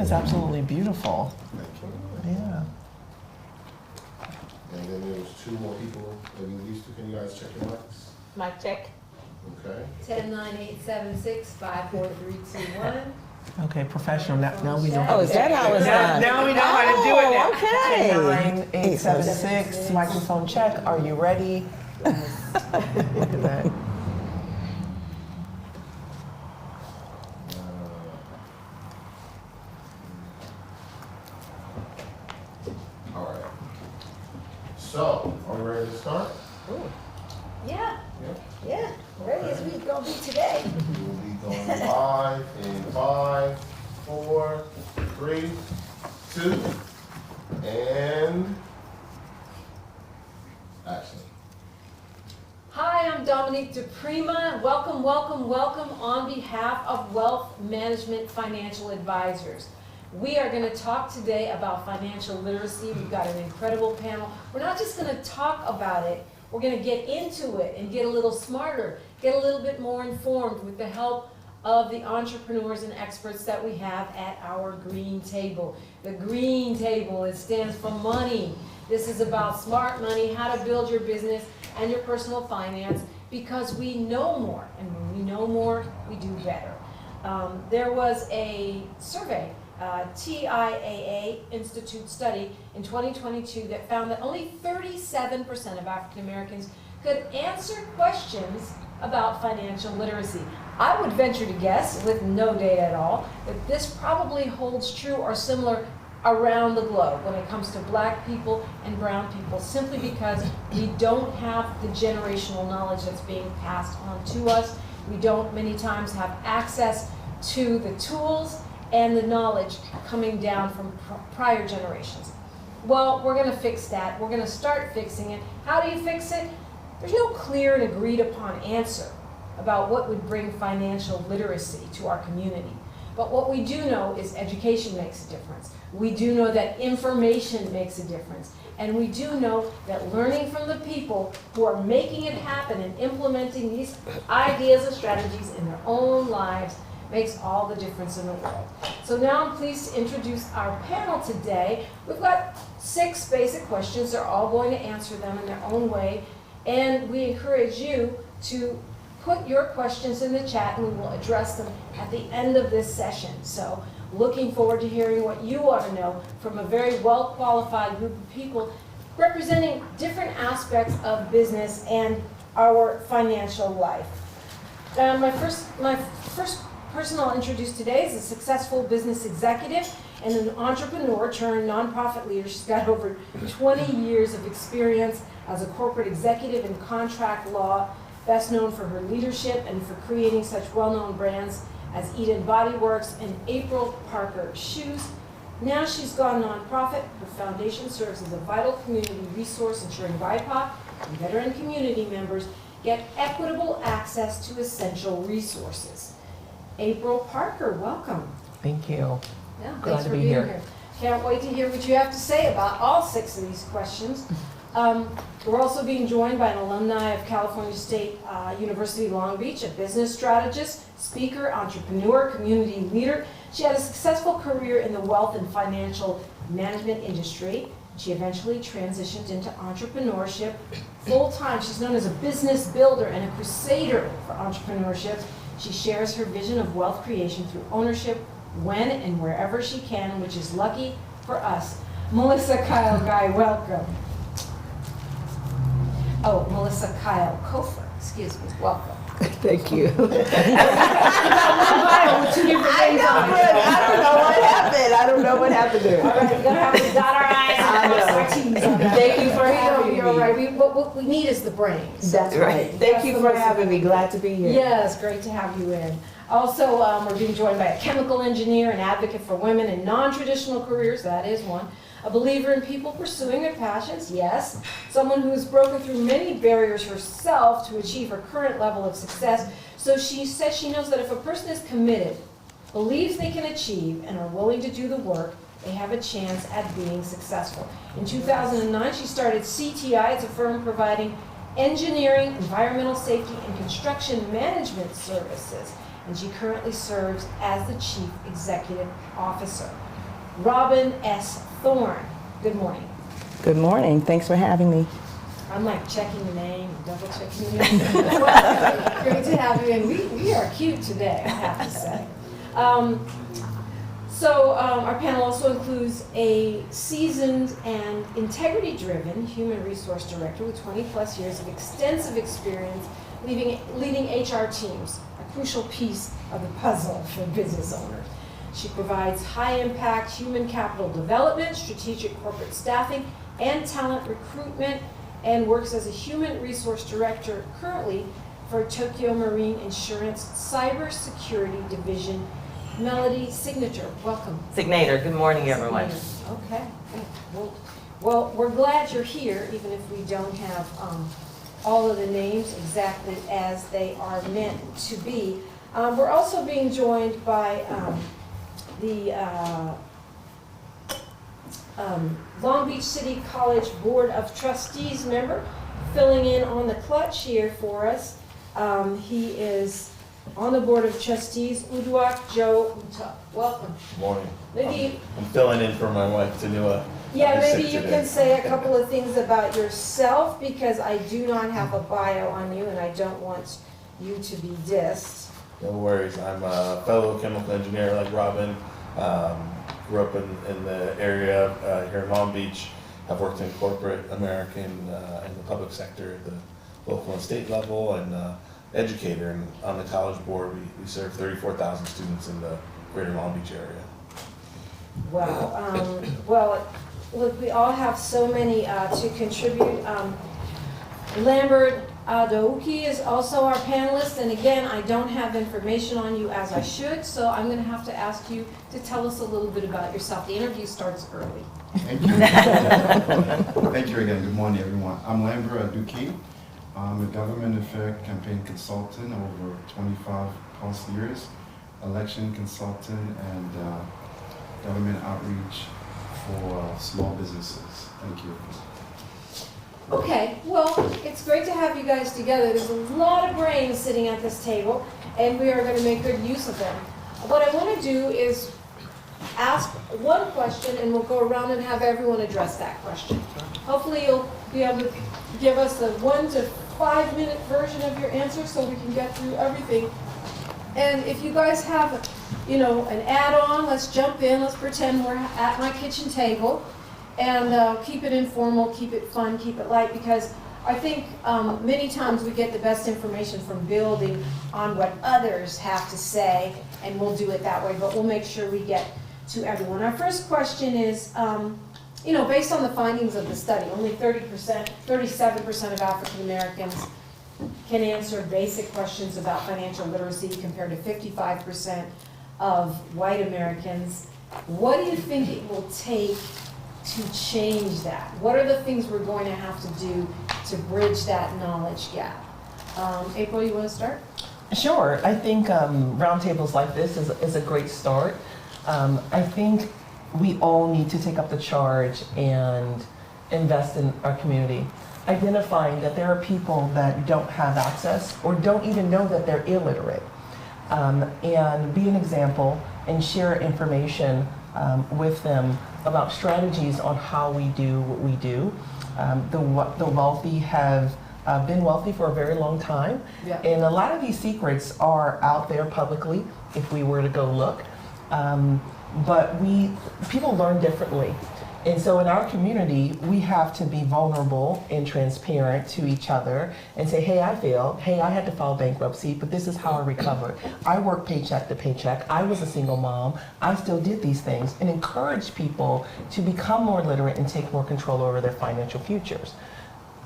is absolutely beautiful. Thank you. Yeah. And then there's two more people that we released to. Can you guys check your mics? Mic check. Okay. 10-9-8-7-6-5-4-3-2-1. Okay, professional. Now we know. Oh, is that how it's done? Now we know how to do it now. Okay. 9-8-7-6, microphone check. Are you ready? Look at that. All right. So, are we ready to start? Yeah, Yeah. yeah. Ready as we gonna be today. We will be going live in 5, 4, 3, 2, and action. Hi, I'm Dominique DePrima. Welcome, welcome, welcome on behalf of Wealth Management Financial Advisors. We are going to talk today about financial literacy. We've got an incredible panel. We're not just going to talk about it, we're going to get into it and get a little smarter, get a little bit more informed with the help of the entrepreneurs and experts that we have at our green table. The green table, it stands for money. This is about smart money, how to build your business and your personal finance, because we know more, and when we know more, we do better. There was a survey, TIAA Institute study in 2022 that found that only 37% of African Americans could answer questions about financial literacy. I would venture to guess, with no data at all, that this probably holds true or similar around the globe when it comes to black people and brown people, simply because we don't have the generational knowledge that's being passed on to us. We don't many times have access to the tools and the knowledge coming down from prior generations. Well, we're going to fix that. We're going to start fixing it. How do you fix it? There's no clear and agreed upon answer about what would bring financial literacy to our community. But what we do know is education makes a difference. We do know that information makes a difference. And we do know that learning from the people who are making it happen and implementing these ideas and strategies in their own lives makes all the difference in the world. So now I'm pleased to introduce our panel today. We've got 6 basic questions. They're all going to answer them in their own way. And we encourage you to put your questions in the chat, and we will address them at the end of this session. So looking forward to hearing what you want to know from a very well-qualified group of people representing different aspects of business and our financial life. My first person I'll introduce today is a successful business executive and an entrepreneur turned nonprofit leader. She's got over 20 years of experience as a corporate executive in contract law, best known for her leadership and for creating such well-known brands as Eden Body Works and April Parker Shoes. Now she's gone nonprofit. Her foundation serves as a vital community resource, ensuring BIPOC and veteran community members get equitable access to essential resources. April Parker, welcome. Thank you. Yeah, Glad thanks to for be being here. here. Can't wait to hear what you have to say about all 6 of these questions. We're also being joined by an alumni of California State University Long Beach, a business strategist, speaker, entrepreneur, community leader. She had a successful career in the wealth and financial management industry. She eventually transitioned into entrepreneurship full-time. She's known as a business builder and a crusader for entrepreneurship. She shares her vision of wealth creation through ownership when and wherever she can, which is lucky for us. Melissa Kyle Guy, welcome. Oh, Melissa Kyle Kofer, excuse me, welcome. Thank you. I don't know what happened there. All right, you're going to have to dot our I's and cross our T's on that. Thank you for having You're all me. right. What we need is the brains. That's right. Thank you for having me. Glad to be here. Yes, great to have you in. Also, we're being joined by a chemical engineer, an advocate for women in non-traditional careers, that is one. A believer in people pursuing their passions, yes. Someone who has broken through many barriers herself to achieve her current level of success. So she says she knows that if a person is committed, believes they can achieve, and are willing to do the work, they have a chance at being successful. In 2009, she started CTI. It's a firm providing engineering, environmental safety, and construction management services. And she currently serves as the Chief Executive Officer. Robin S. Thorne. Good morning. Good morning. Thanks for having me. I'm like checking the name, double checking the name. Well, great to have you, and we are cute today, I have to say. Our panel also includes a seasoned and integrity-driven human resource director with 20 plus years of extensive experience leading HR teams, a crucial piece of the puzzle for business owners. She provides high-impact human capital development, strategic corporate staffing, and talent recruitment, and works as a human resource director currently for Tokyo Marine Insurance Cybersecurity Division. Melody Signature, welcome. Signator, good morning, everyone. Okay. Well, we're glad you're here, even if we don't have all of the names exactly as they are meant to be. We're also being joined by the Long Beach City College Board of Trustees member, filling in on the clutch here for us. He is on the Board of Trustees, Uduak Joe Uta. Welcome. Morning. Maybe, I'm filling in for my wife, Tanua. yeah, Who's maybe sick you today. can say a couple of things about yourself, because I do not have a bio on you and I don't want you to be dissed. No worries. I'm a fellow chemical engineer like Robin. Grew up in the area here in Long Beach. I've worked in corporate American in the public sector at the local and state level, and educator. And on the college board, we serve 34,000 students in the greater Long Beach area. Wow. Well, look, we all have so many to contribute. Lambert Adoki is also our panelist, and again, I don't have information on you as I should, so I'm going to have to ask you to tell us a little bit about yourself. The interview starts early. Thank you. Thank you again. Good morning, everyone. I'm Lambert Aduki. I'm a government affairs campaign consultant over 25 plus years, election consultant, and government outreach for small businesses. Thank you. Okay, well, it's great to have you guys together. There's a lot of brains sitting at this table, and we are going to make good use of them. What I want to do is ask one question, and we'll go around and have everyone address that question. Hopefully you'll be able to give us a 1 to 5 minute version of your answer so we can get through everything. And if you guys have, an add-on, let's jump in, let's pretend we're at my kitchen table. And keep it informal, keep it fun, keep it light, because I think many times we get the best information from building on what others have to say, and we'll do it that way, but we'll make sure we get to everyone. Our first question is, based on the findings of the study, only 37% of African Americans can answer basic questions about financial literacy compared to 55% of white Americans. What do you think it will take to change that? What are the things we're going to have to do to bridge that knowledge gap? April, you want to start? Sure. I think roundtables like this is a great start. I think we all need to take up the charge and invest in our community. Identifying that there are people that don't have access or don't even know that they're illiterate. And be an example and share information with them about strategies on how we do what we do. The wealthy have been wealthy for a very long time. Yeah. And a lot of these secrets are out there publicly if we were to go look. But people learn differently. And so in our community, we have to be vulnerable and transparent to each other and say, hey, I failed. Hey, I had to file bankruptcy, but this is how I recovered. I worked paycheck to paycheck. I was a single mom. I still did these things, and encourage people to become more literate and take more control over their financial futures.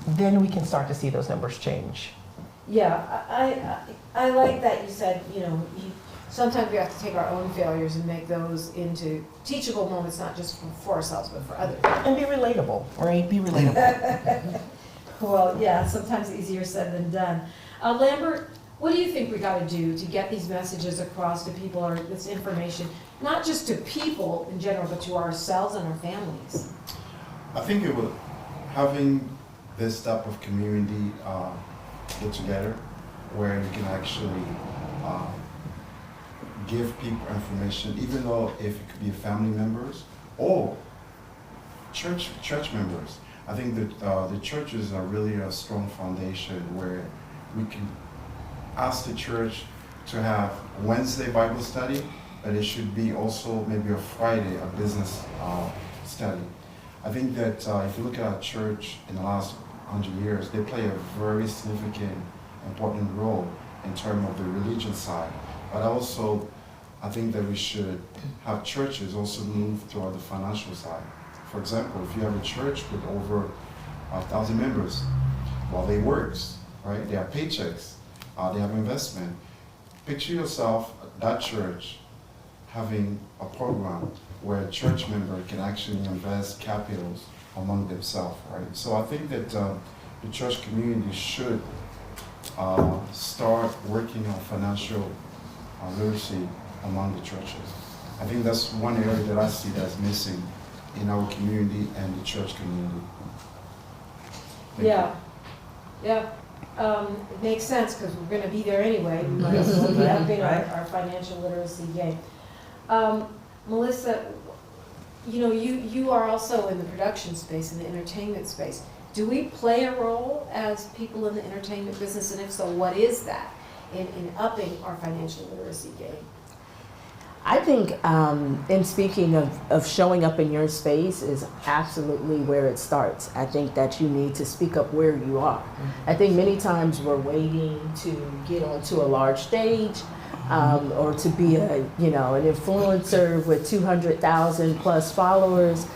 Then we can start to see those numbers change. Yeah, I like that you said, sometimes we have to take our own failures and make those into teachable moments, not just for ourselves, but for others. And be relatable, right? Be relatable. Well, yeah, sometimes easier said than done. Lambert, what do you think we got to do to get these messages across to people, or this information, not just to people in general, but to ourselves and our families? I think it will, having this type of community get together where you can actually give people information, even though if it could be family members or church members. I think that the churches are really a strong foundation where we can ask the church to have Wednesday Bible study, but it should be also maybe a Friday, a business study. I think that if you look at our church in the last 100 years, they play a very significant, important role in terms of the religion side. But also, I think that we should have churches also move toward the financial side. For example, if you have a church with over 1,000 members, well, they work, right? They have paychecks, they have investment. Picture yourself, that church, having a program where a church member can actually invest capitals among themselves, right? So I think that the church community should start working on financial literacy among the churches. I think that's one area that I see that's missing in our community and the church community. Thank Yeah, yeah. It makes sense because we're going to be there anyway. We might as well be upping our financial literacy game. Melissa, you know, you are also in the production space, in the entertainment space. Do we play a role as people in the entertainment business, and if so, what is that in upping our financial literacy game? I think in speaking of showing up in your space is absolutely where it starts. I think that you need to speak up where you are. I think many times we're waiting to get onto a large stage or to be an influencer with 200,000 plus followers,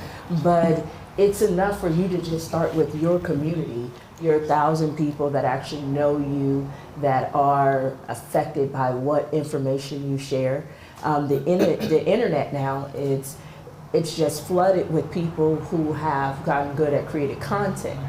but it's enough for you to just start with your community, your 1,000 people that actually know you, that are affected by what information you share. The internet now, it's just flooded with people who have gotten good at creating content,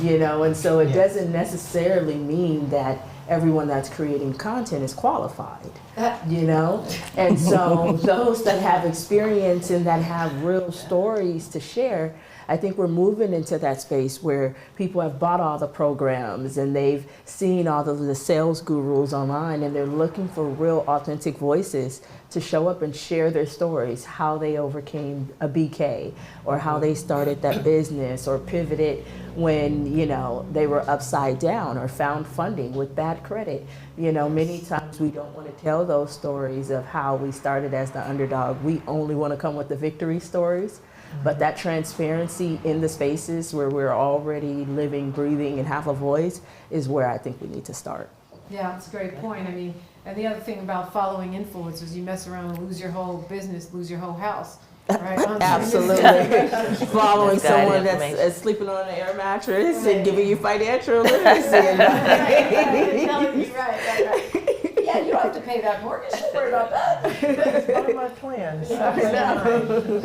and so it doesn't necessarily mean that everyone that's creating content is qualified, and so those that have experience and that have real stories to share, I think we're moving into that space where people have bought all the programs and they've seen all of the sales gurus online, and they're looking for real authentic voices to show up and share their stories, how they overcame a BK or how they started that business or pivoted when, they were upside down or found funding with bad credit. Many times we don't want to tell those stories of how we started as the underdog. We only want to come with the victory stories. But that transparency in the spaces where we're already living, breathing, and have a voice is where I think we need to start. Yeah, that's a great point. I mean, and the other thing about following influencers, you mess around and lose your whole business, lose your whole house. Right? Absolutely. Following someone that's sleeping on an air mattress and giving you financial literacy. Right. Yeah, you don't have to pay that mortgage. Don't worry about that. That's one of my plans.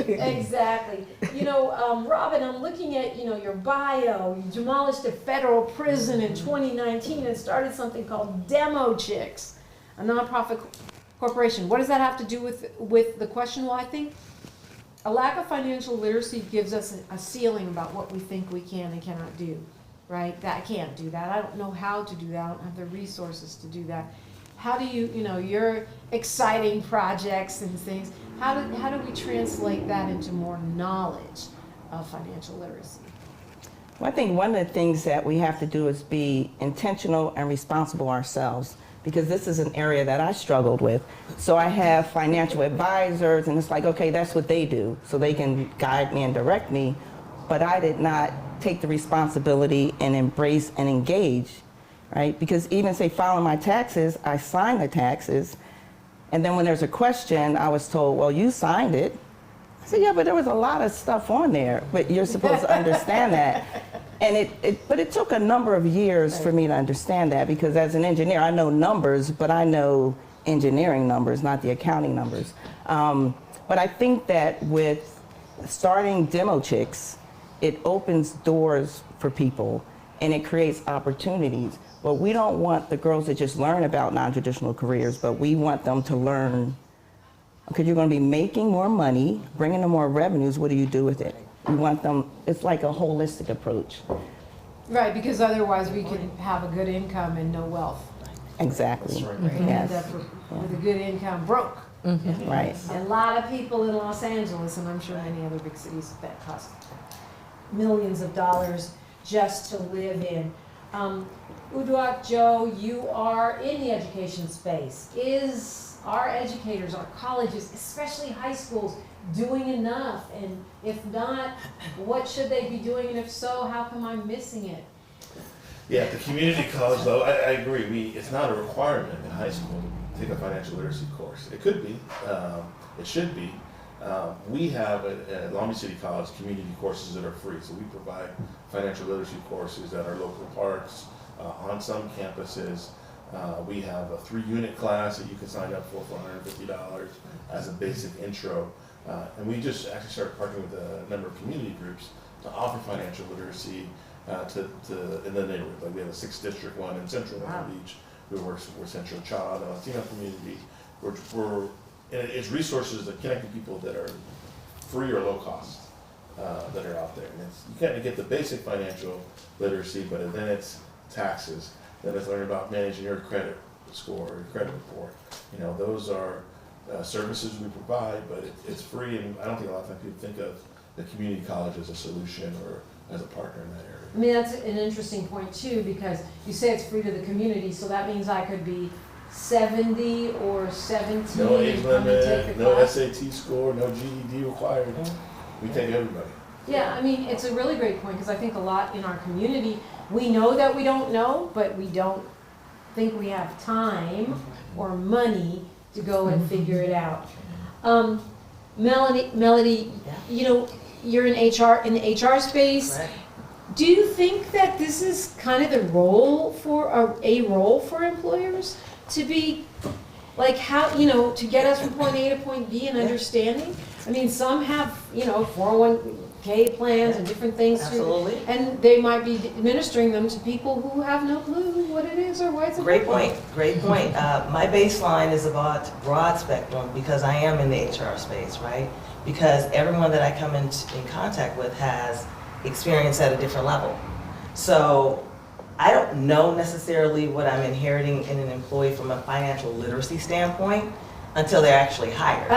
Exactly. Robin, I'm looking at, your bio. You demolished a federal prison in 2019 and started something called Demo Chicks, a nonprofit corporation. What does that have to do with the question? Well, I think a lack of financial literacy gives us a ceiling about what we think we can and cannot do, right? That I can't do that. I don't know how to do that. I don't have the resources to do that. How do you, your exciting projects and things, how do we translate that into more knowledge of financial literacy? Well, I think one of the things that we have to do is be intentional and responsible ourselves, because this is an area that I struggled with. So I have financial advisors, and it's like, okay, that's what they do, so they can guide me and direct me, but I did not take the responsibility and embrace and engage. Right? Because even say filing my taxes, I sign the taxes, and then when there's a question, I was told, well, you signed it. I said, yeah, but there was a lot of stuff on there, but you're supposed to understand that. And but it took a number of years for me to understand that, because as an engineer, I know numbers, but I know engineering numbers, not the accounting numbers. But I think that with starting Demo Chicks, it opens doors for people and it creates opportunities. But we don't want the girls to just learn about non-traditional careers, but we want them to learn, okay, you're going to be making more money, bringing in more revenues, what do you do with it? We want them, it's like a holistic approach. Right, because otherwise we can have a good income and no wealth. Exactly. That's right. We can Yes. end up with a good income broke. Right. A lot of people in Los Angeles, and I'm sure many other big cities, that cost millions of dollars just to live in. Uduak Joe, you are in the education space. Is our educators, our colleges, especially high schools, doing enough? And if not, what should they be doing? And if so, how come I'm missing it? Yeah, at the community college though, I agree. It's not a requirement in high school to take a financial literacy course. It could be, it should be. We have at Long Beach City College community courses that are free. So we provide financial literacy courses at our local parks, on some campuses. We have a 3-unit class that you can sign up for $150 as a basic intro. And we just actually started partnering with a number of community groups to offer financial literacy in the neighborhood. Like we have a 6th district one in Central Long Beach. We work with Central Child and Latino community. And it's resources that connect people that are free or low cost that are out there. And you kind of get the basic financial literacy, but then it's taxes. Then it's learning about managing your credit score, your credit report. You know, those are services we provide, but it's free. And I don't think a lot of times people think of the community college as a solution or as a partner in that area. I mean, that's an interesting point too, because you say it's free to the community, so that means I could be 70 or 17 No age and come and take limit, the no class. SAT score, no GED required. We take everybody. Yeah, I mean, it's a really great point, because I think a lot in our community, we know that we don't know, but we don't think we have time or money to go and figure it out. Melody, you know, you're in the HR space. Right. Do you think that this is kind of the role for a role for employers to be like how, you know, to get us from point A to point B and understanding? I mean, some have, you know, 401k plans and different things. Absolutely. And they might be administering them to people who have no clue what it is or why it's Great important. point, great point. My baseline is about broad spectrum because I am in the HR space, right? Because everyone that I come in contact with has experience at a different level. So I don't know necessarily what I'm inheriting in an employee from a financial literacy standpoint until they're actually hired.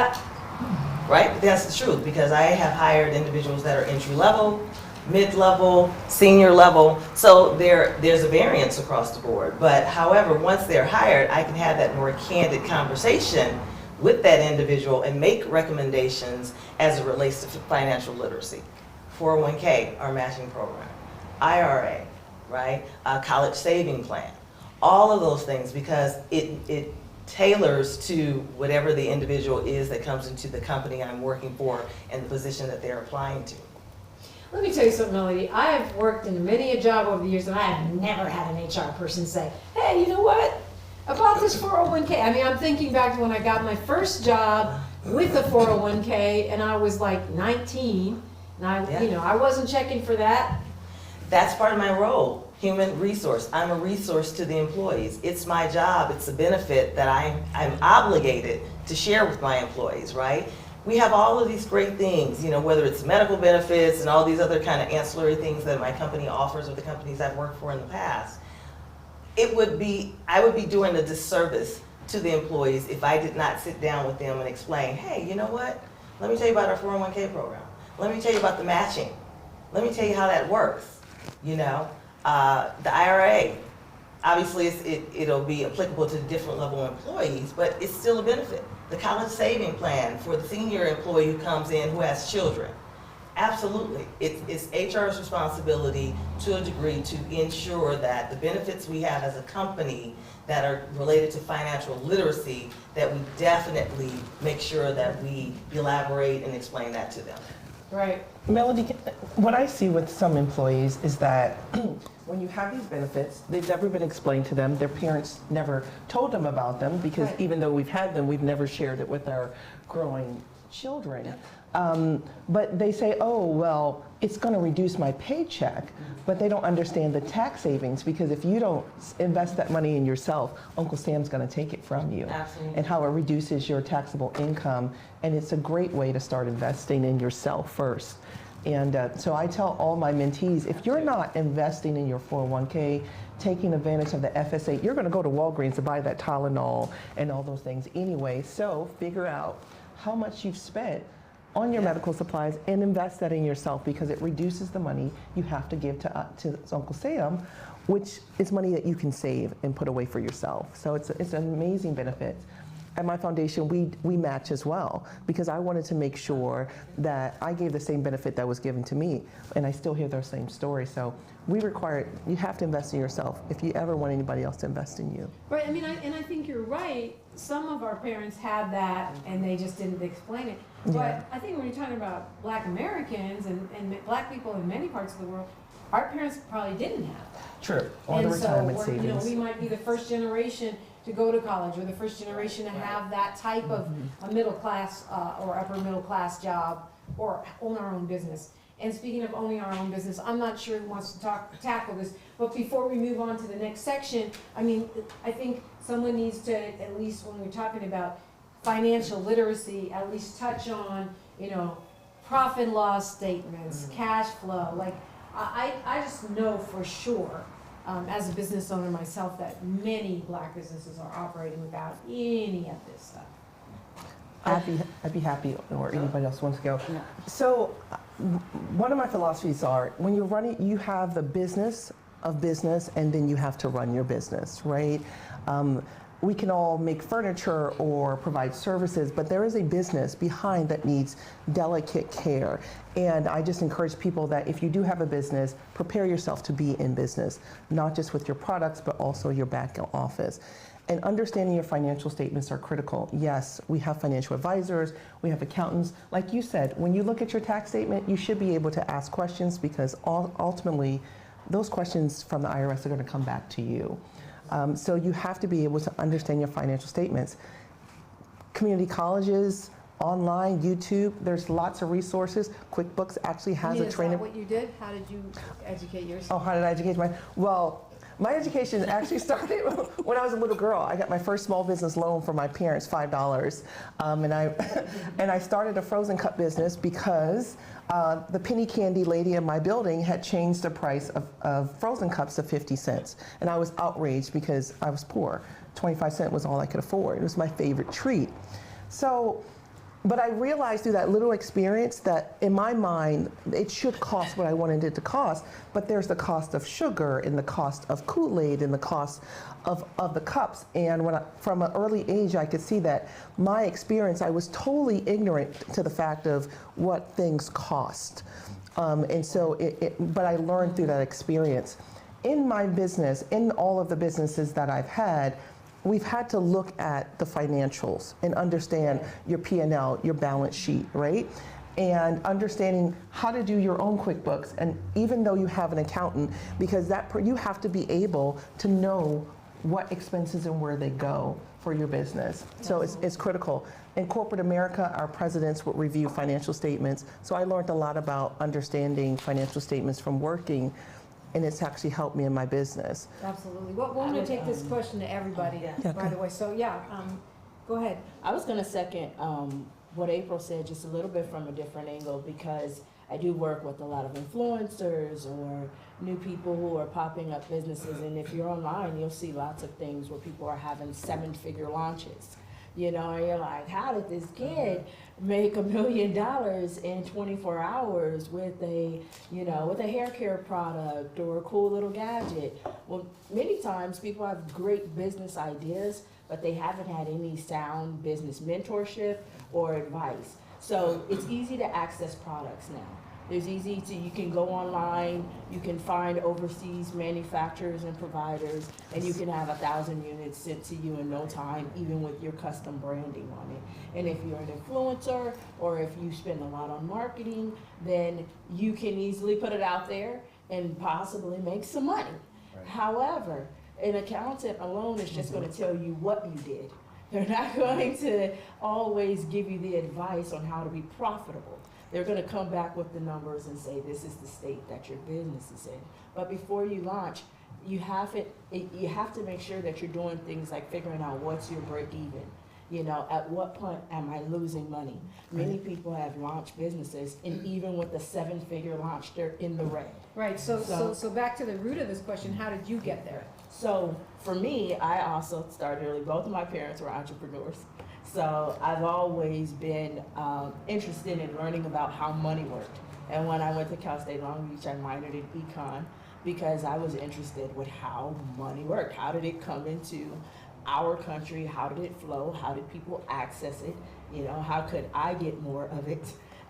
Right? That's the truth, because I have hired individuals that are entry level, mid-level, senior level, so there's a variance across the board. But however, once they're hired, I can have that more candid conversation with that individual and make recommendations as it relates to financial literacy. 401k, our matching program, IRA, right? A college saving plan, all of those things, because it tailors to whatever the individual is that comes into the company I'm working for and the position that they're applying to. Let me tell you something, Melody. I have worked in many a job over the years, and I have never had an HR person say, hey, you know what? About this 401k. I mean, I'm thinking back to when I got my first job with a 401k, and I was like 19, and I wasn't checking for that. That's part of my role, human resource. I'm a resource to the employees. It's my job, it's a benefit that I'm obligated to share with my employees, right? We have all of these great things, you know, whether it's medical benefits and all these other kind of ancillary things that my company offers or the companies I've worked for in the past. I would be doing a disservice to the employees if I did not sit down with them and explain, hey, you know what? Let me tell you about our 401k program. Let me tell you about the matching. Let me tell you how that works. You know, the IRA, obviously it'll be applicable to different level employees, but it's still a benefit. The college saving plan for the senior employee who comes in who has children. Absolutely. It's HR's responsibility to a degree to ensure that the benefits we have as a company that are related to financial literacy, that we definitely make sure that we elaborate and explain that to them. Right. Melody, what I see with some employees is that when you have these benefits, they've never been explained to them. Their parents never told them about them because Right. even though we've had them, we've never shared it with our growing children. But they say, oh, well, it's going to reduce my paycheck, but they don't understand the tax savings because if you don't invest that money in yourself, Uncle Sam's going to take it from you. Absolutely. And how it reduces your taxable income. And it's a great way to start investing in yourself first. And so I tell all my mentees, if you're not investing in your 401k, taking advantage of the FSA, you're going to go to Walgreens to buy that Tylenol and all those things anyway. So figure out how much you've spent on your medical supplies and invest that in yourself, because it reduces the money you have to give to Uncle Sam, which is money that you can save and put away for yourself. So it's an amazing benefit. At my foundation, we match as well, because I wanted to make sure that I gave the same benefit that was given to me, and I still hear those same stories. So we require, you have to invest in yourself if you ever want anybody else to invest in you. Right, I mean, I think you're right. Some of our parents had that and they just didn't explain it. But Yeah. I think when you're talking about Black Americans and Black people in many parts of the world, our parents probably didn't have that. True. Or the retirement so we're, savings. we might be the first generation to go to college, or the first generation to have that type of a middle class or upper middle class job, or own our own business. And speaking of owning our own business, I'm not sure who wants to tackle this, but before we move on to the next section, I mean, I think someone needs to, at least when we're talking about financial literacy, at least touch on, profit and loss statements, cash flow. Like, I just know for sure, as a business owner myself, that many Black businesses are operating without any of this stuff. I'd be happy, or anybody else wants to go. So one of my philosophies are, when you're running, you have the business of business, and then you have to run your business, right? We can all make furniture or provide services, but there is a business behind that needs delicate care. And I just encourage people that if you do have a business, prepare yourself to be in business, not just with your products, but also your back office. And understanding your financial statements are critical. Yes, we have financial advisors, we have accountants. Like you said, when you look at your tax statement, you should be able to ask questions, because ultimately, those questions from the IRS are going to come back to you. So you have to be able to understand your financial statements. Community colleges, online, YouTube, there's lots of resources. QuickBooks actually has a training. Is that what you did? How did you educate yourself? Oh, how did I educate my education actually started when I was a little girl. I got my first small business loan from my parents, $5. And I started a frozen cup business because the penny candy lady in my building had changed the price of frozen cups to 50 cents. And I was outraged because I was poor. 25 cents was all I could afford. It was my favorite treat. But I realized through that little experience that in my mind, it should cost what I wanted it to cost, but there's the cost of sugar and the cost of Kool-Aid and the cost of the cups. And from an early age, I could see that my experience, I was totally ignorant to the fact of what things cost. And so, but I learned through that experience. In my business, in all of the businesses that I've had, we've had to look at the financials and understand your P&L, your balance sheet, right? And understanding how to do your own QuickBooks, and even though you have an accountant, because you have to be able to know what expenses and where they go for your business. So it's critical. In corporate America, our presidents would review financial statements. So I learned a lot about understanding financial statements from working, and it's actually helped me in my business. Absolutely. Well, we're going to take this question to everybody, by the way. So, go ahead. I was going to second what April said, just a little bit from a different angle, because I do work with a lot of influencers or new people who are popping up businesses. And if you're online, you'll see lots of things where people are having 7-figure launches. And you're like, how did this kid make $1 million in 24 hours with a hair care product or a cool little gadget? Well, many times people have great business ideas, but they haven't had any sound business mentorship or advice. So it's easy to access products now. You can go online, you can find overseas manufacturers and providers, and you can have 1,000 units sent to you in no time, even with your custom branding on it. And if you're an influencer, or if you spend a lot on marketing, then you can easily put it out there and possibly make some money. Right. However, an accountant alone is just going to tell you what you did. They're not going to always give you the advice on how to be profitable. They're going to come back with the numbers and say, this is the state that your business is in. But before you launch, you have to make sure that you're doing things like figuring out what's your break even. You know, at what point am I losing money? Many people have launched businesses, and even with the 7-figure launch, they're in the red. Right, so back to the root of this question, how did you get there? So for me, I also started early. Both of my parents were entrepreneurs. So I've always been interested in learning about how money worked. And when I went to Cal State Long Beach, I minored in econ because I was interested with how money worked. How did it come into our country? How did it flow? How did people access it? You know, how could I get more of it?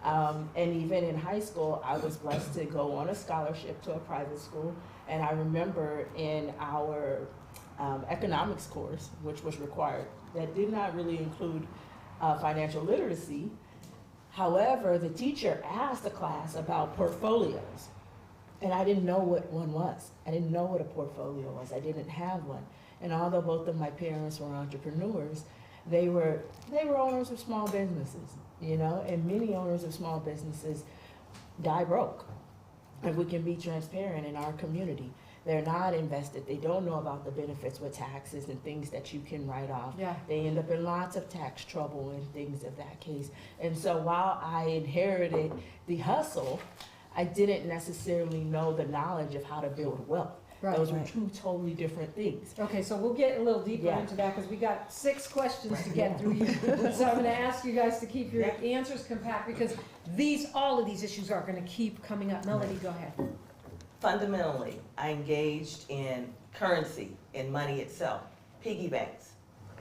And even in high school, I was blessed to go on a scholarship to a private school. And I remember in our economics course, which was required, that did not really include financial literacy. However, the teacher asked the class about portfolios. And I didn't know what one was. I didn't know what a portfolio was. I didn't have one. And although both of my parents were entrepreneurs, they were owners of small businesses, you know, and many owners of small businesses die broke. If we can be transparent in our community, they're not invested. They don't know about the benefits with taxes and things that you can write off. Yeah. They end up in lots of tax trouble and things of that case. And so while I inherited the hustle, I didn't necessarily know the knowledge of how to build wealth. Right, Those were right. two totally different things. Okay, so we'll get a little deeper Yeah. into that because we got 6 questions to get through here. So I'm going to ask you guys to keep your answers compact because all of these issues are going to keep coming up. Melody, go ahead. Fundamentally, I engaged in currency and money itself, piggy banks.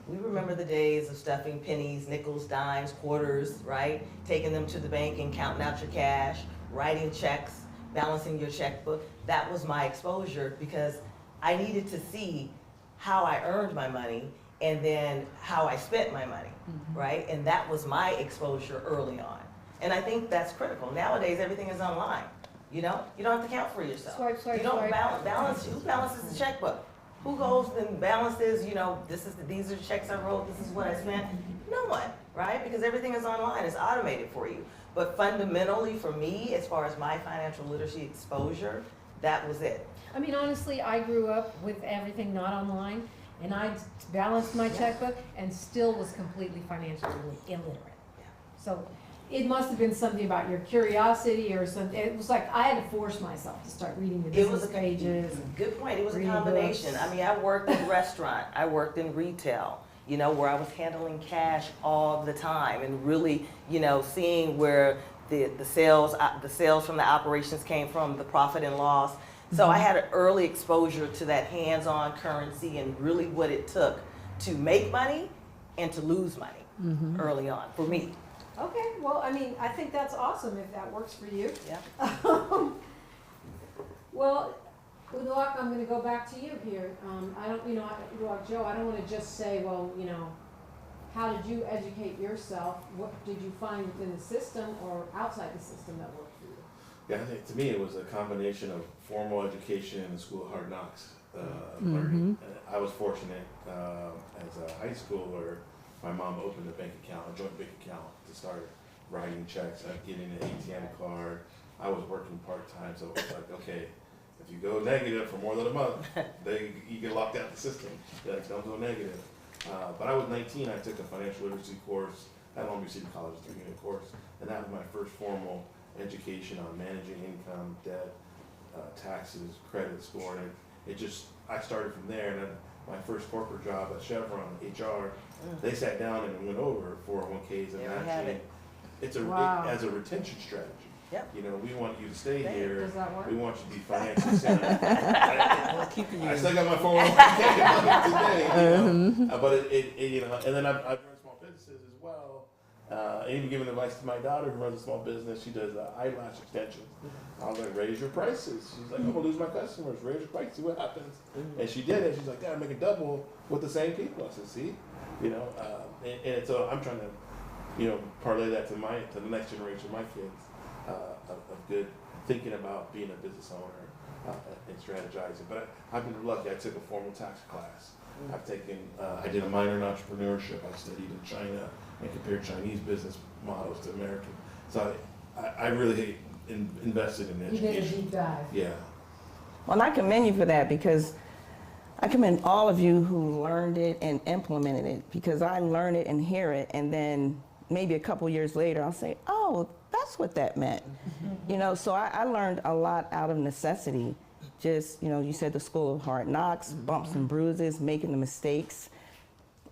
We remember the days of stuffing pennies, nickels, dimes, quarters, right? Taking them to the bank and counting out your cash, writing checks, balancing your checkbook. That was my exposure because I needed to see how I earned my money and then how I spent my money, right? And that was my exposure early on. And I think that's critical. Nowadays, everything is online. You know, you don't have to count for yourself. Swipe, swipe, you don't swipe. balance. Who balances the checkbook? Who goes and balances? You know, these are the checks I wrote. This is what I spent. No one, right? Because everything is online. It's automated for you. But fundamentally, for me, as far as my financial literacy exposure, that was it. I mean, honestly, I grew up with everything not online, and I balanced my checkbook and still was completely financially illiterate. Yeah. So it must have been something about your curiosity or something. It was like I had to force myself to start reading the business pages. And Good point. It was a reading combination. books. I mean, I worked in restaurant. I worked in retail, you know, where I was handling cash all the time and really, you know, seeing where the sales from the operations came from, the profit and loss. So I had an early exposure to that hands-on currency and really what it took to make money and to lose money early on for me. Okay, well, I mean, I think that's awesome if that works for you. Yeah. Well, Uduak, I'm going to go back to you here. I don't, Uduak Joe, I don't want to just say, well, you know, how did you educate yourself? What did you find within the system or outside the system that worked for you? Yeah, I think to me it was a combination of formal education and the School of Hard Knocks learning. I was fortunate as a high schooler. My mom opened a bank account, a joint bank account, to start writing checks, getting an ATM card. I was working part-time, so it was like, okay, if you go negative for more than a month, you get locked out of the system. Like, don't go negative. But I was 19, I took a financial literacy course at Long Beach City College, a 3-unit course, and that was my first formal education on managing income, debt, taxes, credit scoring. I started from there, and then my first corporate job at Chevron, HR, they sat down and went over 401ks and There we have matching. it. It's Wow. as a retention strategy. Yep. You know, we want you to stay here. Does that work? We want you to be financially sound. I still got my 401k today, you know? But you know, and then I've run small businesses as well. And even giving advice to my daughter who runs a small business. She does eyelash extensions. I was like, raise your prices. She's like, I'm gonna lose my customers. Raise your price, see what happens. And she did it. She's like, I'm making double with the same people. I said, see, you know, and so I'm trying to, you know, parlay that to the next generation of my kids of good thinking about being a business owner and strategizing. But I've been lucky. I took a formal tax class. I've taken, I did a minor in entrepreneurship. I studied in China and compared Chinese business models to American. So I really invested in You did a education. deep dive. Yeah. Well, I commend you for that because I commend all of you who learned it and implemented it, because I learn it and hear it, and then maybe a couple years later I'll say, oh, that's what that meant. You know, so I learned a lot out of necessity. Just, you know, you said the school of hard knocks, bumps and bruises, making the mistakes.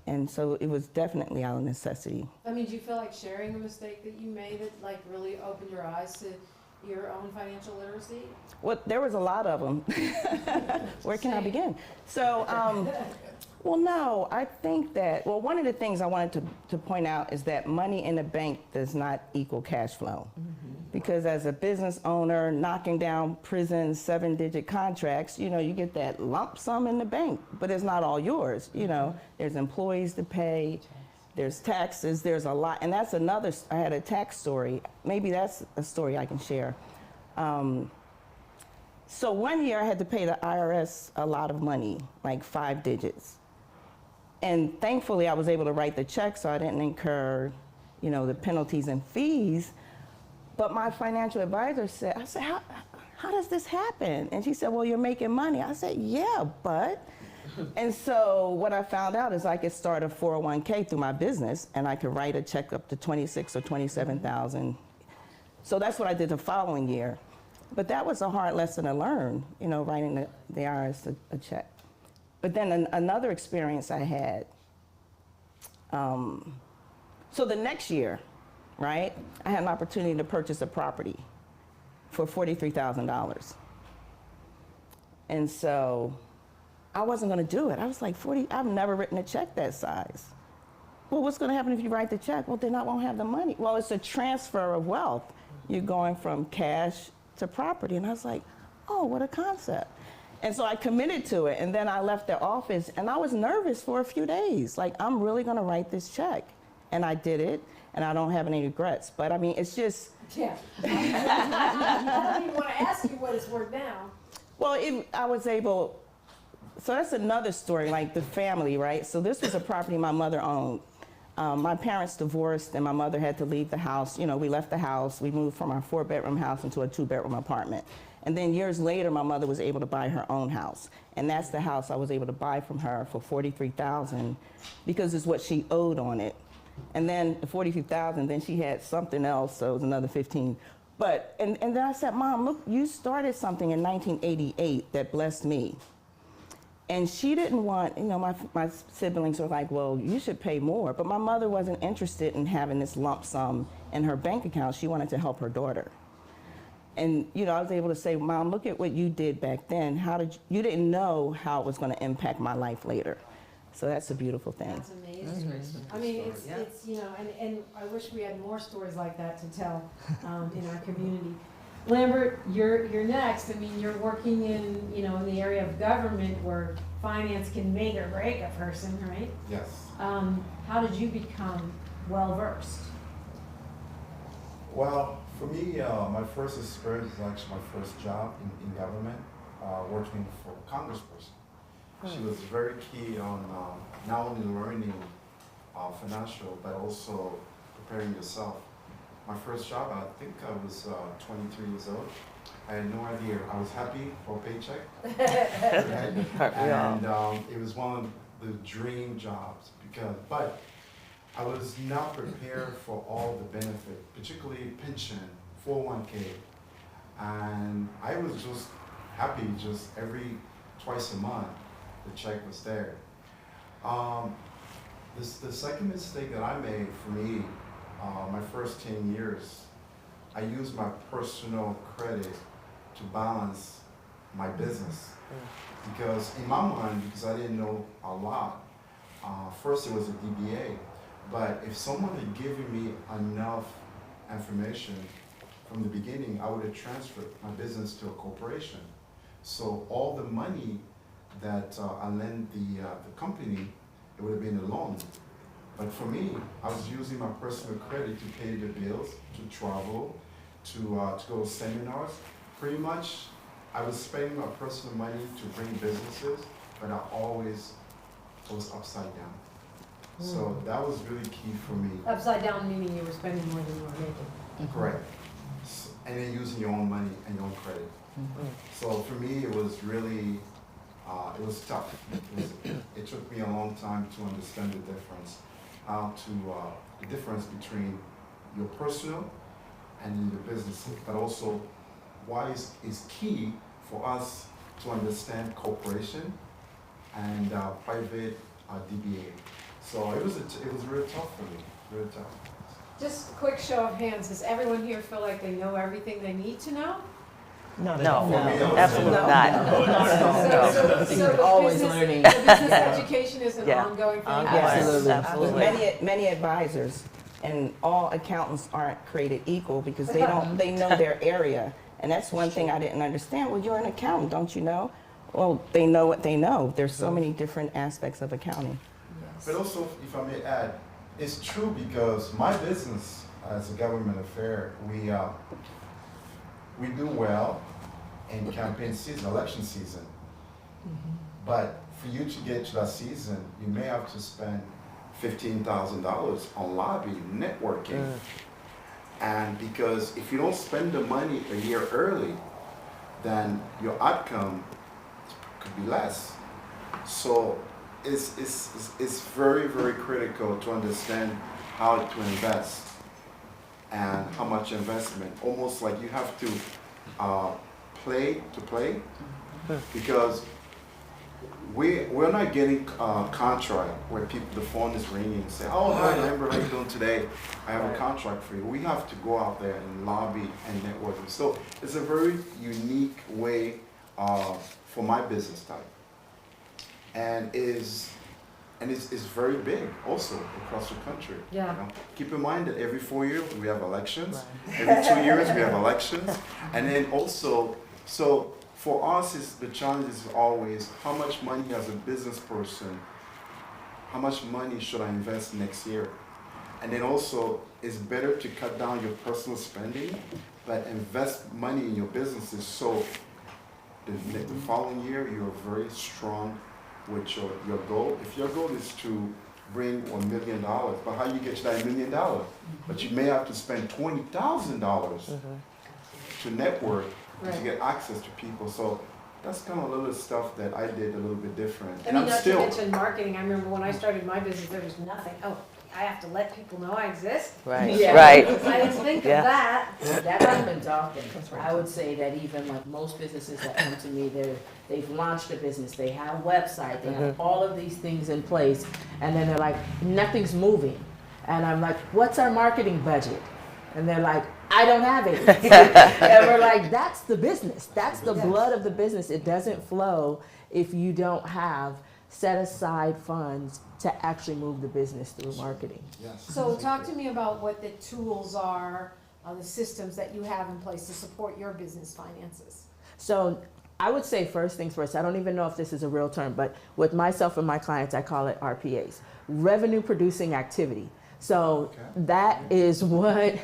And so it was definitely out of necessity. I mean, do you feel like sharing a mistake that you made that like really opened your eyes to your own financial literacy? Well, there was a lot of them. Where can I begin? So, well, no, I think that, well, one of the things I wanted to point out is that money in the bank does not equal cash flow. Because as a business owner, knocking down prisons, 7-digit contracts, you know, you get that lump sum in the bank, but it's not all yours. You know, there's employees to pay, there's taxes, there's a lot. And that's another, I had a tax story. Maybe that's a story I can share. So one year I had to pay the IRS a lot of money, like 5 digits. And thankfully I was able to write the check so I didn't incur, you know, the penalties and fees. But my financial advisor said, I said, how does this happen? And she said, well, you're making money. I said, yeah, but. And so what I found out is I could start a 401k through my business, and I could write a check up to 26 or 27,000. So that's what I did the following year. But that was a hard lesson to learn, you know, writing the IRS a check. But then another experience I had, so the next year, right, I had an opportunity to purchase a property for $43,000. And so I wasn't going to do it. I was like, I've never written a check that size. Well, what's going to happen if you write the check? Well, then I won't have the money. Well, it's a transfer of wealth. You're going from cash to property. And I was like, oh, what a concept. And so I committed to it. And then I left the office, and I was nervous for a few days. Like, I'm really going to write this check. And I did it, and I don't have any regrets. But I mean, it's just. Yeah. I don't even want to ask you what it's worth now. Well, I was able, so that's another story, like the family, right? So this was a property my mother owned. My parents divorced, and my mother had to leave the house. You know, we left the house. We moved from our 4-bedroom house into a 2-bedroom apartment. And then years later, my mother was able to buy her own house. And that's the house I was able to buy from her for $43,000 because it's what she owed on it. And then the $43,000, then she had something else, so it was another $15,000. But, and then I said, Mom, look, you started something in 1988 that blessed me. And she didn't want, you know, my siblings were like, well, you should pay more. But my mother wasn't interested in having this lump sum in her bank account. She wanted to help her daughter. And, you know, I was able to say, Mom, look at what you did back then. You didn't know how it was going to impact my life later. So that's a beautiful thing. That's amazing. I mean, it's you know, and I wish we had more stories like that to tell in our community. Lambert, you're next. I mean, you're working in, you know, in the area of government where finance can make or break a person, right? Yes. How did you become well-versed? Well, for me, my first experience is actually my first job in government, working for a congressperson. She was very key on not only learning financial, but also preparing yourself. My first job, I think I was 23 years old. I had no idea. I was happy for a paycheck. And it was one of the dream jobs but I was not prepared for all the benefit, particularly pension, 401k. And I was just happy just twice a month, the check was there. The second mistake that I made for me, my first 10 years, I used my personal credit to balance my business. Because in my mind, because I didn't know a lot, first it was a DBA, but if someone had given me enough information from the beginning, I would have transferred my business to a corporation. So all the money that I lent the company, it would have been a loan. But for me, I was using my personal credit to pay the bills, to travel, to go to seminars. Pretty much, I was spending my personal money to bring businesses, but I always was upside down. So that was really key for me. Upside down meaning you were spending more than you were making. Correct. And then using your own money and your own credit. So for me, it was really It was tough. It took me a long time to understand the difference, the difference between your personal and your business, but also why is key for us to understand corporation and private DBA. So it was really tough for me, really tough. Just a quick show of hands, does everyone here feel like they know everything they need to know? No, Absolutely not. So Always business- learning. So business education is an Yeah. ongoing thing? Ongoing. Absolutely. Absolutely. Many advisors and all accountants aren't created equal because they know their area. And that's one thing I didn't understand. Well, you're an accountant, don't you know? Well, they know what they know. There's so many different aspects of accounting. But also, if I may add, it's true because my business as a government affair, we do well in campaign season, election season. But for you to get to that season, you may have to spend $15,000 on lobby, networking. And because if you don't spend the money a year early, then your outcome could be less. So it's very, very critical to understand how to invest and how much investment. Almost like you have to play to play, because we're not getting contract where the phone is ringing and say, oh, hi, remember how you doing today? I have a contract for you. We have to go out there and lobby and networking. So it's a very unique way for my business type. And it's very big also across the country. Yeah. You know? Keep in mind that every 4 years we have elections. Every 2 years we have elections. And then also, so for us, the challenge is always how much money as a business person, how much money should I invest next year? And then also, it's better to cut down your personal spending, but invest money in your businesses so the following year you're very strong with your goal. If your goal is to bring $1 million, but how you get to that $1 million? But you may have to spend $20,000 to network to get access to people. So that's kind of a little stuff that I did a little bit different. I mean, not to mention marketing. I remember when I started my business, there was nothing. Oh, I have to let people know I exist. Right. Yeah. Right. I didn't think Yeah. of that. That I've been talking. I would say that even like most businesses that come to me, they've launched a business, they have a website, they have all of these things in place, and then they're like, nothing's moving. And I'm like, what's our marketing budget? And they're like, I don't have it. And we're like, that's the business. That's the blood of the business. It doesn't flow if you don't have set aside funds to actually move the business through marketing. Yes. So talk to me about what the tools are, the systems that you have in place to support your business finances. So I would say first things first. I don't even know if this is a real term, but with myself and my clients, I call it RPAs, revenue producing activity. So that is what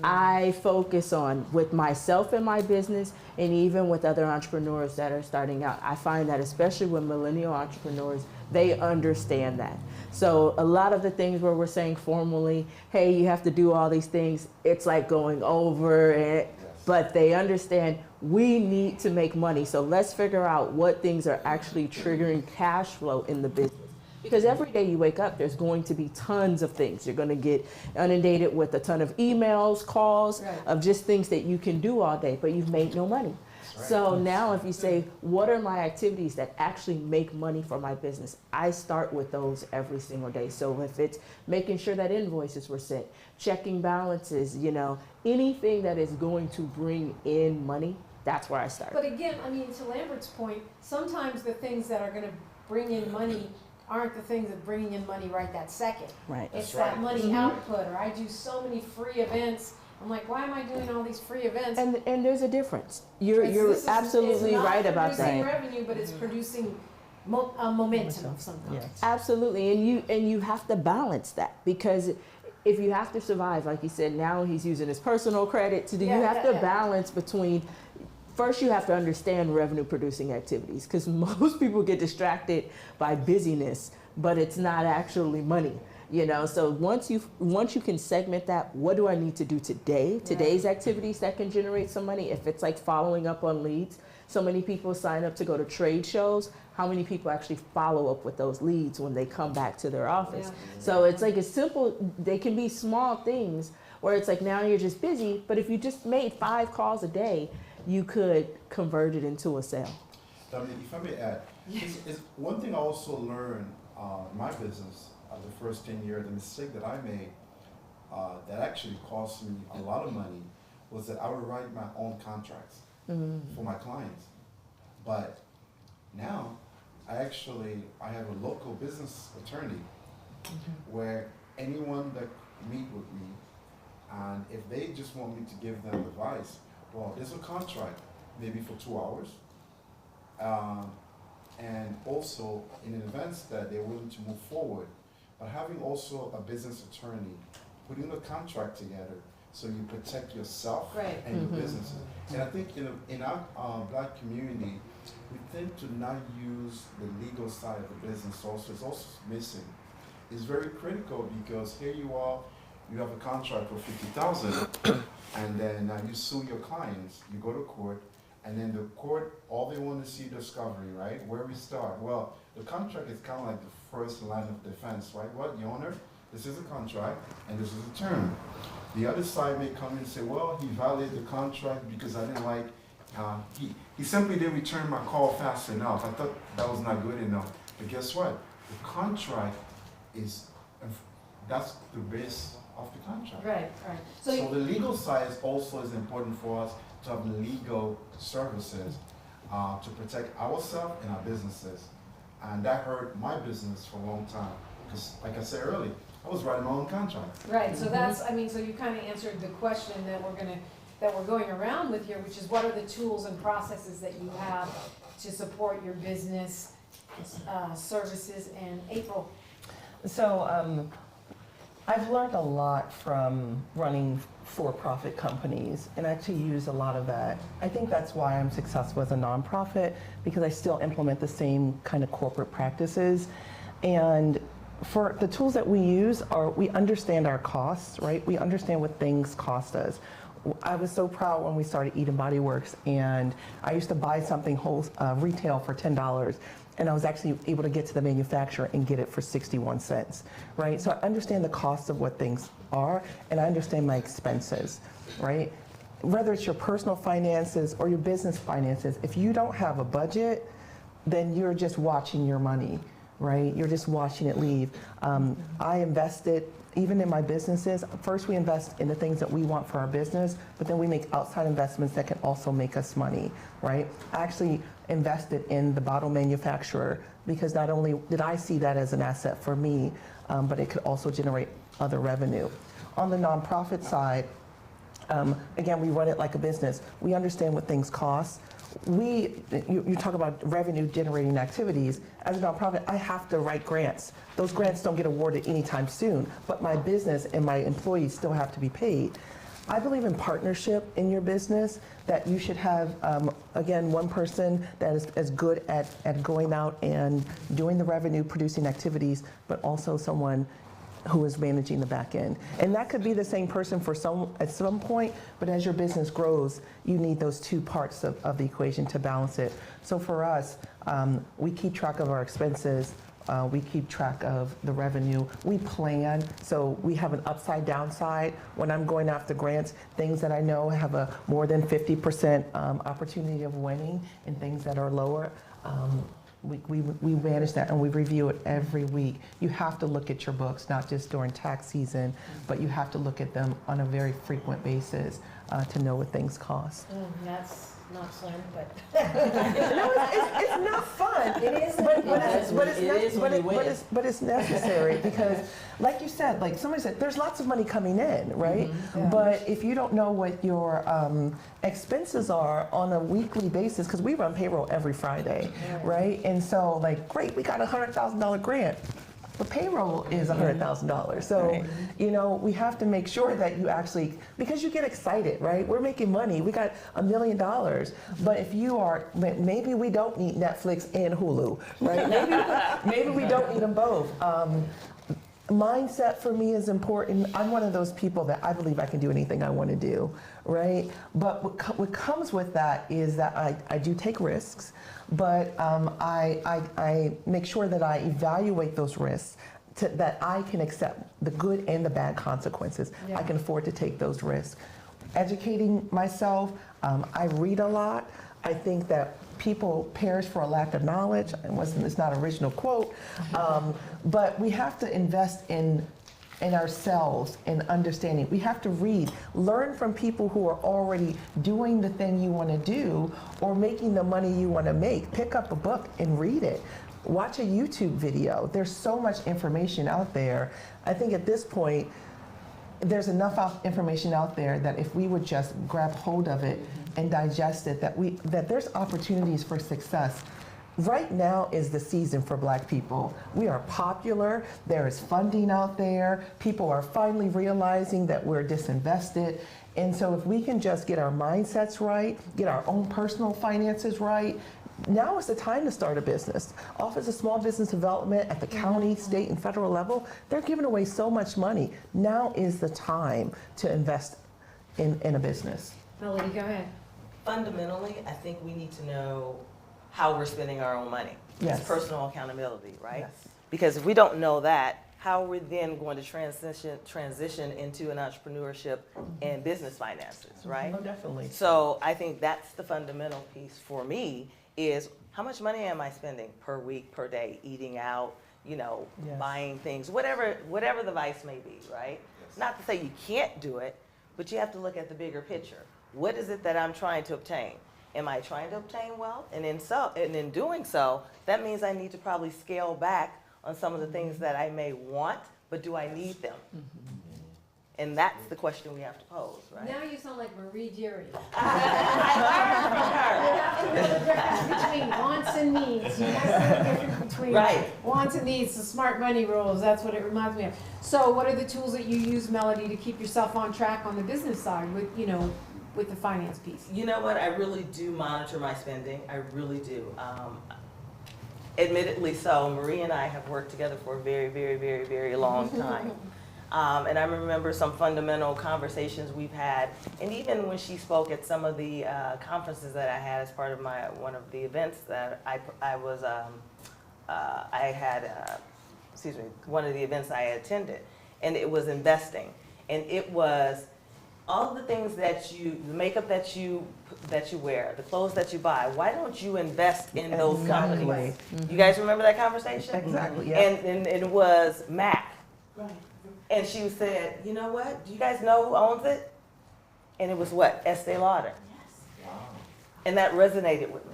I focus on with myself and my business, and even with other entrepreneurs that are starting out. I find that especially with millennial entrepreneurs, they understand that. So a lot of the things where we're saying formally, hey, you have to do all these things, it's like going over it, but they understand we need to make money. So let's figure out what things are actually triggering cash flow in the business. Because every day you wake up, there's going to be tons of things. You're going to get inundated with a ton of emails, calls, of just things that you can do all day, but you've made no money. So now if you say, what are my activities that actually make money for my business? I start with those every single day. So if it's making sure that invoices were sent, checking balances, you know, anything that is going to bring in money, that's where I start. But again, I mean, to Lambert's point, sometimes the things that are going to bring in money aren't the things that bringing in money right that second. Right. It's that money output, or I do so many free events. I'm like, why am I doing all these free events? And there's a difference. You're This is- absolutely it's not right about producing that. revenue, but it's producing momentum of some kind. Absolutely, and you have to balance that, because if you have to survive, like you said, now he's using his personal credit to do. You have to balance between. First, you have to understand revenue producing activities, because most people get distracted by busyness, but it's not actually money. You know, so once you can segment that, what do I need to do today? Today's activities that can generate some money. If it's like following up on leads, so many people sign up to go to trade shows. How many people actually follow up with those leads when they come back to their office? Yeah. So it's like a simple, they can be small things where it's like now you're just busy, but if you just made 5 calls a day, you could convert it into a sale. Dominique, if I may add, it's one thing I also learned in my business, the first 10 years, the mistake that I made that actually cost me a lot of money was that I would write my own contracts for my clients. But now, I have a local business attorney where anyone that meet with me, and if they just want me to give them advice, well, there's a contract, maybe for 2 hours. And also in events that they're willing to move forward, but having also a business attorney, putting the contract together so you protect yourself and your businesses. And I think in our Black community, we tend to not use the legal side of the business also. It's also missing. It's very critical because here you are, you have a contract for $50,000 and then you sue your clients, you go to court, and then the court, all they want to see discovery, right? Where we start? Well, the contract is kind of like the first line of defense, right? What, Your Honor, this is a contract and this is a term. The other side may come and say, well, he violated the contract because I didn't like, he simply didn't return my call fast enough. I thought that was not good enough. But guess what? The contract that's the base of the contract. Right. So the legal side also is important for us to have legal services to protect ourselves and our businesses. And that hurt my business for a long time. Because like I said earlier, I was writing my own contract. Right, so that's, so you kind of answered the question that we're going around with here, which is what are the tools and processes that you have to support your business services? And April? So I've learned a lot from running for-profit companies and actually use a lot of that. I think that's why I'm successful as a nonprofit, because I still implement the same kind of corporate practices. And for the tools that we use we understand our costs, right? We understand what things cost us. I was so proud when we started Eden Body Works, and I used to buy something retail for $10, and I was actually able to get to the manufacturer and get it for 61 cents, right? So I understand the cost of what things are, and I understand my expenses, right? Whether it's your personal finances or your business finances, if you don't have a budget, then you're just watching your money, right? You're just watching it leave. I invested, even in my businesses, first we invest in the things that we want for our business, but then we make outside investments that can also make us money, right? I actually invested in the bottle manufacturer because not only did I see that as an asset for me, but it could also generate other revenue. On the nonprofit side, again, we run it like a business. We understand what things cost. You talk about revenue generating activities. As a nonprofit, I have to write grants. Those grants don't get awarded anytime soon, but my business and my employees still have to be paid. I believe in partnership in your business, that you should have, again, one person that is as good at going out and doing the revenue producing activities, but also someone who is managing the back end. And that could be the same person at some point, but as your business grows, you need those two parts of the equation to balance it. So for us, we keep track of our expenses, we keep track of the revenue, we plan, so we have an upside downside. When I'm going after grants, things that I know have a more than 50% opportunity of winning, and things that are lower, we manage that and we review it every week. You have to look at your books, not just during tax season, but you have to look at them on a very frequent basis to know what things cost. That's not fun, but. No, it's not fun. It is. But it's necessary because, like you said, like somebody said, there's lots of money coming in, right? Mm-hmm. Yeah. But if you don't know what your expenses are on a weekly basis, because we run payroll every Friday, right? And so, like, great, we got a $100,000 grant. The payroll is $100,000. So, you know, we have to make sure that you actually, because you get excited, right? We're making money. We got $1 million. But if you are, maybe we don't need Netflix and Hulu, right? Maybe we don't need them both. mindset for me is important. I'm one of those people that I believe I can do anything I want to do, right? But what comes with that is that I do take risks, but I make sure that I evaluate those risks that I can accept the good and the bad consequences. Yeah. I can afford to take those risks. Educating myself, I read a lot. I think that people perish for a lack of knowledge. It's not an original quote, but we have to invest in ourselves and understanding. We have to read, learn from people who are already doing the thing you want to do or making the money you want to make. Pick up a book and read it. Watch a YouTube video. There's so much information out there. I think at this point, there's enough information out there that if we would just grab hold of it and digest it, that there's opportunities for success. Right now is the season for Black people. We are popular, there is funding out there, people are finally realizing that we're disinvested. And so if we can just get our mindsets right, get our own personal finances right, now is the time to start a business. Office of Small Business Development at the county, state, and federal level, they're giving away so much money. Now is the time to invest in a business. Melody, go ahead. Fundamentally, I think we need to know how we're spending our own money. Yes. It's personal accountability, right? Yes. Because if we don't know that, how are we then going to transition into an entrepreneurship and business finances, right? Oh, definitely. So I think that's the fundamental piece for me is how much money am I spending per week, per day, eating out, Yes. buying things, whatever the vice may be, right? Not to say you can't do it, but you have to look at the bigger picture. What is it that I'm trying to obtain? Am I trying to obtain wealth? And in doing so, that means I need to probably scale back on some of the things that I may want, but do I need them? And that's the question we have to pose, right? Now you sound like Marie Jerry. I You have to know the difference between wants and needs. You have to know the difference between Right. wants and needs, the smart money rules. That's what it reminds me of. So what are the tools that you use, Melody, to keep yourself on track on the business side with, with the finance piece? You know what? I really do monitor my spending. I really do. Admittedly so, Marie and I have worked together for a very, very, very, very long time. And I remember some fundamental conversations we've had, and even when she spoke at some of the conferences that I had as part of one of the events that one of the events I attended, and it was investing, and it was all of the things the makeup that you wear, the clothes that you buy. Why don't you invest in those Exactly. companies? You guys remember that conversation? Exactly, yeah. And it was Mac. Right. And she said, you know what? Do you guys know who owns it? And it was what? Estee Lauder. Yes. And that resonated with me.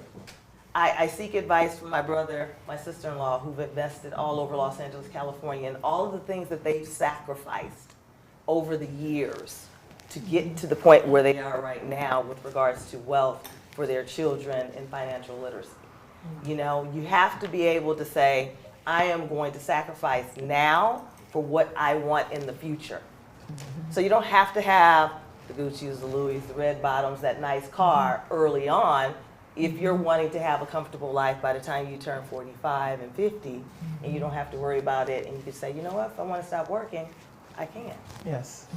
I seek advice from my brother, my sister-in-law, who've invested all over Los Angeles, California, and all of the things that they've sacrificed over the years to get to the point where they are right now with regards to wealth for their children and financial literacy. You have to be able to say, I am going to sacrifice now for what I want in the future. So you don't have to have the Gucci's, the Louis, the red bottoms, that nice car early on if you're wanting to have a comfortable life by the time you turn 45 and 50 and you don't have to worry about it and you can say, you know what, if I want to stop working, I can. Yes.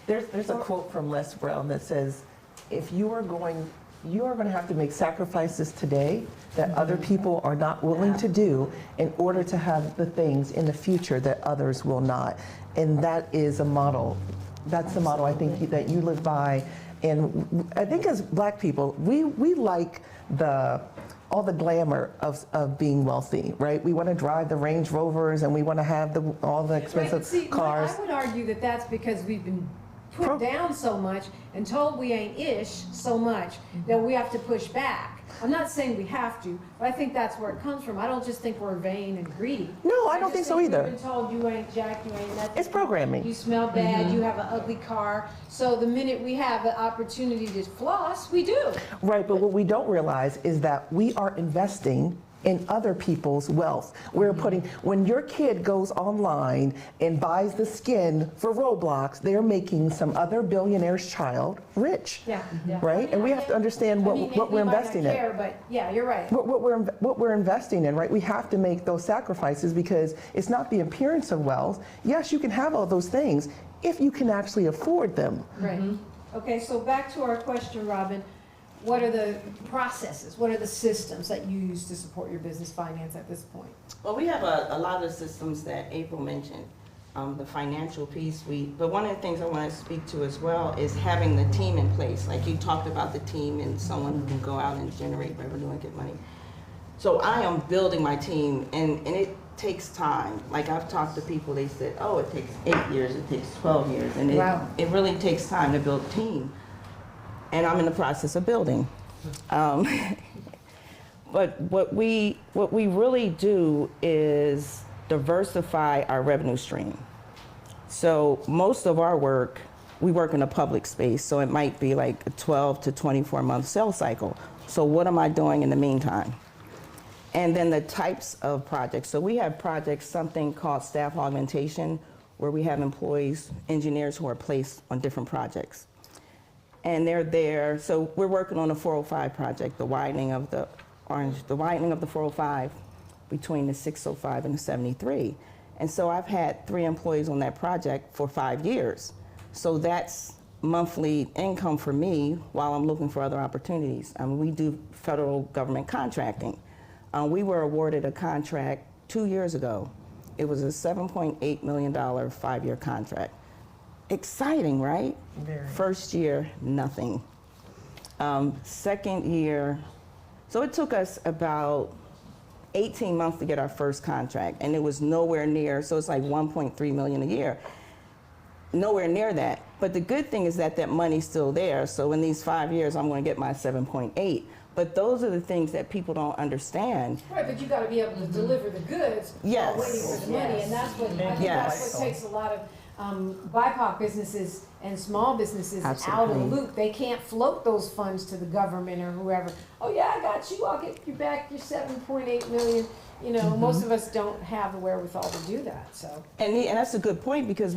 There's a quote from Les Brown that says, if you are going to have to make sacrifices today that other people are not willing to do in order to have the things in the future that others will not. And that is a model. That's the model I think that you live by. And I think as Black people, we like all the glamour of being wealthy, right? We want to drive the Range Rovers and we want to have all the expensive cars. I would argue that that's because we've been put down so much and told we ain't ish so much that we have to push back. I'm not saying we have to, but I think that's where it comes from. I don't just think we're vain and greedy. No, I don't think so either. We've been told you ain't jack, you ain't nothing. It's programming. You smell bad, you have an ugly car. So the minute we have the opportunity to floss, we do. Right, but what we don't realize is that we are investing in other people's wealth. We're putting, when your kid goes online and buys the skin for Roblox, they're making some other billionaire's child rich. Yeah, yeah. Right? And we have to understand what we're investing in. But yeah, you're right. What we're investing in, right? We have to make those sacrifices because it's not the appearance of wealth. Yes, you can have all those things if you can actually afford them. Right. Okay, so back to our question, Robin. What are the processes? What are the systems that you use to support your business finance at this point? Well, we have a lot of systems that April mentioned, the financial piece. But one of the things I want to speak to as well is having the team in place. Like you talked about the team and someone who can go out and generate revenue and get money. So I am building my team, and it takes time. Like I've talked to people, they said, oh, it takes 8 years, it takes 12 years, and it really takes time to build a team. And I'm in the process of building. But what we really do is diversify our revenue stream. So most of our work, we work in a public space, so it might be like a 12 to 24 month sales cycle. So what am I doing in the meantime? And then the types of projects. So we have projects, something called staff augmentation, where we have employees, engineers who are placed on different projects. And they're there, so we're working on a 405 project, the widening of the 405 between the 605 and the 73. And so I've had 3 employees on that project for 5 years. So that's monthly income for me while I'm looking for other opportunities. We do federal government contracting. We were awarded a contract 2 years ago. It was a $7.8 million 5-year contract. Exciting, right? Very. First year, nothing. Second year, so it took us about 18 months to get our first contract, and it was nowhere near, so it's like 1.3 million a year. Nowhere near that. But the good thing is that that money's still there, so in these 5 years, I'm gonna get my 7.8. But those are the things that people don't understand. Right, but you got to be able to deliver the goods Yes. while waiting for the money, and that's what I think that's what takes a lot of BIPOC businesses and small businesses out of the Absolutely. loop. They can't float those funds to the government or whoever. Oh yeah, I got you. I'll get you back your 7.8 million. You know, most of us don't have the wherewithal to do that. So. And that's a good point, because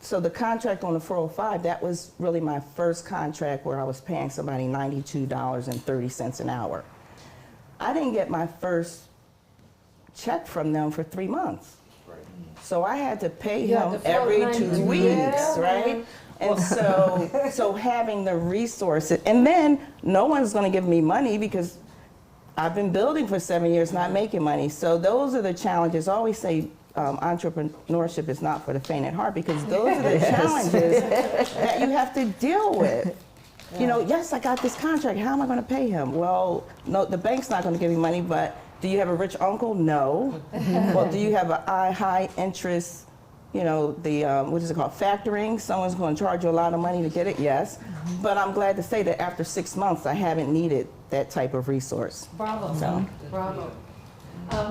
so the contract on the 405, that was really my first contract where I was paying somebody $92.30 an hour. I didn't get my first check from them for 3 months. So I had to pay him every 2 weeks, right? And so having the resources, and then no one's gonna give me money because I've been building for 7 years, not making money. So those are the challenges. I always say entrepreneurship is not for the faint at heart, because those are the challenges that you have to deal with. Yeah. You know, yes, I got this contract. How am I going to pay him? Well, no, the bank's not going to give me money, but do you have a rich uncle? No. Well, do you have a high interest, you know, the, what is it called, factoring? Someone's going to charge you a lot of money to get it? Yes. But I'm glad to say that after 6 months, I haven't needed that type of resource. Bravo. So. Bravo.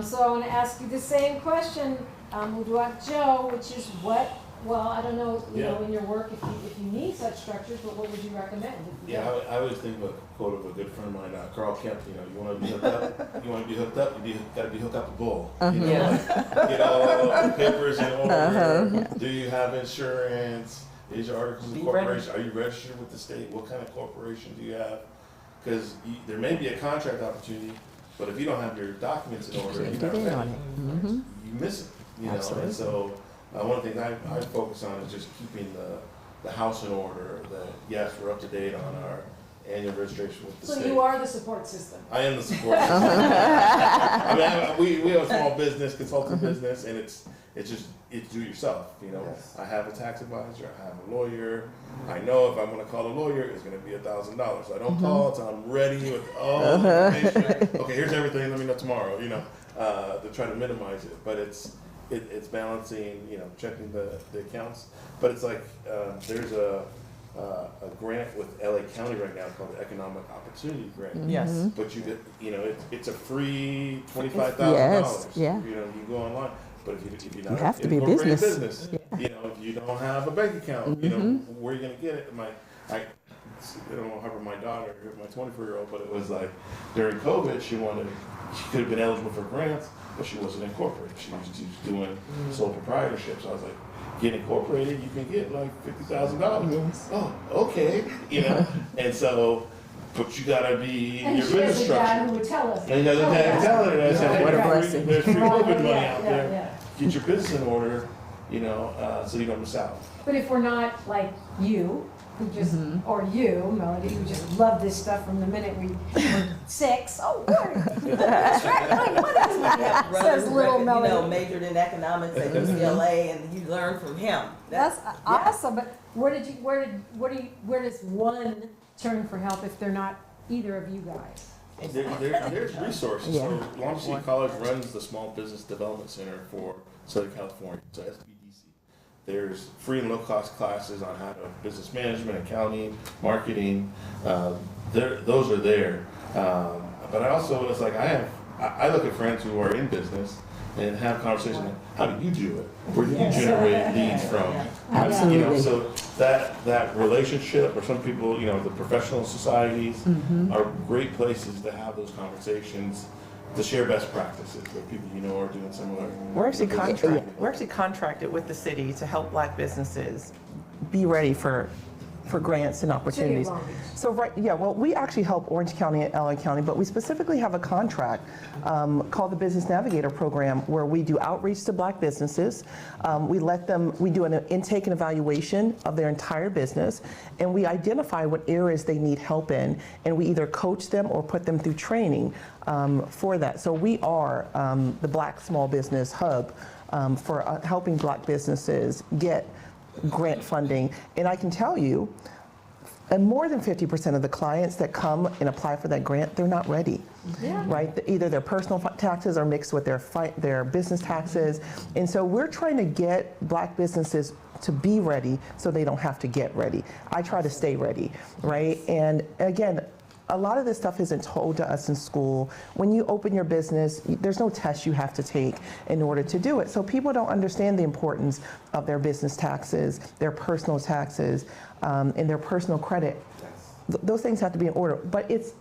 So I want to ask you the same question, Joe, which is what, well, I don't know, you know, in your work, if you need such structures, but what would you recommend? Yeah, I always think of a quote of a good friend of mine, Carl Kemp, you know, you want to be hooked up, you got to be hooked up to bull. You know, like, get all the papers in order. Do you have insurance? Is your articles of corporation? Are you registered with the state? What kind of corporation do you have? Because there may be a contract opportunity, but if you don't have your documents in order, you miss it. You know, and so one of the things I focus on is just keeping the house in order. That yes, we're up to date on our annual registration with the state. So you are the support system. I am the support system. I mean, we have a small business, consulting business, and it's do yourself. You know, I have a tax advisor, I have a lawyer. I know if I'm going to call a lawyer, it's going to be $1,000. So I don't call until I'm ready with all the information. Okay, here's everything. Let me know tomorrow. You know, to try to minimize it, but it's balancing. You know, checking the accounts. But it's like there's a grant with LA County right now called the Economic Opportunity Grant. Yes. But you know, it's a free $25,000. Yes, yeah. You know, you can go online. But if you're not You have to be incorporated business. you know, if you don't have a bank account, you know, where are you gonna get it? I don't know how my daughter, my 24-year-old, but it was like during COVID, she wanted she could have been eligible for grants, but she wasn't incorporated. She was doing sole proprietorship. So I was like, get incorporated, you can get like $50,000. Oh, okay, you know. And so, but you gotta be in And your she has business a dad structure. who would tell us. And you got the dad telling her, I said, What a hey, blessing. there's free COVID money Yeah, out yeah, there. yeah. Get your business in order, you know, so you don't miss out. But if we're not like you, who just, or you, Melody, who just love this stuff from the minute we were 6. Oh, word. That's right. I know that's what says little Melody. You know, majored in economics at UCLA, and you learn from him. That's awesome. But where does one turn for help if they're not either of you guys? There's resources. Yeah. So Long Beach City College runs the Small Business Development Center for Southern California, so SBDC. There's free and low-cost classes on how to business management, accounting, marketing. Those are there. But I also, it's like I look at friends who are in business and have conversations. How do you do it? Where do you generate leads from? You know, so that relationship, or some people, you know, the professional societies are great places to have those conversations, to share best practices with people you know are doing similar. We're actually contracted with the city to help Black businesses be ready for grants and opportunities. Long Beach. So well, we actually help Orange County and LA County, but we specifically have a contract called the Business Navigator Program, where we do outreach to Black businesses. We do an intake and evaluation of their entire business, and we identify what areas they need help in, and we either coach them or put them through training for that. So we are the Black Small Business Hub for helping Black businesses get grant funding. And I can tell you, and more than 50% of the clients that come and apply for that grant, they're not ready, right? Either their personal taxes are mixed with their business taxes. And so we're trying to get Black businesses to be ready so they don't have to get ready. I try to stay ready, right? And again, a lot of this stuff isn't told to us in school. When you open your business, there's no test you have to take in order to do it. So people don't understand the importance of their business taxes, their personal taxes, and their personal credit. Those things have to be in order. But it's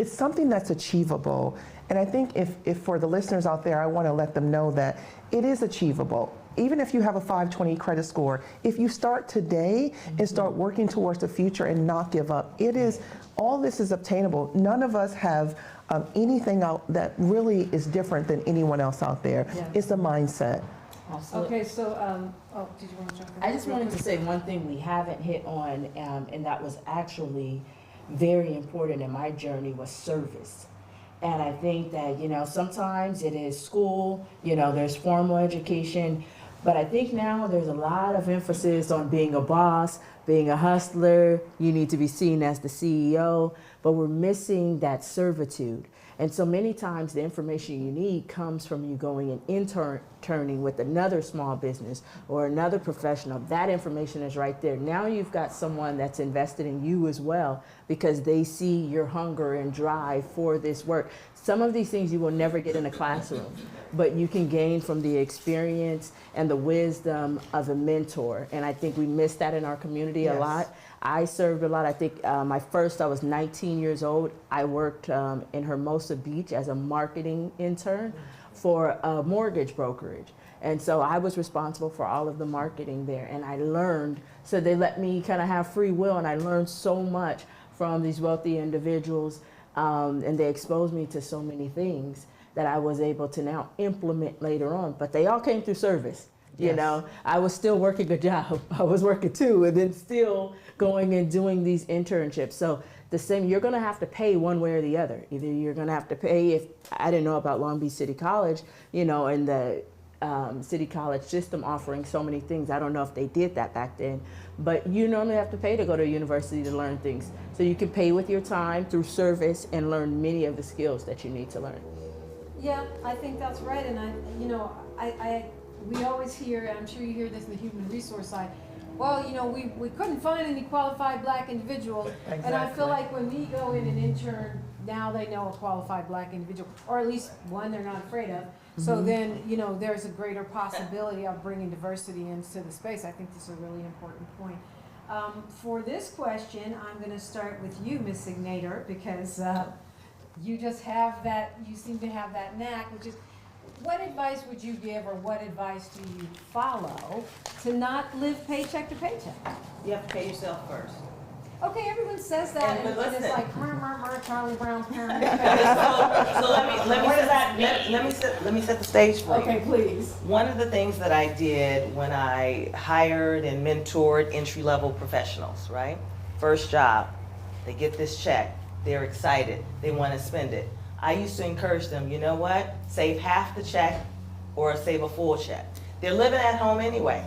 something that's achievable. And I think if for the listeners out there, I want to let them know that it is achievable. Even if you have a 520 credit score, if you start today and start working towards the future and not give up, all this is obtainable. None of us have anything out that really is different than anyone else out there. Yeah. It's the mindset. Okay, so, did you want to jump in? I just wanted to say one thing we haven't hit on, and that was actually very important in my journey, was service. And I think that, sometimes it is school, there's formal education, but I think now there's a lot of emphasis on being a boss, being a hustler, you need to be seen as the CEO, but we're missing that servitude. And so many times the information you need comes from you going and interning with another small business or another professional. That information is right there. Now you've got someone that's invested in you as well because they see your hunger and drive for this work. Some of these things you will never get in a classroom, but you can gain from the experience and the wisdom of a mentor. And I think we miss that in our community a lot. I served a lot. I think I was 19 years old. I worked in Hermosa Beach as a marketing intern for a mortgage brokerage. And so I was responsible for all of the marketing there. And I learned, so they let me kind of have free will, and I learned so much from these wealthy individuals. And they exposed me to so many things that I was able to now implement later on. But they all came through service. You know, I was still working a job. I was working too, and then still going and doing these internships. So you're going to have to pay one way or the other. Either you're going to have to pay, if I didn't know about Long Beach City College, and the City College system offering so many things. I don't know if they did that back then, but you normally have to pay to go to a university to learn things. So you can pay with your time through service and learn many of the skills that you need to learn. Yeah, I think that's right. And we always hear, and I'm sure you hear this in the human resource side, well, we couldn't find any qualified Black individuals. Exactly. And I feel like when we go in and intern, now they know a qualified Black individual, or at least one they're not afraid of. So then, there's a greater possibility of bringing diversity into the space. I think this is a really important point. For this question, I'm going to start with you, Ms. Signator, because You just have that, you seem to have that knack, which is, what advice would you give or what advice do you follow to not live paycheck to paycheck? You have to pay yourself first. Okay, everyone says that, And and listen. it's like, Charlie Brown's parents. So let me set the stage for you. Okay, please. One of the things that I did when I hired and mentored entry-level professionals, right? First job, they get this check, they're excited, they want to spend it. I used to encourage them, you know what? Save half the check or save a full check. They're living at home anyway,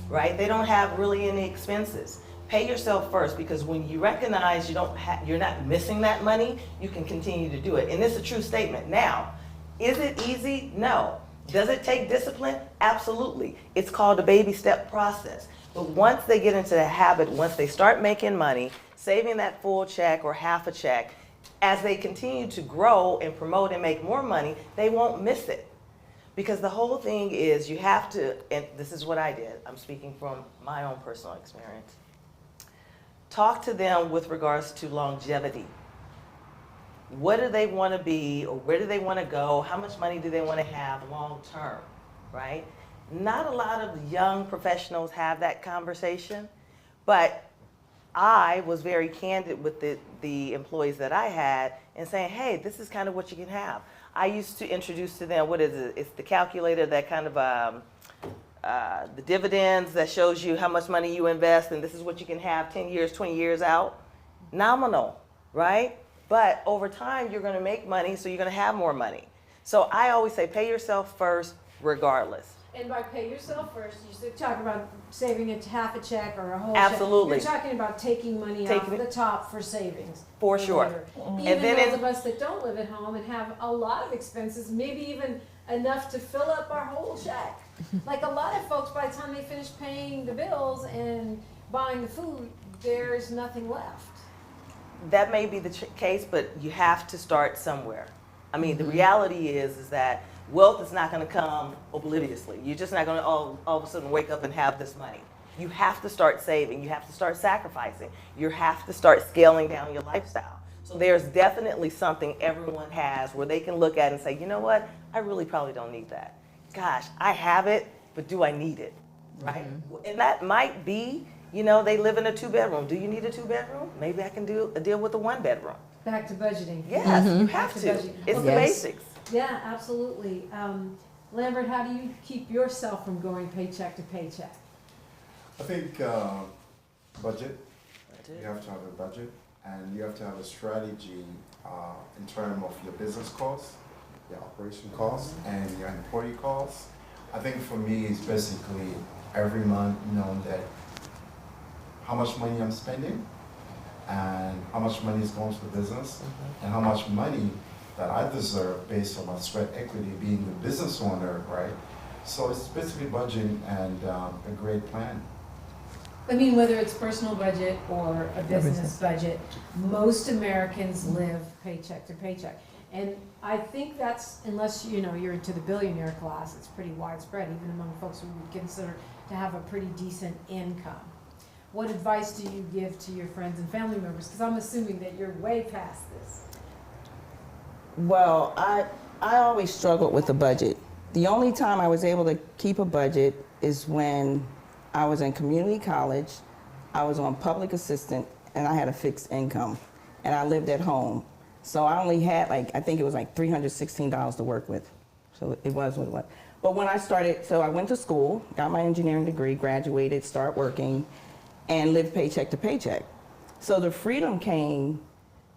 right? They don't have really any expenses. Pay yourself first, because when you recognize you're not missing that money, you can continue to do it. And it's a true statement. Now, is it easy? No. Does it take discipline? Absolutely. It's called a baby step process. But once they get into the habit, once they start making money, saving that full check or half a check, as they continue to grow and promote and make more money, they won't miss it. Because the whole thing is you have to, and this is what I did, I'm speaking from my own personal experience, talk to them with regards to longevity. What do they want to be, or where do they want to go? How much money do they want to have long term, right? Not a lot of young professionals have that conversation, but I was very candid with the employees that I had and saying, hey, this is kind of what you can have. I used to introduce to them, what is it? It's the calculator that kind of, the dividends that shows you how much money you invest, and this is what you can have 10 years, 20 years out. Nominal, right? But over time, you're going to make money, so you're going to have more money. So I always say, pay yourself first, regardless. And by pay yourself first, you're talking about saving half a check or a whole Absolutely. check. You're talking about taking money off the top for savings. For sure. Later. And Even then those of us that don't live at home and have a lot of expenses, maybe even enough to fill up our whole check. Like a lot of folks, by the time they finish paying the bills and buying the food, there's nothing left. That may be the case, but you have to start somewhere. I mean, the reality is that wealth is not going to come obliviously. You're just not going to all of a sudden wake up and have this money. You have to start saving. You have to start sacrificing. You have to start scaling down your lifestyle. So there's definitely something everyone has where they can look at and say, you know what? I really probably don't need that. Gosh, I have it, but do I need it? Right? And that might be, you know, they live in a 2-bedroom. Do you need a 2-bedroom? Maybe I can deal with a 1-bedroom. Back to budgeting. Yes, you have Back to to. budgeting. It's the Yes. basics. Yeah, absolutely. Lambert, how do you keep yourself from going paycheck to paycheck? I think budget. You have to have a budget, and you have to have a strategy in terms of your business costs, your operation costs, and your employee costs. I think for me, it's basically every month knowing that how much money I'm spending, and how much money is going to the business, and how much money that I deserve based on my sweat equity being the business owner, right? So it's basically budgeting and a great plan. I mean, whether it's personal budget or a business budget, most Americans live paycheck to paycheck. And I think that's, unless you're into the billionaire class, it's pretty widespread, even among folks who would consider to have a pretty decent income. What advice do you give to your friends and family members? Because I'm assuming that you're way past this. Well, I always struggled with the budget. The only time I was able to keep a budget is when I was in community college, I was on public assistant, and I had a fixed income, and I lived at home. So I only had I think it was like $316 to work with. So it was what it was. But when I started, so I went to school, got my engineering degree, graduated, started working, and lived paycheck to paycheck. So the freedom came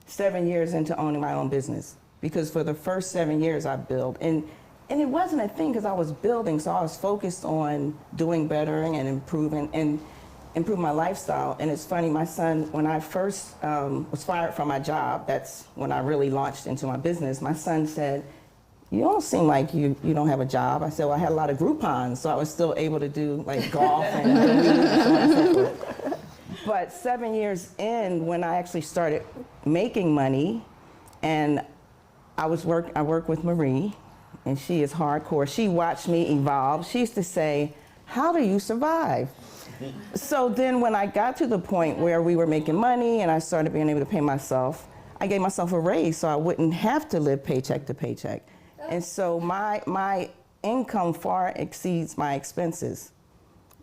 7 years into owning my own business, because for the first 7 years I built, and it wasn't a thing because I was building, so I was focused on doing better and improving my lifestyle. And it's funny, my son, when I first was fired from my job, that's when I really launched into my business, my son said, you don't seem like you don't have a job. I said, well, I had a lot of Groupons, so I was still able to do like golf and so on and so forth. But 7 years in, when I actually started making money, and I work with Marie, and she is hardcore. She watched me evolve. She used to say, how do you survive? So then when I got to the point where we were making money and I started being able to pay myself, I gave myself a raise so I wouldn't have to live paycheck to paycheck. And so my income far exceeds my expenses.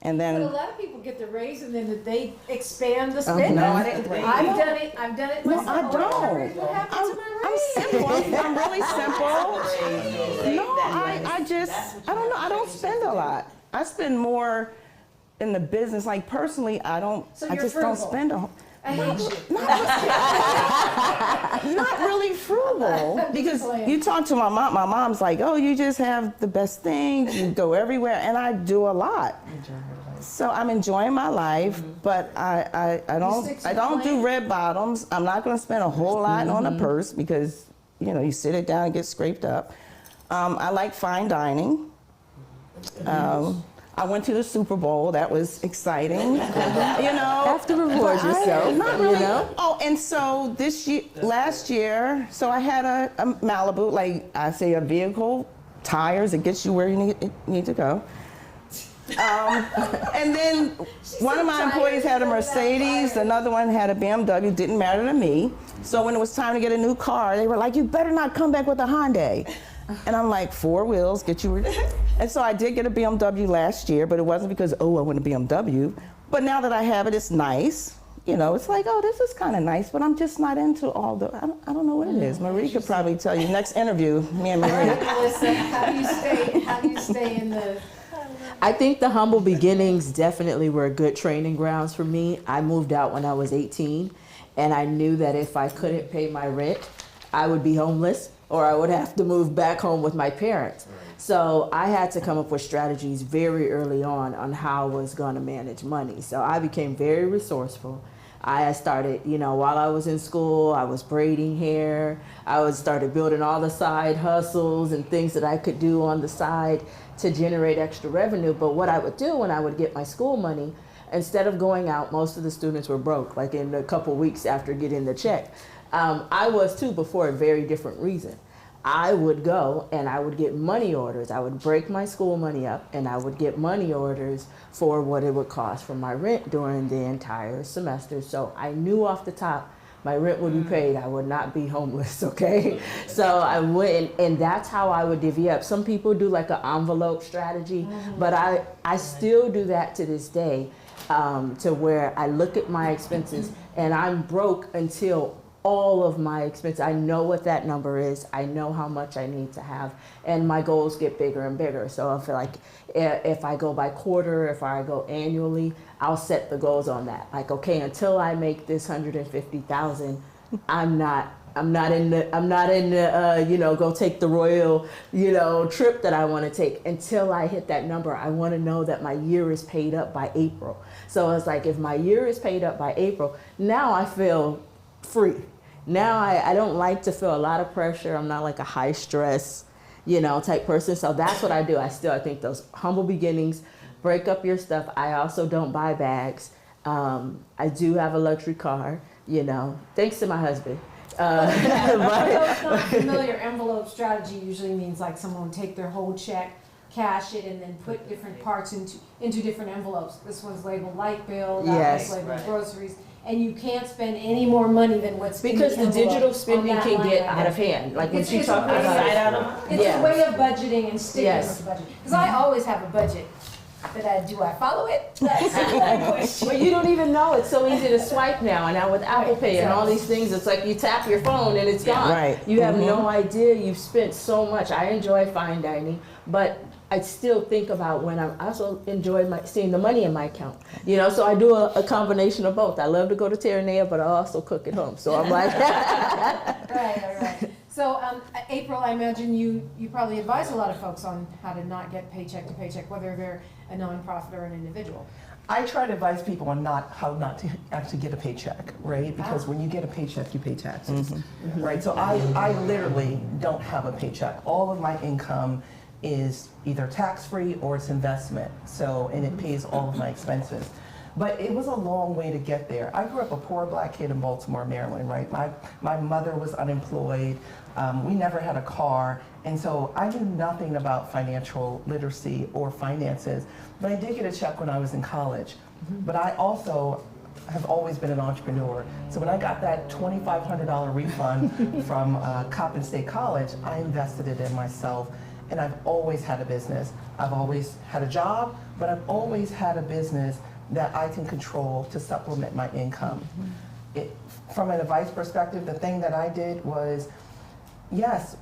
And But a then, lot of people get the raise and then they expand the spending. no, I didn't. I've done it No, myself. I don't. What happened to my I'm raise? simple. I'm really simple. No, I don't know. I don't spend a lot. I spend more in the business. Like personally, I So just you're don't frugal. spend a whole. I hate you. Not really frugal, because playing. you talk to my mom. My mom's like, "Oh, you just have the best things. You go everywhere," and I do a lot. So I'm enjoying my life, but I stick to don't the plan? do red bottoms. I'm not going to spend a whole lot on a purse because you sit it down and get scraped up. I like fine dining. I went to the Super Bowl. That was exciting. Have to reward But yourself, not really. you know? Oh, and so last year, so I had a Malibu, like I say, a vehicle, tires that gets you where you need to go. And then one of my employees had a Mercedes, another one had a BMW. Didn't matter to me. So when it was time to get a new car, they were like, "You better not come back with a Hyundai." And I'm like, 4 wheels, get you. And so I did get a BMW last year, but it wasn't because, I want a BMW. But now that I have it, it's nice. It's like, this is kind of nice, but I'm just not into all the, I don't know what it is. Marie could probably tell you. Next interview, me and Marie. Melissa, how do you stay in the... I think the humble beginnings definitely were good training grounds for me. I moved out when I was 18, and I knew that if I couldn't pay my rent, I would be homeless, or I would have to move back home with my parents. So I had to come up with strategies very early on how I was going to manage money. So I became very resourceful. I started, while I was in school, I was braiding hair. I started building all the side hustles and things that I could do on the side to generate extra revenue. But what I would do when I would get my school money, instead of going out, most of the students were broke, like in a couple weeks after getting the check. I was too, but for a very different reason. I would go and I would get money orders. I would break my school money up and I would get money orders for what it would cost for my rent during the entire semester. So I knew off the top my rent would be paid. I would not be homeless, okay? So I went, and that's how I would divvy up. Some people do like an envelope strategy, but I still do that to this day, to where I look at my expenses and I'm broke until all of my expenses. I know what that number is. I know how much I need to have, and my goals get bigger and bigger. So I feel like if I go by quarter, if I go annually, I'll set the goals on that. Like, okay, until I make this 150,000, I'm not in the go take the royal trip that I want to take. Until I hit that number, I want to know that my year is paid up by April. So it's like, if my year is paid up by April, now I feel free. Now I don't like to feel a lot of pressure. I'm not like a high stress, type person. So that's what I do. I think those humble beginnings, break up your stuff. I also don't buy bags. I do have a luxury car, thanks to my husband. For those not familiar, envelope strategy usually means like someone will take their whole check, cash it, and then put different parts into different envelopes. This one's labeled light bill, that Yes. one's labeled groceries, and you can't spend any more money than what's Because in the envelope digital on spending that can line get item. out of hand. Like when It's- she it's talked a way about of- It's Yes. a way of budgeting and sticking Yes. with the budget. Because I always have a budget. But do I follow it? That's another question. But you don't even know. It's so easy to swipe now. And now with Apple Pay and all these things, it's like you tap your phone and it's gone. Right. You have no idea you've spent so much. I enjoy fine dining, but I still think about when I also enjoy seeing the money in my account. So I do a combination of both. I love to go to Terranea, but I also cook at home. So I'm like, Right. So, April, I imagine you probably advise a lot of folks on how to not get paycheck to paycheck, whether they're a nonprofit or an individual. I try to advise people on how not to actually get a paycheck, right? Because when you get a paycheck, you pay taxes, right? So I literally don't have a paycheck. All of my income is either tax-free or it's investment. So, and it pays all of my expenses. But it was a long way to get there. I grew up a poor black kid in Baltimore, Maryland, right? My mother was unemployed. We never had a car. And so I knew nothing about financial literacy or finances. But I did get a check when I was in college. But I also have always been an entrepreneur. So when I got that $2,500 refund from Coppin State College, I invested it in myself. And I've always had a business. I've always had a job, but I've always had a business that I can control to supplement my income. From an advice perspective, the thing that I did was, yes,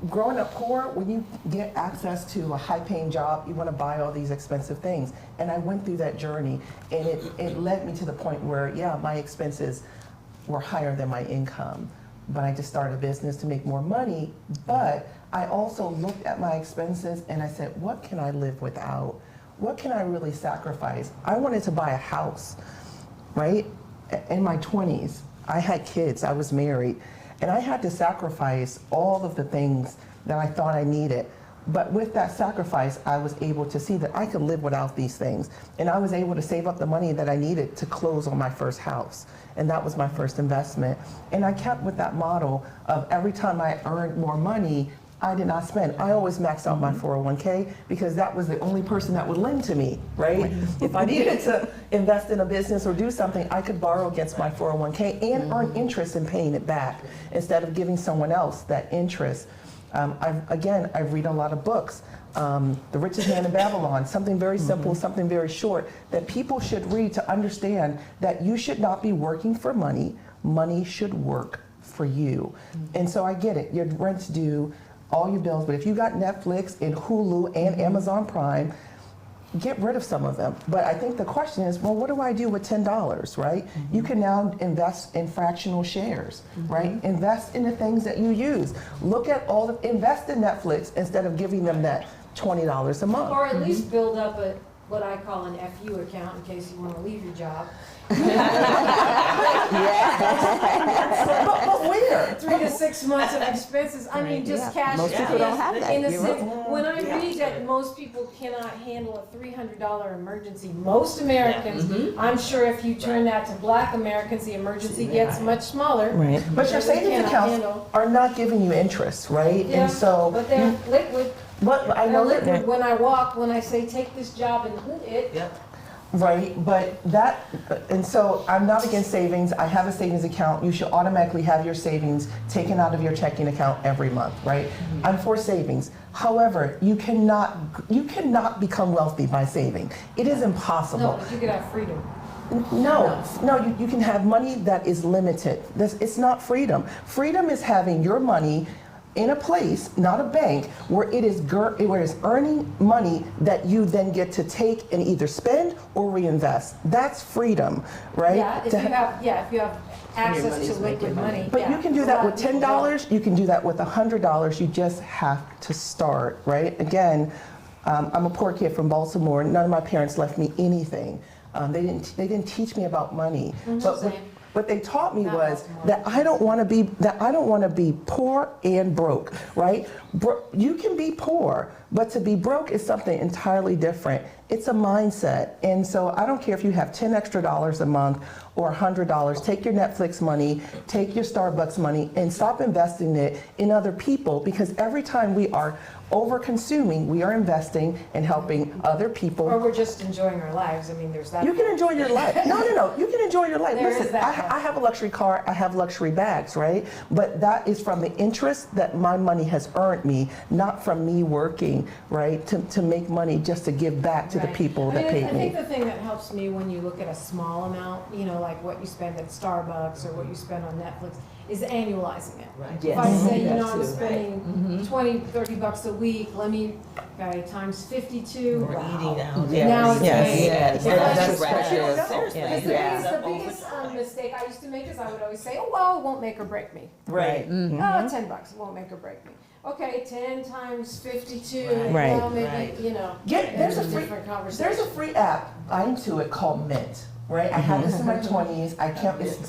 growing up poor, when you get access to a high-paying job, you want to buy all these expensive things. And I went through that journey, and it led me to the point where, yeah, my expenses were higher than my income. But I just started a business to make more money. But I also looked at my expenses and I said, what can I live without? What can I really sacrifice? I wanted to buy a house, right? In my 20s, I had kids, I was married, and I had to sacrifice all of the things that I thought I needed. But with that sacrifice, I was able to see that I could live without these things. And I was able to save up the money that I needed to close on my first house. And that was my first investment. And I kept with that model of every time I earned more money, I did not spend. I always maxed out my 401k because that was the only person that would lend to me, right? If I needed to invest in a business or do something, I could borrow against my 401k and earn interest in paying it back instead of giving someone else that interest. I read a lot of books. The Richest Man in Babylon, something very simple, something very short, that people should read to understand that you should not be working for money. Money should work for you. And so I get it. Your rent's due, all your bills, but if you got Netflix and Hulu and Amazon Prime, get rid of some of them. But I think the question is, well, what do I do with $10, right? You can now invest in fractional shares, right? Invest in the things that you use. Look at invest in Netflix instead of giving them that $20 a month. Or at least build up what I call an FU account in case you want to leave your job. But where? 3 to 6 months of expenses. I mean, just cash. Most people don't have that. In a You're sense, right. when I read that most people cannot handle a $300 emergency, most Americans, I'm sure if you turn that to Black Americans, the emergency gets much smaller. Right. But your because they savings cannot accounts handle. are not giving you interest, right? Yeah, And so, but they're liquid. but I They're know that, liquid when I walk, when I say take this job and it. right? But and so I'm not against savings. I have a savings account. You should automatically have your savings taken out of your checking account every month, right? I'm for savings. However, you cannot become wealthy by saving. It is impossible. No, but you could have freedom. No, you can have money that is limited. It's not freedom. Freedom is having your money in a place, not a bank, where it is earning money that you then get to take and either spend or reinvest. That's freedom, right? Yeah, if you have access to liquid money. But yeah. you can do A that lot with of people don't. $10, you can do that with $100, you just have to start, right? Again, I'm a poor kid from Baltimore, none of my parents left me anything. They didn't teach me about money. But what they taught me was that I don't want to be poor and broke, right? You can be poor, but to be broke is something entirely different. It's a mindset. And so I don't care if you have $10 extra a month or $100. Take your Netflix money, take your Starbucks money, and stop investing it in other people, because every time we are over-consuming, we are investing and helping other people. Or we're just enjoying our lives. I mean, there's that. You can enjoy your life. No. You can enjoy your life. There is Listen, that. I have a luxury car. I have luxury bags, right? But that is from the interest that my money has earned me, not from me working, right, to make money just to give back to the people that paid I me. think the thing that helps me when you look at a small amount, like what you spend at Starbucks or what you spend on Netflix, is annualizing it. Right. If I say, That I'm too. spending $20-$30 a week, let me, times 52. We're eating out. Now it's Yes. paid. Yes. If I That's just- precious. Because Yeah. the biggest mistake I used to make is I would always say, oh, well, it won't make or break me. Right. Oh, $10, it won't make or break me. Okay, 10 times 52, Right. well, maybe, Right. There's a different conversation. There's a free app into it called Mint, right? I had this in my 20s.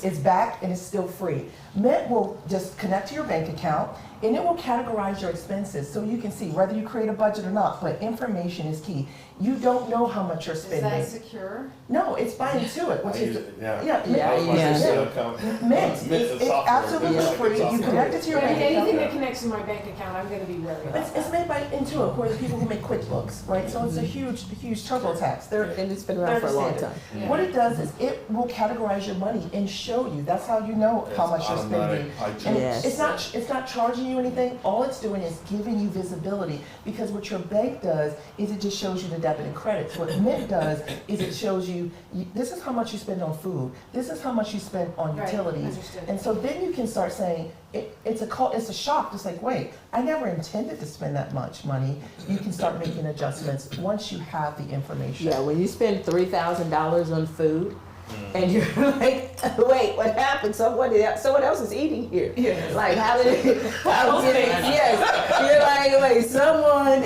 It's back and it's still free. Mint will just connect to your bank account and it will categorize your expenses so you can see whether you create a budget or not, but information is key. You don't know how much you're Is spending. that secure? No, it's by Intuit, which I is, use it, yeah. yeah, That was my Yeah. first account. Mint, Mint is it's software. absolutely It's free. You software. connect it to your I mean, bank anything account. that connects to my bank account, I'm gonna be wary about. It's made by Intuit, who are the people who make QuickBooks, right? So it's a huge TurboTax. They're And it's been around for a long time. Yeah. What it does is it will categorize your money and show you. That's how you know how much you're spending. And Yes. it's not charging you anything. All it's doing is giving you visibility, because what your bank does is it just shows you the debit and credits. What Mint does is it shows you, this is how much you spend on food. This is how much you spend on Right, utilities. understood. And so then you can start saying, it's a shock. It's like, wait, I never intended to spend that much money. You can start making adjustments once you have the information. Yeah, when you spend $3,000 on food, and you're like, wait, what happened? Someone else is eating here. Yes. Like, yes. You're like, wait, someone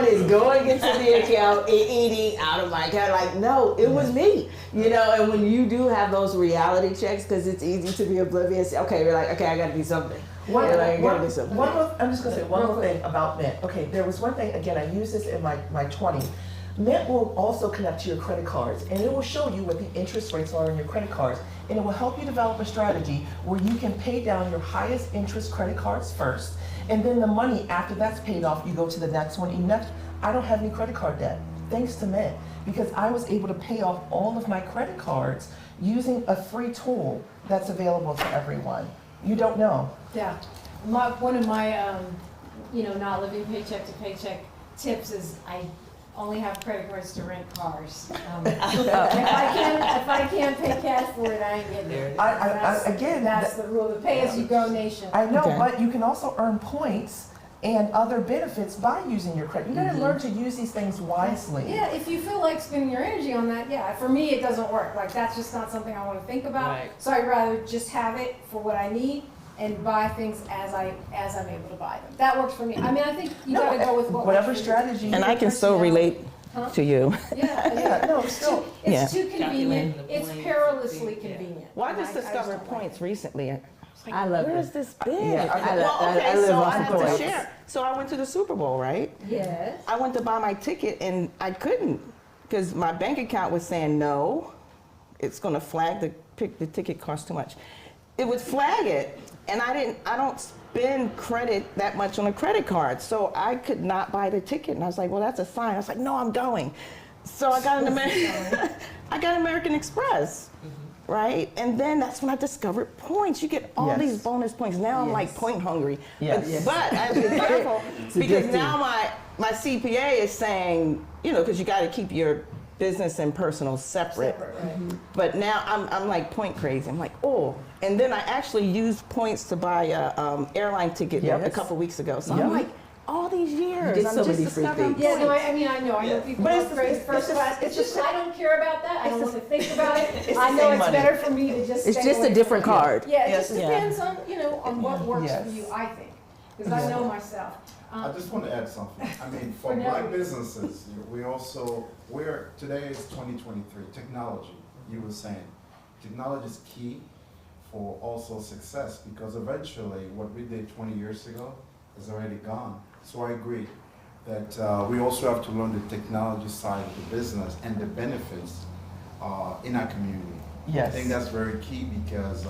is going into the account and eating out of my account. Like, no, it was me. You know, and when you do have those reality checks, because it's easy to be oblivious. Okay, you're like, okay, I gotta do something. One I'm more, I'm just gonna say one more thing about Mint. Okay, there was one thing, again, I used this in my 20s. Mint will also connect to your credit cards, and it will show you what the interest rates are on your credit cards. And it will help you develop a strategy where you can pay down your highest interest credit cards first, and then the money after that's paid off, you go to the next one. I don't have any credit card debt, thanks to Mint, because I was able to pay off all of my credit cards using a free tool that's available to everyone. You don't know. Yeah, one of my, not living paycheck to paycheck tips is I only have credit cards to rent cars. If I can't pay cash for it, I ain't getting it. That's the rule, the pay as you go nation. I know, Okay. but you can also earn points and other benefits by using your credit. You gotta learn to use these things wisely. Yeah, if you feel like spending your energy on that, yeah, for me, it doesn't work. Like, that's just not something I wanna think about. Right. So I'd rather just have it for what I need and buy things as I'm able to buy them. That works for me. I mean, I think you gotta go with what Whatever works for you. strategy. And I can so relate Huh? to you. Yeah, No, still. it's too Calculating convenient. the It's points. perilously Yeah. convenient. Well, I And just just discovered don't like points it. recently. I love Where it. is this big? Yeah, I live so off I the had to points. share. So I went to the Super Bowl, right? Yes. I went to buy my ticket and I couldn't because my bank account was saying no. It's going to flag the ticket costs too much. It would flag it, and I don't spend credit that much on a credit card, so I could not buy the ticket. And I was like, well, that's a sign. I was like, no, I'm going. So I got American Express. Right? And then that's when I discovered points. You get all Yes. these bonus points. Now I'm like Yes. point hungry. Yes. But I have to be careful because addictive. now my CPA is saying, because you got to keep your business and personal separate. But now I'm like point crazy. I'm like, oh. And then I actually used points to buy a airline ticket a Yes. couple weeks ago. So Yeah. I'm like, all these years, get I'm so just many free discovering things. Yeah, no, points. I know people But it's upgrade the- first class. It's just, I don't care about that. I don't want to think about it. It's the I know same it's money. better for me to just It's stay just away a from different it. card. Yeah, it Yes. just depends on, on what works Yes. for you, I think. Because I know myself. I just want to add something. I mean, for For now. black businesses, we're today is 2023. Technology, you were saying, technology is key for also success because eventually what we did 20 years ago is already gone. So I agree that we also have to learn the technology side of the business and the benefits in our community. Yes. I think that's very key because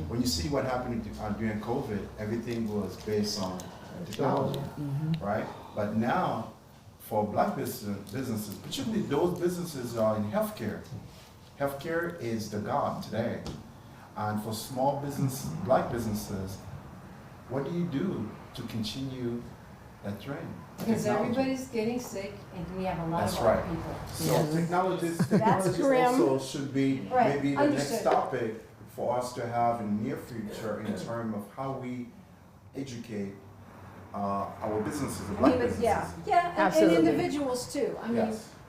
when you see what happened during COVID, everything was based on technology, right? But now, for black businesses, particularly those businesses are in healthcare. Healthcare is the god today. And for small business, black businesses, what do you do to continue that trend? Because Technology. everybody's getting sick and we have a lot That's of old right. people. So technologists grim. also should be Right, maybe the understood. next topic for us to have in the near future in terms of how we educate our businesses, the black businesses. Yeah, and Absolutely. individuals too. I mean,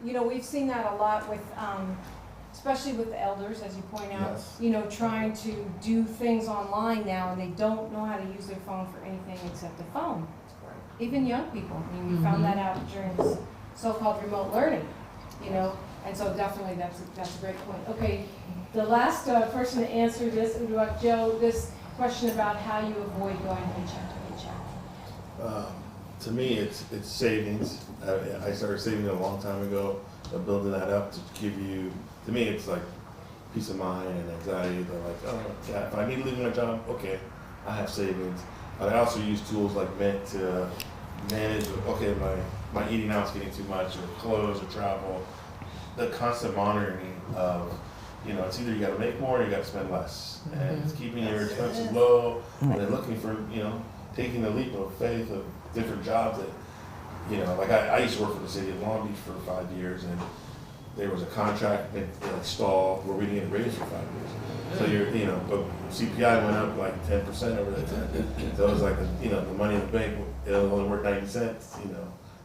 Yes. we've seen that a lot with, especially with the elders, as you point out. Yes. Trying to do things online now and they don't know how to use their phone for anything except the phone. Even young people. I mean, we found that out during this so-called remote learning, and so definitely that's a great point. Okay, the last person to answer this, Joe, question about how you avoid going paycheck to paycheck. To me, it's savings. I started saving a long time ago, building that up to give you, to me, it's like peace of mind and anxiety. They're like, oh, yeah, if I need to leave my job, okay, I have savings. But I also use tools like Mint to manage, okay, my eating out's getting too much, or clothes, or travel. The constant monitoring of, it's either you gotta make more or you gotta spend less. And it's keeping your expenses low, and then looking for, taking the leap of faith of different jobs that, like I used to work for the city of Long Beach for 5 years, and there was a contract that stalled where we didn't get a raise for 5 years. So but CPI went up like 10% over that time. So it was like, the money in the bank, it only worked 90 cents,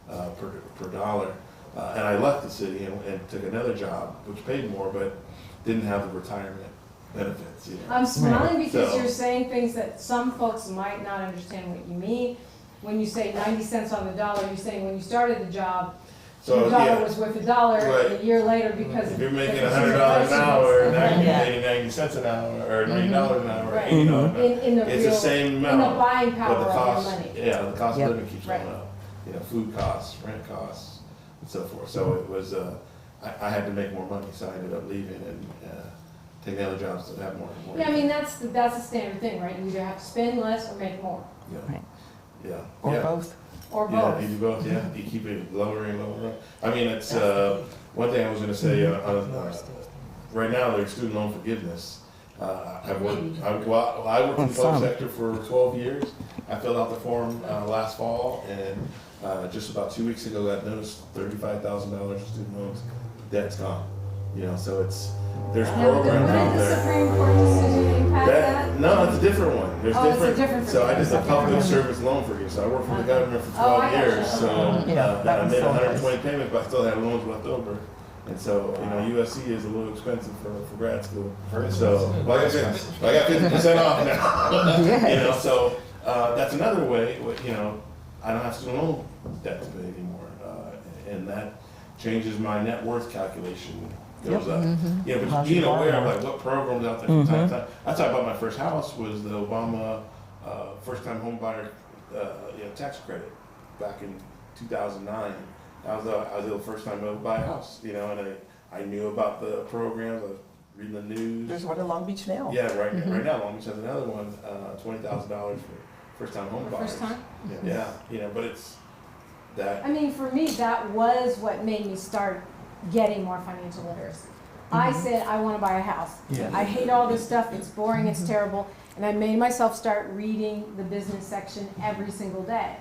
per dollar. And I left the city and took another job, which paid more, but didn't have the retirement benefits. I'm smiling because So- you're saying things that some folks might not understand what you mean. When you say 90 cents on the dollar, you're saying when you started the job, So, the dollar yeah. was worth $1 Right. a year later because If you're making because $100 an hour, now you're Yeah. making 90 cents an hour, or $90 an hour, Right. $80 an hour. in the It's real, the same in the amount, buying but power the of cost, your money. the cost Yep. of living keeps going up. Food costs, rent costs, and so forth. So it was, I had to make more money, so I ended up leaving and taking other jobs that have more. Yeah, I mean, that's the standard thing, right? You either have to spend less or make more, Yeah. Right. Yeah. Or Yeah. both. or Yeah, both. you do both, yeah. You keep it lower and lower. I mean, it's, one thing I was gonna say, right now, there's student loan forgiveness. I worked in the public sector for 12 years. I filled out the form last fall, and just about 2 weeks ago, got noticed $35,000 of student loans, debt's gone. So there's programs out Wouldn't the there. Supreme Court decision impact that? No, it's a different one. There's Oh, it's a different So I did the forgiveness. public service loan for you. So I worked for the government for 12 I years. gotcha. So Yeah, and that I was made so 120 payments, but I still had loans left over. And so USC is a little expensive for grad school. So I got 50% off now. So that's another way. I don't have student loan debt to pay anymore, and that changes my net worth calculation. Goes up. But being aware of like what programs out there from time to time. That's how I bought my first house, was the Obama first time home buyer tax credit back in 2009. I was the first time to buy a house, and I knew about the programs. I was reading the news. There's one in Long Beach now. Yeah, right now Long Beach has another one, $20,000 for first time home For buyers. first time? Yeah, but it's that. I mean, for me, that was what made me start getting more financial literacy. I said, I want to buy a house. Yeah. I hate all this stuff, it's boring, it's terrible, and I made myself start reading the business section every single day.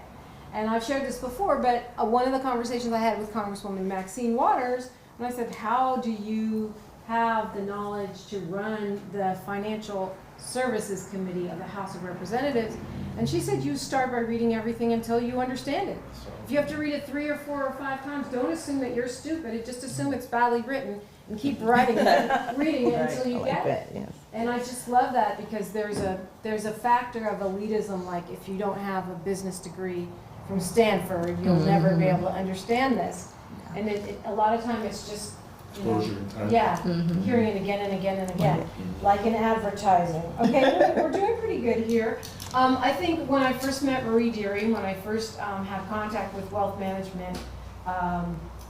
And I've shared this before, but one of the conversations I had with Congresswoman Maxine Waters, when I said, how do you have the knowledge to run the Financial Services Committee of the House of Representatives? And she said, you start by reading everything until you understand it. If you have to read it 3 or 4 or 5 times, don't assume that you're stupid. Just assume it's badly written and keep writing it, reading it until you get it. Yes. And I just love that because there's a factor of elitism, like if you don't have a business degree from Stanford, you'll never be able to understand this. And a lot of time it's just, Exposure in time. yeah, hearing it again and again and again, like in advertising. Okay, we're doing pretty good here. I think when I first met Marie Deary, when I first had contact with wealth management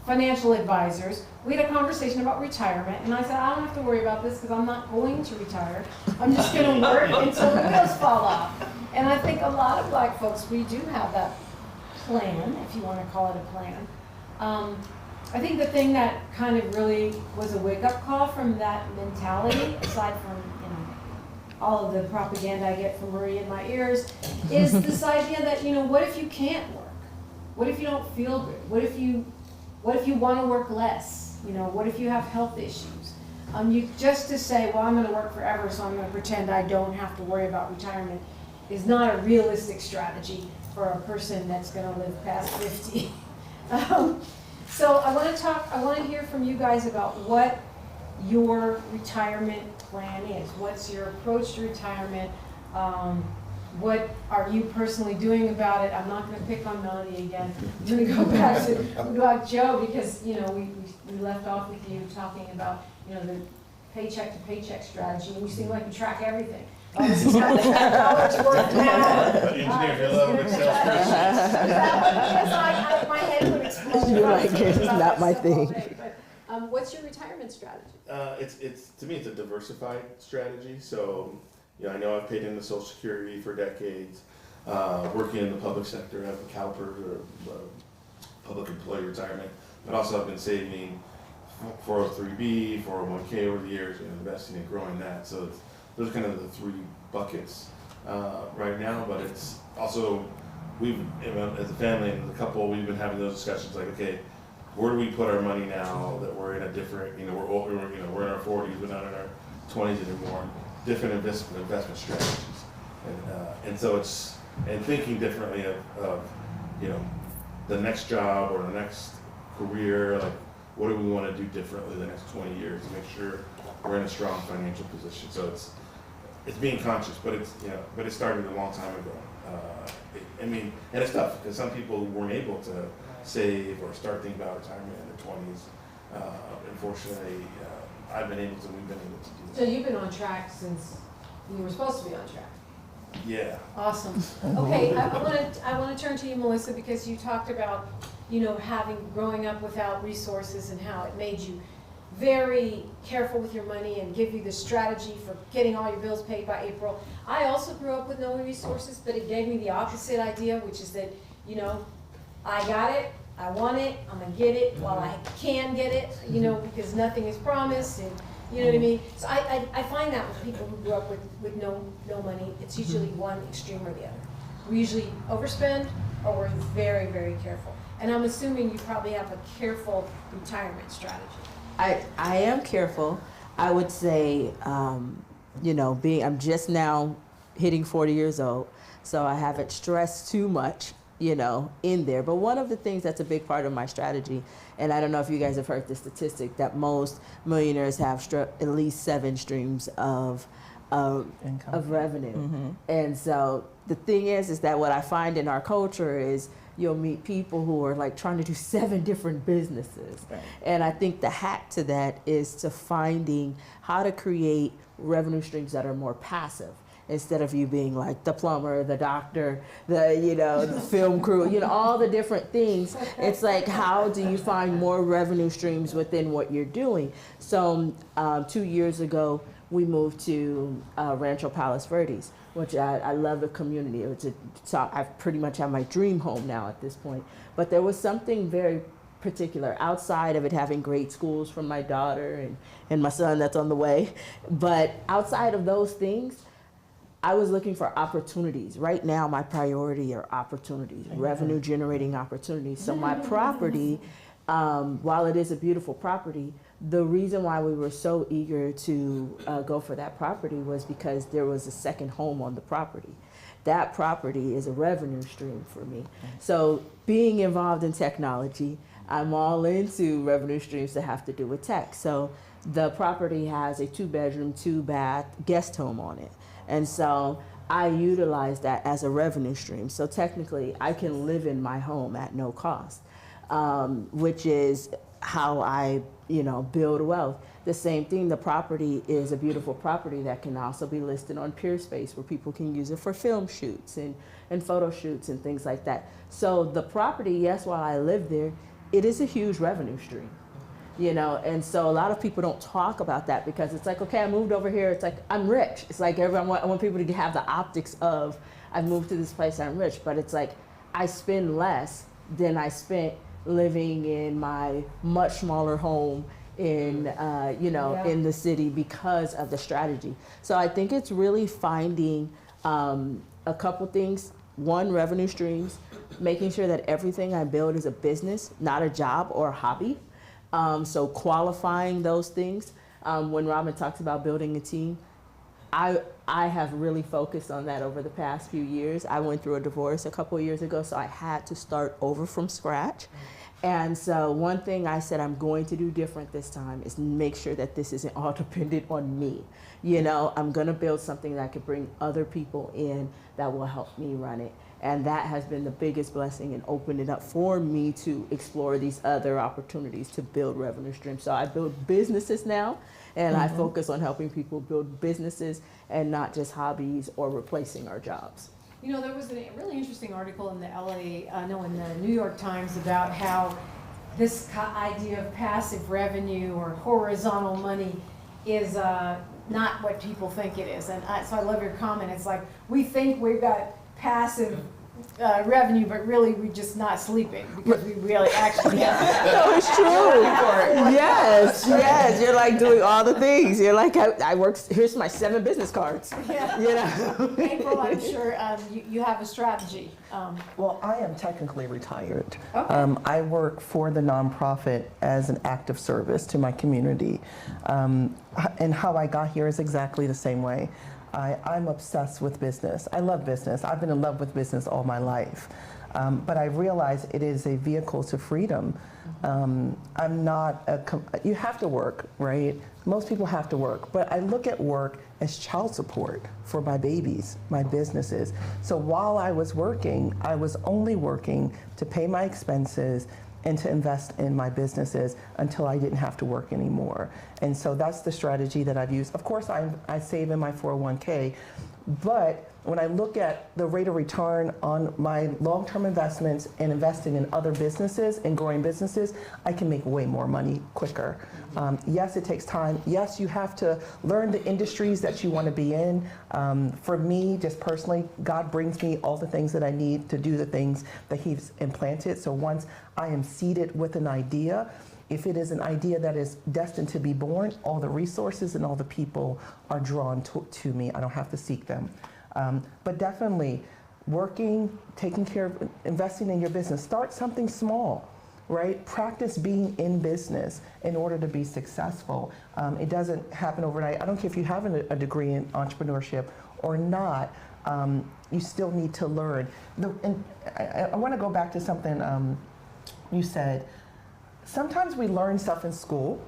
financial advisors, we had a conversation about retirement, and I said, I don't have to worry about this because I'm not going to retire. I'm just going to work until the wheels fall off. And I think a lot of black folks, we do have that plan, if you want to call it a plan. I think the thing that kind of really was a wake-up call from that mentality, aside from, all of the propaganda I get from Marie in my ears, is this idea that, what if you can't work? What if you don't feel good? What if you want to work less? What if you have health issues? Just to say, well, I'm going to work forever, so I'm going to pretend I don't have to worry about retirement, is not a realistic strategy for a person that's going to live past 50. So I want to hear from you guys about what your retirement plan is. What's your approach to retirement? What are you personally doing about it? I'm not going to pick on Melanie again. I'm going to go back to Joe because we left off with you talking about the paycheck to paycheck strategy, and you seem like you track everything. Oh, this is how dollars work now. But engineer, if you love Excel spreadsheets. Is that what it is? My head would explode. You're like, it's not my thing. But, what's your retirement strategy? It's to me, it's a diversified strategy. So, I know I've paid into Social Security for decades. Working in the public sector, I have a CalPERS or public employee retirement, but also I've been saving 403B, 401K over the years, and investing and growing that. So those are kind of the three buckets right now. But it's also as a family and as a couple, we've been having those discussions like, okay, where do we put our money now that we're in a different, we're older, we're in our 40s, we're not in our 20s anymore. Different investment strategies, and so it's thinking differently of the next job or the next career, like what do we want to do differently the next 20 years to make sure we're in a strong financial position. So it's being conscious, but it started a long time ago. And it's tough because some people weren't able to save or start thinking about retirement in their 20s. Unfortunately, I've been able to, we've been able to do that. So you've been on track since you were supposed to be on track. Yeah. Awesome. Okay, I want to turn to you, Melissa, because you talked about, growing up without resources and how it made you very careful with your money and give you the strategy for getting all your bills paid by April. I also grew up with no resources, but it gave me the opposite idea, which is that, I got it, I want it, I'm gonna get it while I can get it, because nothing is promised, and you know what I mean? So I find that with people who grew up with no money, it's usually one extreme or the other. We usually overspend or we're very, very careful. And I'm assuming you probably have a careful retirement strategy. I am careful. I would say, I'm just now hitting 40 years old, so I haven't stressed too much, in there. But one of the things that's a big part of my strategy, and I don't know if you guys have heard the statistic, that most millionaires have at least 7 streams of revenue. Mm-hmm. And so the thing is that what I find in our culture is you'll meet people who are like trying to do 7 different businesses. Right. And I think the hack to that is to finding how to create revenue streams that are more passive. Instead of you being like the plumber, the doctor, the film crew, all the different things. It's like, how do you find more revenue streams within what you're doing? So 2 years ago, we moved to Rancho Palos Verdes, which I love the community. I pretty much have my dream home now at this point. But there was something very particular outside of it having great schools for my daughter and my son that's on the way. But outside of those things, I was looking for opportunities. Right now, my priority are opportunities, revenue generating opportunities. So my property, while it is a beautiful property, the reason why we were so eager to go for that property was because there was a second home on the property. That property is a revenue stream for me. So being involved in technology, I'm all into revenue streams that have to do with tech. So the property has a 2-bedroom, 2-bath guest home on it. And so I utilize that as a revenue stream. So technically, I can live in my home at no cost, which is how I, build wealth. The same thing, the property is a beautiful property that can also be listed on Peerspace, where people can use it for film shoots and photo shoots and things like that. So the property, yes, while I live there, it is a huge revenue stream. And so a lot of people don't talk about that because it's like, okay, I moved over here. It's like, I'm rich. It's like I want people to have the optics of, I've moved to this place, I'm rich. But it's like, I spend less than I spent living in my much smaller home in, in the city because of the strategy. So I think it's really finding a couple things. One, revenue streams, making sure that everything I build is a business, not a job or a hobby. So qualifying those things. When Robin talks about building a team, I have really focused on that over the past few years. I went through a divorce a couple of years ago, so I had to start over from scratch. And so one thing I said I'm going to do different this time is make sure that this isn't all dependent on me. I'm going to build something that could bring other people in that will help me run it. And that has been the biggest blessing in opening it up for me to explore these other opportunities to build revenue streams. So I build businesses now, and I focus on helping people build businesses and not just hobbies or replacing our jobs. You know, there was a really interesting article in the in the New York Times about how this idea of passive revenue or horizontal money is not what people think it is. And so I love your comment. It's like, we think we've got passive revenue, but really we're just not sleeping because we really actually have. No, it's true. Yes, yes. You're like doing all the things. You're like, I work, here's my 7 business cards. Yeah. You know? April, I'm sure you have a strategy. Well, I am technically retired. Okay. I work for the nonprofit as an active service to my community. And how I got here is exactly the same way. I'm obsessed with business. I love business. I've been in love with business all my life. But I realize it is a vehicle to freedom. I'm not you have to work, right? Most people have to work, but I look at work as child support for my babies, my businesses. So while I was working, I was only working to pay my expenses and to invest in my businesses until I didn't have to work anymore. And so that's the strategy that I've used. Of course, I save in my 401k, but when I look at the rate of return on my long-term investments and investing in other businesses and growing businesses, I can make way more money quicker. Yes, it takes time. Yes, you have to learn the industries that you want to be in. For me, just personally, God brings me all the things that I need to do the things that He's implanted. So once I am seated with an idea, if it is an idea that is destined to be born, all the resources and all the people are drawn to me. I don't have to seek them. But definitely working, taking care of, investing in your business. Start something small, right? Practice being in business in order to be successful. It doesn't happen overnight. I don't care if you have a degree in entrepreneurship or not, you still need to learn. And I want to go back to something you said. Sometimes we learn stuff in school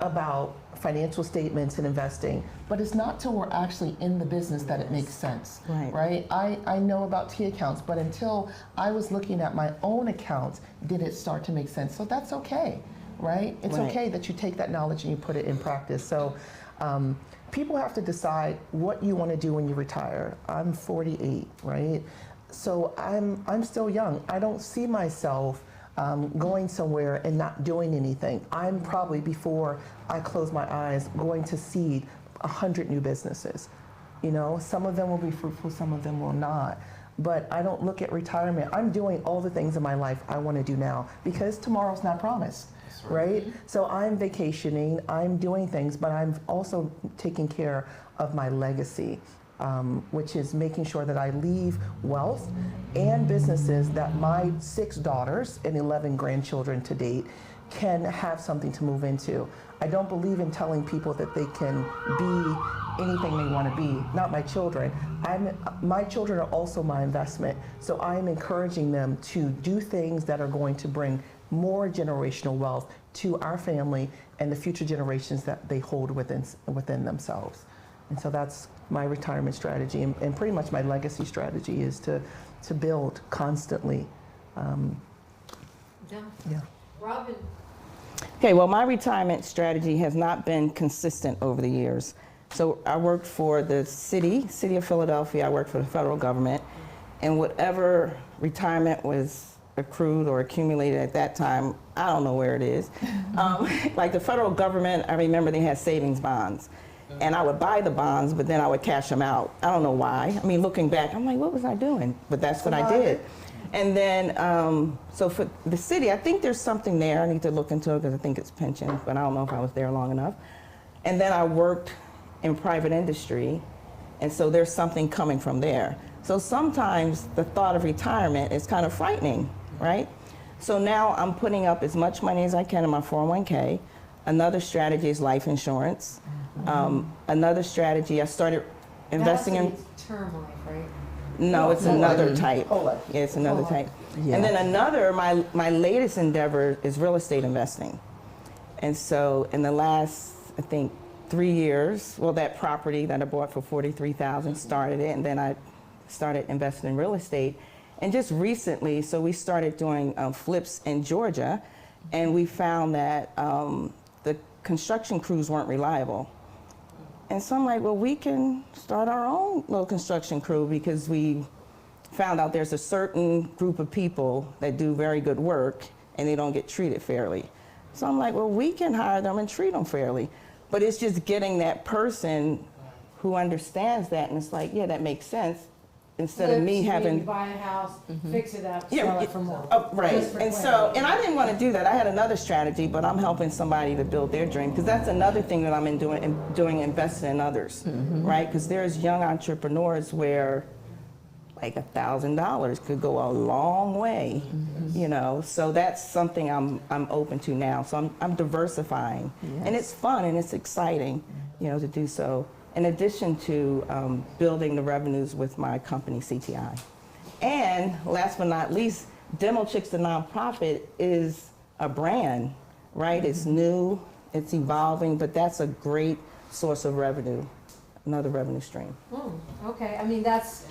about financial statements and investing, but it's not till we're actually in the business that it makes sense, right? I know about T accounts, but until I was looking at my own accounts, did it start to make sense? So that's okay, right? It's okay that you take that knowledge and you put it in practice. So people have to decide what you want to do when you retire. I'm 48, right? So I'm still young. I don't see myself going somewhere and not doing anything. I'm probably, before I close my eyes, going to seed 100 new businesses. You know, some of them will be fruitful, some of them will not. But I don't look at retirement. I'm doing all the things in my life I want to do now because tomorrow's not promised, right? So I'm vacationing, I'm doing things, but I'm also taking care of my legacy. Which is making sure that I leave wealth and businesses that my 6 daughters and 11 grandchildren to date can have something to move into. I don't believe in telling people that they can be anything they want to be, not my children. My children are also my investment, so I'm encouraging them to do things that are going to bring more generational wealth to our family and the future generations that they hold within themselves. And so that's my retirement strategy, and pretty much my legacy strategy is to build constantly. Yeah. Robin. Okay, well, my retirement strategy has not been consistent over the years. So I worked for the city of Philadelphia. I worked for the federal government, and whatever retirement was accrued or accumulated at that time, I don't know where it is. Like the federal government, I remember they had savings bonds. And I would buy the bonds, but then I would cash them out. I don't know why. I mean, looking back, I'm like, what was I doing? But that's what I did. And then, so for the city, I think there's something there. I need to look into it because I think it's pension, but I don't know if I was there long enough. And then I worked in private industry, and so there's something coming from there. So sometimes the thought of retirement is kind of frightening, right? So now I'm putting up as much money as I can in my 401k. Another strategy is life insurance. Another strategy, I started investing in term life, right? No, it's another type. Yeah, it's another type. Yeah. And then another, my latest endeavor is real estate investing. And so in the last, I think, 3 years, well, that property that I bought for $43,000 started it, and then I started investing in real estate. And just recently, so we started doing flips in Georgia, and we found that the construction crews weren't reliable. And so I'm like, well, we can start our own little construction crew, because we found out there's a certain group of people that do very good work and they don't get treated fairly. So I'm like, well, we can hire them and treat them fairly. But it's just getting that person who understands that, and it's like, yeah, that makes sense. Instead of me Flips, having you buy a house, fix it up, Yeah, sell it yeah. for more. Right, Just for and clarity. I didn't want to do that. I had another strategy, but I'm helping somebody to build their dream, because that's another thing that I'm doing, investing in others, right? Because there's young entrepreneurs where like $1,000 could go a long way, you know. So that's something I'm open to now. So I'm diversifying, and it's fun and it's exciting, you know, to do so. In addition to building the revenues with my company, CTI. And last but not least, Demo Chicks, the nonprofit, is a brand, right? It's new, it's evolving, but that's a great source of revenue, another revenue stream. Okay, I mean, that's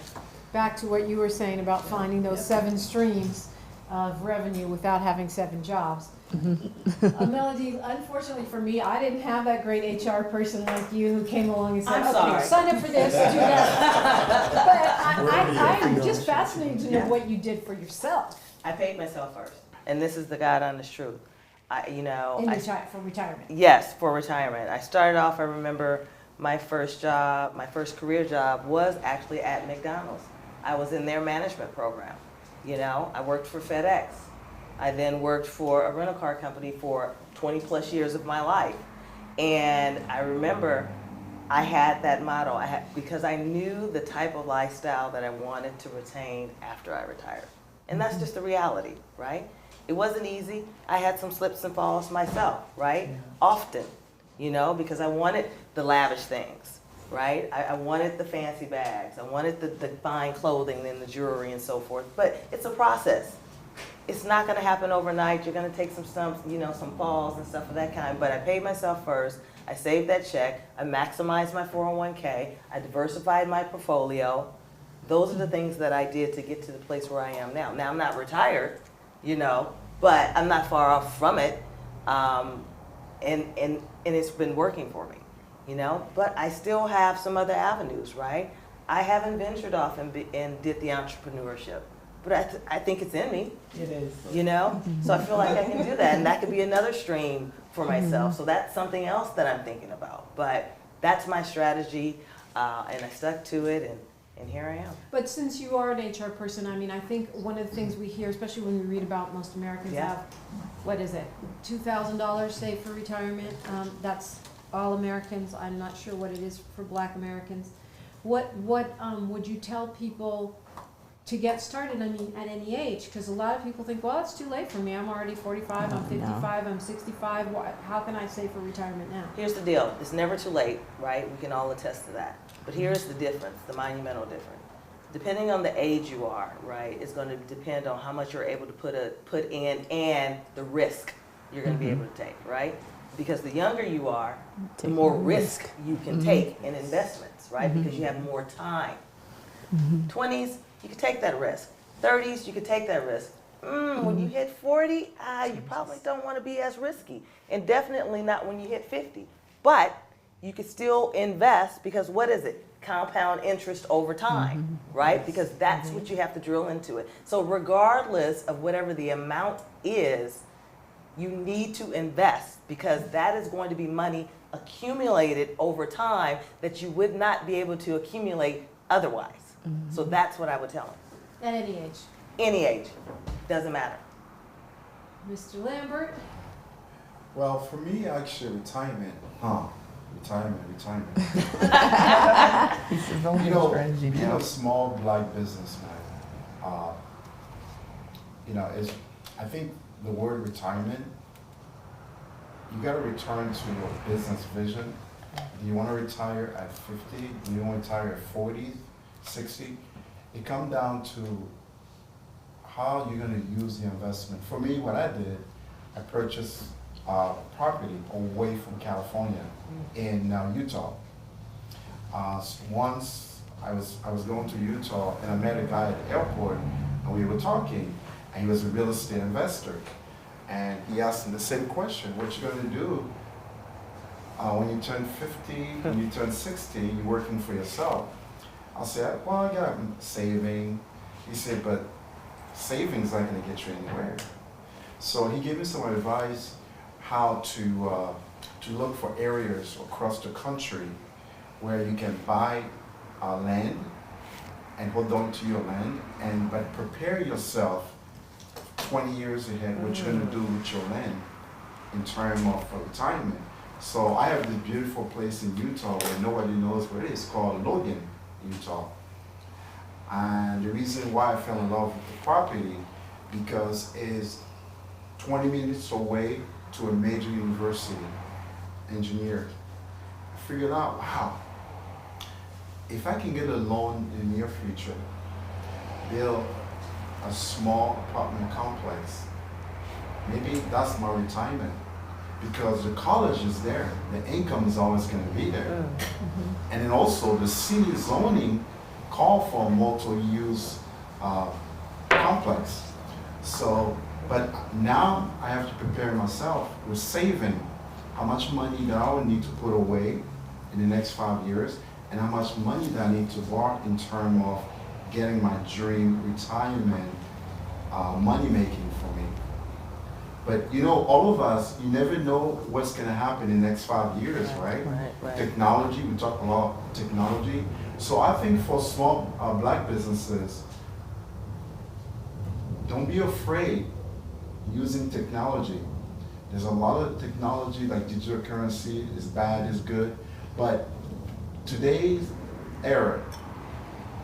back to what you were saying about finding those 7 streams of revenue without having 7 jobs. Melody, unfortunately for me, I didn't have that great HR person like you who came along and said, I'm okay, sorry. sign up for this, do that. But I'm just fascinated to know what you did for yourself I paid myself first, and this is the God honest truth. for retirement. Yes, for retirement. I started off, I remember my first career job was actually at McDonald's. I was in their management program. You know, I worked for FedEx. I then worked for a rental car company for 20 plus years of my life. And I remember I had that motto, because I knew the type of lifestyle that I wanted to retain after I retired. And that's just the reality, right? It wasn't easy. I had some slips and falls myself, right? Often, you know, because I wanted the lavish things, right? I wanted the fancy bags. I wanted the fine clothing and the jewelry and so forth. But it's a process. It's not going to happen overnight. You're going to take some falls and stuff of that kind. But I paid myself first. I saved that check. I maximized my 401k. I diversified my portfolio. Those are the things that I did to get to the place where I am now. Now, I'm not retired, you know, but I'm not far off from it. And it's been working for me, you know. But I still have some other avenues, right? I haven't ventured off and did the entrepreneurship. But I think it's in me. It is. You know? So I feel like I can do that. And that could be another stream for myself. So that's something else that I'm thinking about. But that's my strategy. And I stuck to it. And here I am. But since you are an HR person, I mean, I think one of the things we hear, especially when we read about most Americans have, what is it, $2,000 saved for retirement? That's all Americans. I'm not sure what it is for Black Americans. What would you tell people to get started, I mean, at any age? Because a lot of people think, well, it's too late for me. I'm already 45, I'm 55, I'm 65. How can I save for retirement now? Here's the deal. It's never too late, right? We can all attest to that. But here's the difference, the monumental difference. Depending on the age you are, right, it's going to depend on how much you're able to put in and the risk you're going to be able to take, right? Because the younger you are, the more risk you can take in investments, right? Because you have more time. 20s, you can take that risk. 30s, you can take that risk. When you hit 40, you probably don't want to be as risky. And definitely not when you hit 50. But you can still invest, because what is it? Compound interest over time, right? Because that's what you have to drill into it. So regardless of whatever the amount is, you need to invest, because that is going to be money accumulated over time that you would not be able to accumulate otherwise. So that's what I would tell them. At any age. Any age, doesn't matter. Mr. Lambert? Well, for me, actually, retirement. You know, being a small Black businessman, you know, I think the word retirement, you got to return to your business vision. Do you want to retire at 50? Do you want to retire at 40, 60? It comes down to how you're going to use the investment. For me, what I did, I purchased property away from California in Utah. Once I was going to Utah and I met a guy at the airport and we were talking, and he was a real estate investor. And he asked him the same question, what you gonna do when you turn 50, when you turn 60, you're working for yourself? I said, well, I got saving. He said, but savings not gonna get you anywhere. So he gave me some advice how to look for areas across the country where you can buy land and hold on to your land, but prepare yourself 20 years ahead what you're gonna do with your land in terms of retirement. So I have this beautiful place in Utah where nobody knows where it is, called Logan, Utah. And the reason why I fell in love with the property, because it's 20 minutes away to a major university, engineer. I figured out, wow, if I can get a loan in the near future, build a small apartment complex, maybe that's my retirement, because the college is there, the income is always going to be there. And then also the city zoning call for a multi-use complex. So, but now I have to prepare myself with saving how much money that I would need to put away in the next 5 years, and how much money that I need to borrow in terms of getting my dream retirement money making for me. But you know, all of us, you never know what's gonna happen in the next 5 years, right? Right. Technology, we talk a lot about technology. So I think for small black businesses, don't be afraid using technology. There's a lot of technology, like digital currency, is bad, is good, but today's era,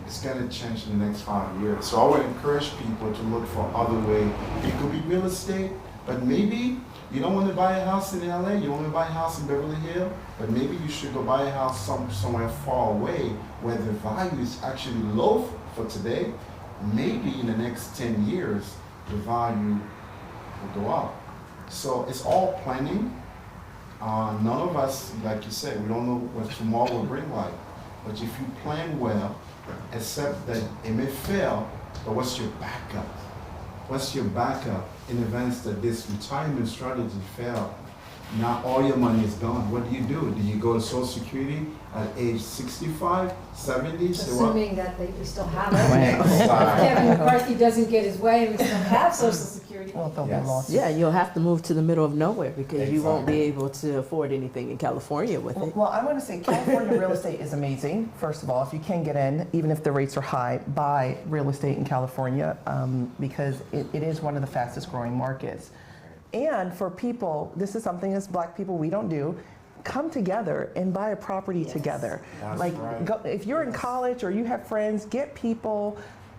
it's gonna change in the next 5 years. So I would encourage people to look for other ways. It could be real estate, but maybe you don't want to buy a house in LA, you want to buy a house in Beverly Hills, but maybe you should go buy a house somewhere far away where the value is actually low for today. Maybe in the next 10 years, the value will go up. So it's all planning. None of us, like you said, we don't know what tomorrow will bring like. But if you plan well, accept that it may fail, but what's your backup? What's your backup in events that this retirement strategy fails? Now all your money is gone. What do? Do you go to Social Security at age 65, 70? Assuming that they still have it. Right. Kevin McCarthy doesn't get his way and we still have Social Security. Well, they'll be Yes. lost. Yeah, you'll have to move to the middle of nowhere because you won't be Exactly. able to afford anything in California with it. Well, I want to say California real estate is amazing. First of all, if you can get in, even if the rates are high, buy real estate in California because it is one of the fastest growing markets. And for people, this is something as black people we don't do, come together and buy a property together. That's Like right. if you're in college or you have friends, get people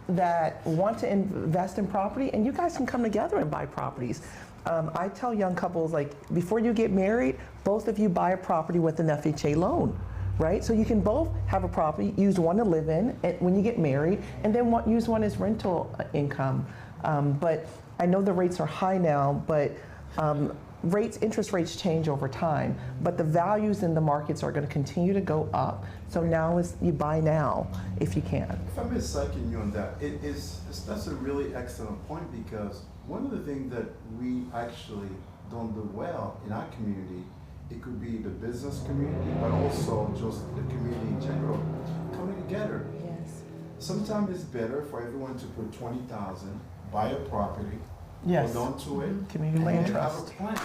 that want to invest in property and you guys can come together and buy properties. I tell young couples, like, before you get married, both of you buy a property with an FHA loan, right? So you can both have a property, use one to live in when you get married, and then use one as rental income. But I know the rates are high now, but interest rates change over time, but the values in the markets are going to continue to go up. So now is you buy now if you can. If I may second you on that, that's a really excellent point, because one of the things that we actually don't do well in our community, it could be the business community, but also just the community in general, coming together. Yes. Sometimes it's better for everyone to put 20,000, buy a property, Yes. hold on to it, Community and land then have a trust. plan.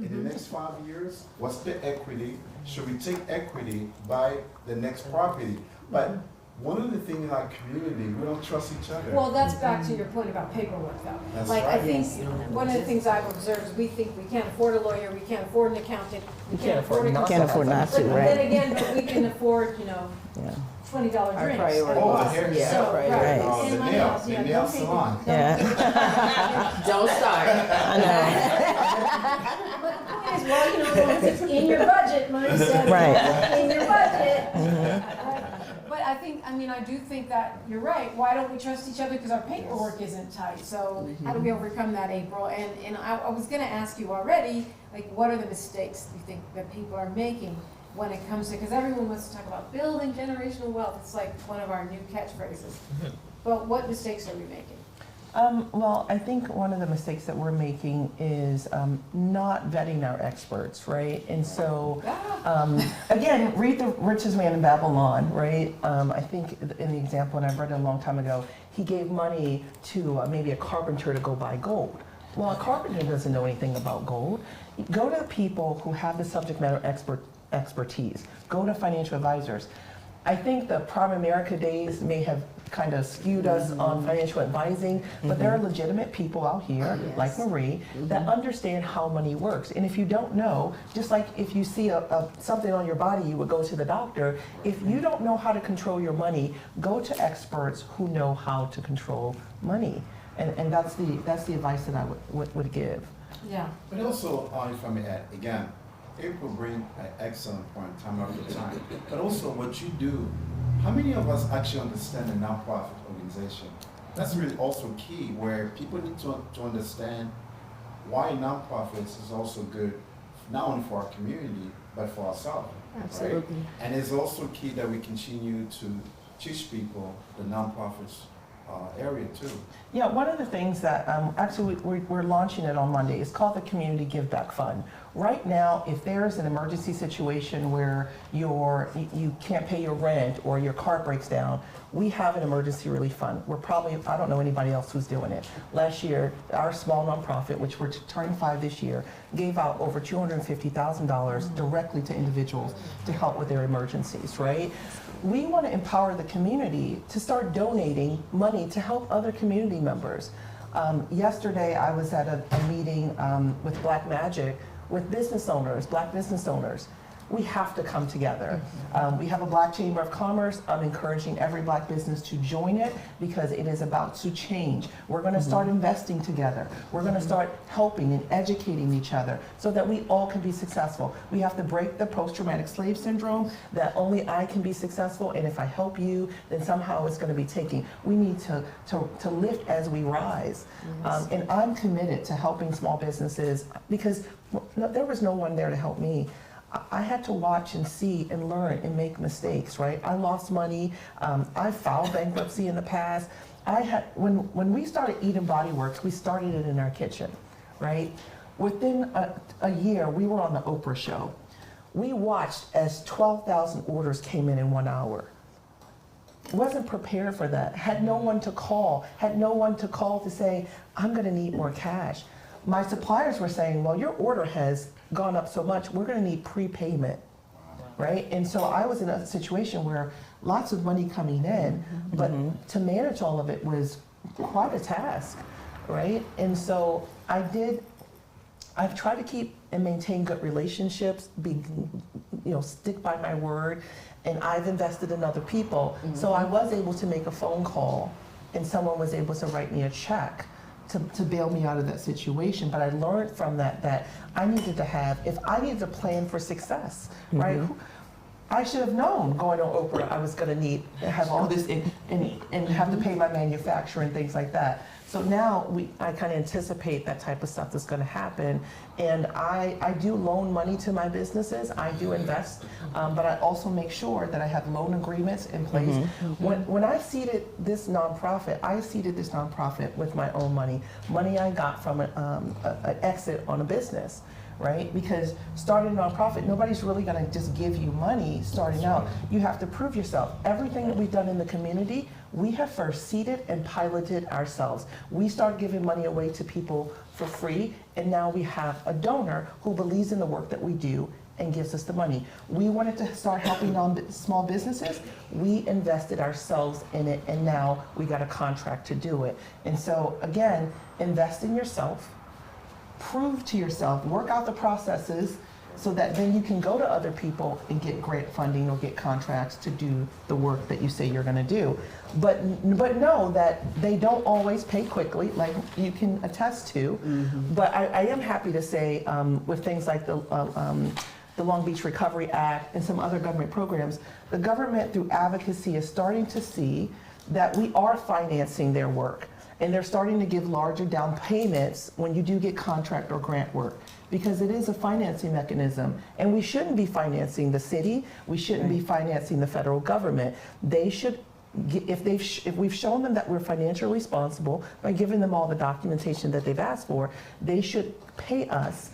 In the next 5 years, what's the equity? Should we take equity, buy the next property? But one of the things in our community, we don't trust each other. Well, that's back to your point about paperwork though. That's Like, I right. think, one of the things I've observed is we think we can't afford a lawyer, we can't afford an accountant, we can't afford a not to. Can't afford not to, But right? then again, but we can afford, Yeah. $20 Our drinks. priority. Oh, the hair, Yeah, So, our right. priorities. And the my nail, nails, the yeah, nail don't take it. salon. Yeah. Don't start. I know. But the point is, well, as long as it's in your budget, mine says, Right. in your budget. But I do think that you're right. Why don't we trust each other? Because our paperwork isn't tight. So how do we overcome that, April? And I was gonna ask you already, like, what are the mistakes you think that people are making when it comes to, because everyone wants to talk about building generational wealth. It's like one of our new catchphrases. But what mistakes are we making? Well, I think one of the mistakes that we're making is not vetting our experts, right? And so, again, read The Richest Man in Babylon, right? I think in the example, and I've read it a long time ago, he gave money to maybe a carpenter to go buy gold. Well, a carpenter doesn't know anything about gold. Go to people who have the subject matter expertise. Go to financial advisors. I think the Prime America days may have kind of skewed us on financial advising, but there are legitimate people out here, like Marie, that understand how money works. And if you don't know, just like if you see something on your body, you would go to the doctor. If you don't know how to control your money, go to experts who know how to control money. And that's the advice that I would give. Yeah. But also, if I may add, again, April bring an excellent point, time after time. But also what you do, how many of us actually understand a nonprofit organization? That's really also key, where people need to understand why nonprofits is also good, not only for our community, but for ourselves. Absolutely. Right? And it's also key that we continue to teach people the nonprofits area too. Yeah, one of the things that actually we're launching it on Monday. It's called the Community Give Back Fund. Right now, if there's an emergency situation where you can't pay your rent or your car breaks down, we have an emergency relief fund. I don't know anybody else who's doing it. Last year, our small nonprofit, which we're turning 5 this year, gave out over $250,000 directly to individuals to help with their emergencies, right? We want to empower the community to start donating money to help other community members. Yesterday, I was at a meeting with Black Magic with business owners, Black business owners. We have to come together. We have a Black Chamber of Commerce. I'm encouraging every Black business to join it because it is about to change. We're going to start investing together. We're going to start helping and educating each other so that we all can be successful. We have to break the post-traumatic slave syndrome that only I can be successful, and if I help you, then somehow it's going to be taken. We need to lift as we rise. And I'm committed to helping small businesses because there was no one there to help me. I had to watch and see and learn and make mistakes, right? I lost money. I filed bankruptcy in the past. When we started Eden Body Works, we started it in our kitchen, right? Within a year, we were on the Oprah show. We watched as 12,000 orders came in 1 hour. Wasn't prepared for that. Had no one to call. Had no one to call to say, I'm going to need more cash. My suppliers were saying, well, your order has gone up so much, we're going to need prepayment, right? And so I was in a situation where lots of money coming in, but to manage all of it was quite a task, right? And so I've tried to keep and maintain good relationships, stick by my word, and I've invested in other people. So I was able to make a phone call and someone was able to write me a check to bail me out of that situation. But I learned from that I needed to have, if I needed a plan for success, right? I should have known going on Oprah I was going to have all this and have to pay my manufacturer and things like that. So now I kind of anticipate that type of stuff that's going to happen. And I do loan money to my businesses. I do invest, but I also make sure that I have loan agreements in place. When I seeded this nonprofit, with my own money I got from an exit on a business. Right? Because starting a nonprofit, nobody's really going to just give you money starting out. You have to prove yourself. Everything that we've done in the community, we have first seeded and piloted ourselves. We start giving money away to people for free, and now we have a donor who believes in the work that we do and gives us the money. We wanted to start helping small businesses. We invested ourselves in it, and now we got a contract to do it. And so again, invest in yourself. Prove to yourself, work out the processes so that then you can go to other people and get grant funding or get contracts to do the work that you say you're going to do. But know that they don't always pay quickly, like you can attest to. But I am happy to say with things like the Long Beach Recovery Act and some other government programs, the government through advocacy is starting to see that we are financing their work. And they're starting to give larger down payments when you do get contract or grant work, because it is a financing mechanism. And we shouldn't be financing the city. We shouldn't be financing the federal government. They should if we've shown them that we're financially responsible by giving them all the documentation that they've asked for, they should pay us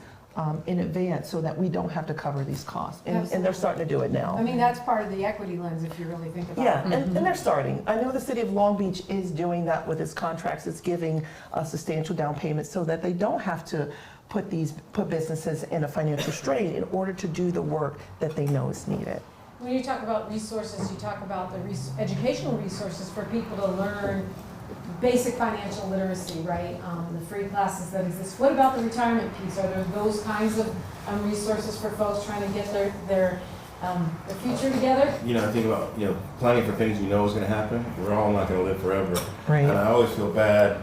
in advance so that we don't have to cover these costs. And they're starting to do it now. I mean, that's part of the equity lens if you really think about Yeah, it. and they're starting. I know the city of Long Beach is doing that with its contracts. It's giving a substantial down payment so that they don't have to put businesses in a financial strain in order to do the work that they know is needed. When you talk about resources, you talk about the educational resources for people to learn basic financial literacy, right? The free classes that exist. What about the retirement piece? Are there those kinds of resources for folks trying to get their future together? You know, I think about, you know, planning for things you know is gonna happen. We're all not gonna live forever. Right. And I always feel bad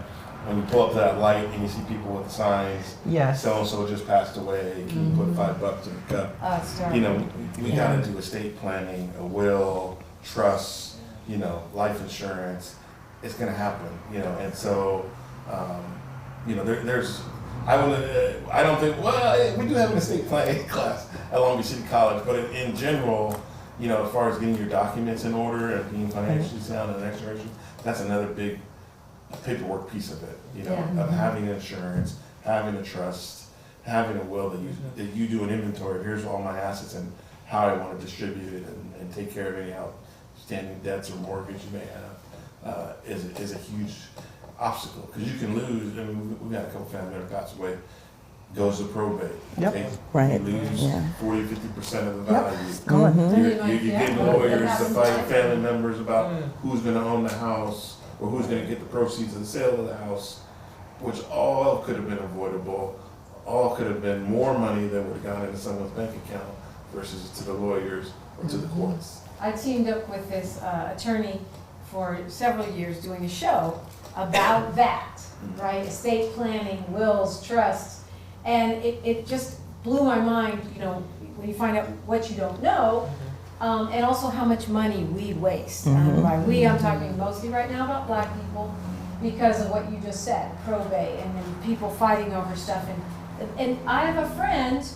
when you pull up to that light and you see people with the signs, Yes. so-and-so just passed away, can you put $5 in the cup? It's terrible. You know, we gotta do estate planning, a will, trust, you know, life insurance. It's gonna happen, you know, and so, you know, I don't think, well, we do have an estate planning class at Long Beach City College, but in general, you know, as far as getting your documents in order and being financially sound in the next generation, that's another big paperwork piece of it, you know, of having insurance, having a trust, having a will that you do an inventory of here's all my assets and how I want to distribute it and take care of any outstanding debts or mortgage you may have is a huge obstacle because you can lose. I mean, we've got a couple family members passed away, goes to probate. Yep. Okay? Right. You lose Yeah. 40-50% of the value. Gone. You're getting lawyers to fight family members about who's going to own the house or who's going to get the proceeds of the sale of the house, which all could have been avoidable, all could have been more money that would have gone into someone's bank account versus to the lawyers or to the courts. I teamed up with this attorney for several years doing a show about that, right? Estate planning, wills, trusts, and it just blew my mind, you know, when you find out what you don't know, and also how much money we waste. By we, I'm talking mostly right now about Black people because of what you just said, probate, and then people fighting over stuff. And I have a friend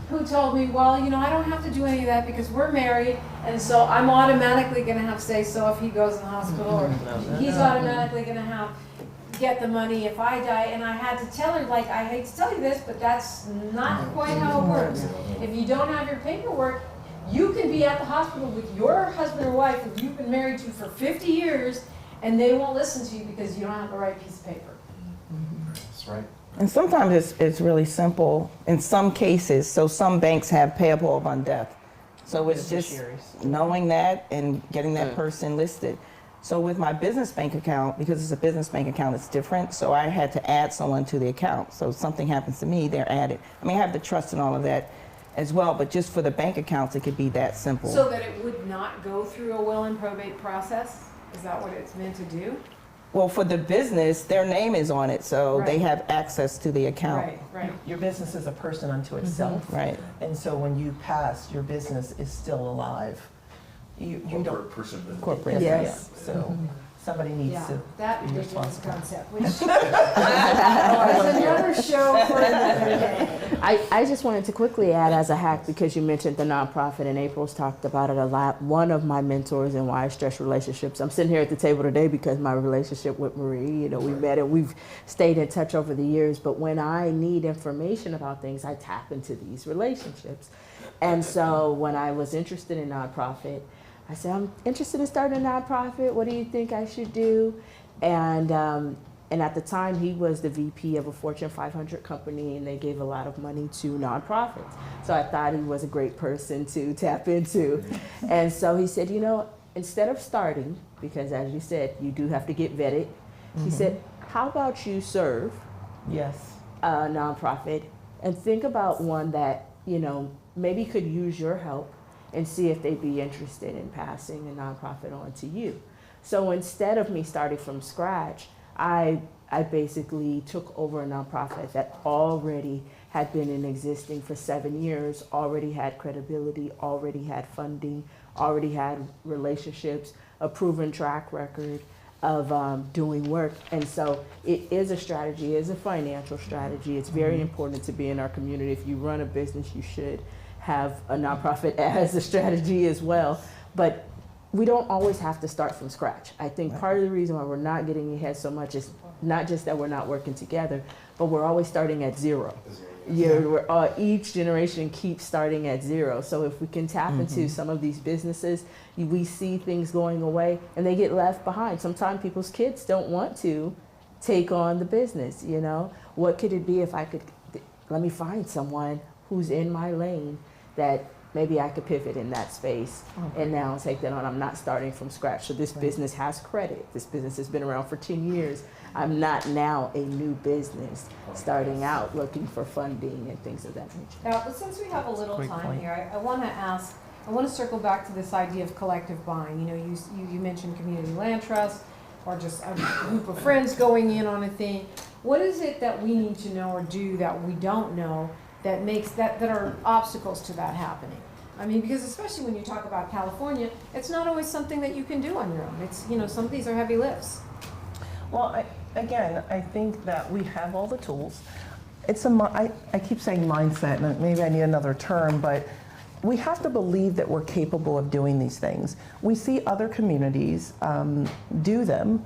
who told me, well, you know, I don't have to do any of that because we're married, and so I'm automatically going to have say-so if he goes in the hospital, or he's automatically going to get the money if I die. And I had to tell her, like, I hate to tell you this, but that's not quite how it works. If you don't have your paperwork, you can be at the hospital with your husband or wife who you've been married to for 50 years, and they won't listen to you because you don't have the right piece of paper. That's right. And sometimes it's really simple in some cases. So some banks have payable upon death. So it's just knowing that and getting that person listed. So with my business bank account, because it's a business bank account, it's different. So I had to add someone to the account. So if something happens to me, they're added. I mean, I have the trust and all of that as well, but just for the bank accounts, it could be that simple. So that it would not go through a will and probate process? Is that what it's meant to do? Well, for the business, their name is on it, so they Right. have access to the account. Right. Your business is a person unto itself. Right. And so when you pass, your business is still alive. You don't. Corporate person. Corporate. Yes. So somebody needs Yeah, to that be ridiculous responsible. concept, which is another show for another day. I just wanted to quickly add as a hack, because you mentioned the nonprofit and April's talked about it a lot. One of my mentors in Why I Stress Relationships, I'm sitting here at the table today because my relationship with Marie, you know, we met and we've stayed in touch over the years. But when I need information about things, I tap into these relationships. And so when I was interested in nonprofit, I said, I'm interested in starting a nonprofit. What do you think I should do? And at the time, he was the VP of a Fortune 500 company, and they gave a lot of money to nonprofits. So I thought he was a great person to tap into. And so he said, you know, instead of starting, because as you said, you do have to get vetted, he said, how about you serve Yes. a nonprofit and think about one that, you know, maybe could use your help and see if they'd be interested in passing a nonprofit on to you. So instead of me starting from scratch, I basically took over a nonprofit that already had been in existing for 7 years, already had credibility, already had funding, already had relationships, a proven track record of doing work. And so it is a strategy, it is a financial strategy. It's very important to be in our community. If you run a business, you should have a nonprofit as a strategy as well. But we don't always have to start from scratch. I think part of the reason why we're not getting ahead so much is not just that we're not working together, but we're always starting at zero. Each generation keeps starting at zero. So if we can tap into some of these businesses, we see things going away and they get left behind. Sometimes people's kids don't want to take on the business, you know? What could it be if I could, let me find someone who's in my lane that maybe I could pivot in that space and now take that on. I'm not starting from scratch. So this business has credit. This business has been around for 10 years. I'm not now a new business starting out looking for funding and things of that nature. Now, but since we have a little Great time point. here, I want to circle back to this idea of collective buying. You know, you mentioned community land trust or just a group of friends going in on a thing. What is it that we need to know or do that we don't know that makes that are obstacles to that happening? I mean, because especially when you talk about California, it's not always something that you can do on your own. It's, you know, some of these are heavy lifts. Well, I think that we have all the tools. I keep saying mindset, and maybe I need another term, but we have to believe that we're capable of doing these things. We see other communities do them,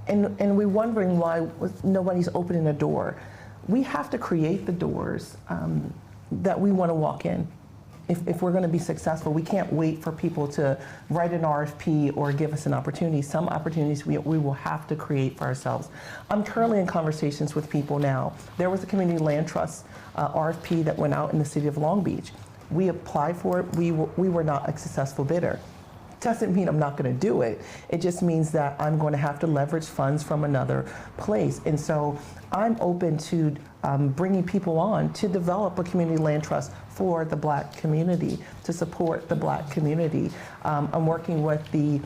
and we're wondering why nobody's opening a door. We have to create the doors that we want to walk in. If we're going to be successful, we can't wait for people to write an RFP or give us an opportunity. Some opportunities we will have to create for ourselves. I'm currently in conversations with people now. There was a community land trust RFP that went out in the city of Long Beach. We applied for it. We were not a successful bidder. Doesn't mean I'm not going to do it. It just means that I'm going to have to leverage funds from another place. And so I'm open to bringing people on to develop a community land trust for the Black community, to support the Black community. I'm working with the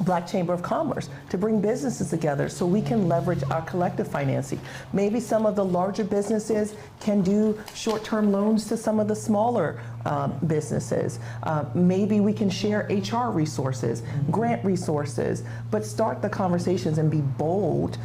Black Chamber of Commerce to bring businesses together so we can leverage our collective financing. Maybe some of the larger businesses can do short-term loans to some of the smaller businesses. Maybe we can share HR resources, grant resources, but start the conversations and be bold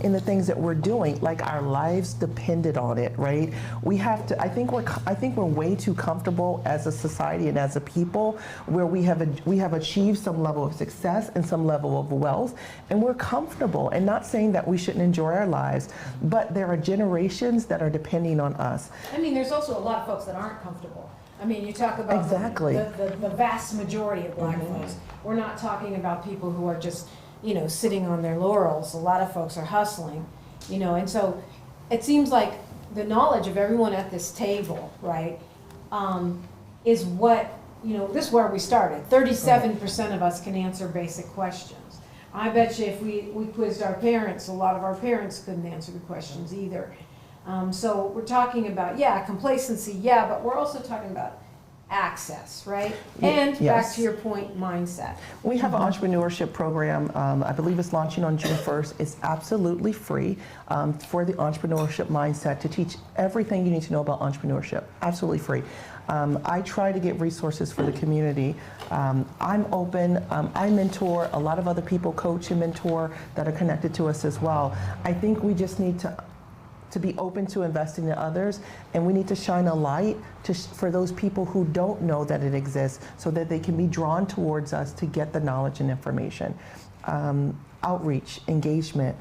in the things that we're doing, like our lives depended on it, right? We have to, I think we're way too comfortable as a society and as a people where we have achieved some level of success and some level of wealth, and we're comfortable, and not saying that we shouldn't enjoy our lives, but there are generations that are depending on us. I mean, there's also a lot of folks that aren't comfortable. I mean, you talk about Exactly. the vast majority of Black folks. We're not talking about people who are just, you know, sitting on their laurels. A lot of folks are hustling, you know, and so it seems like the knowledge of everyone at this table, right, is what, you know, this is where we started. 37% of us can answer basic questions. I bet you if we quizzed our parents, a lot of our parents couldn't answer the questions either. So we're talking about, complacency, but we're also talking about access, right? And Yes. back to your point, mindset. We have an entrepreneurship program. I believe it's launching on June 1st. It's absolutely free for the entrepreneurship mindset to teach everything you need to know about entrepreneurship. Absolutely free. I try to get resources for the community. I'm open. I mentor. A lot of other people coach and mentor that are connected to us as well. I think we just need to be open to investing in others, and we need to shine a light for those people who don't know that it exists so that they can be drawn towards us to get the knowledge and information. Outreach, engagement,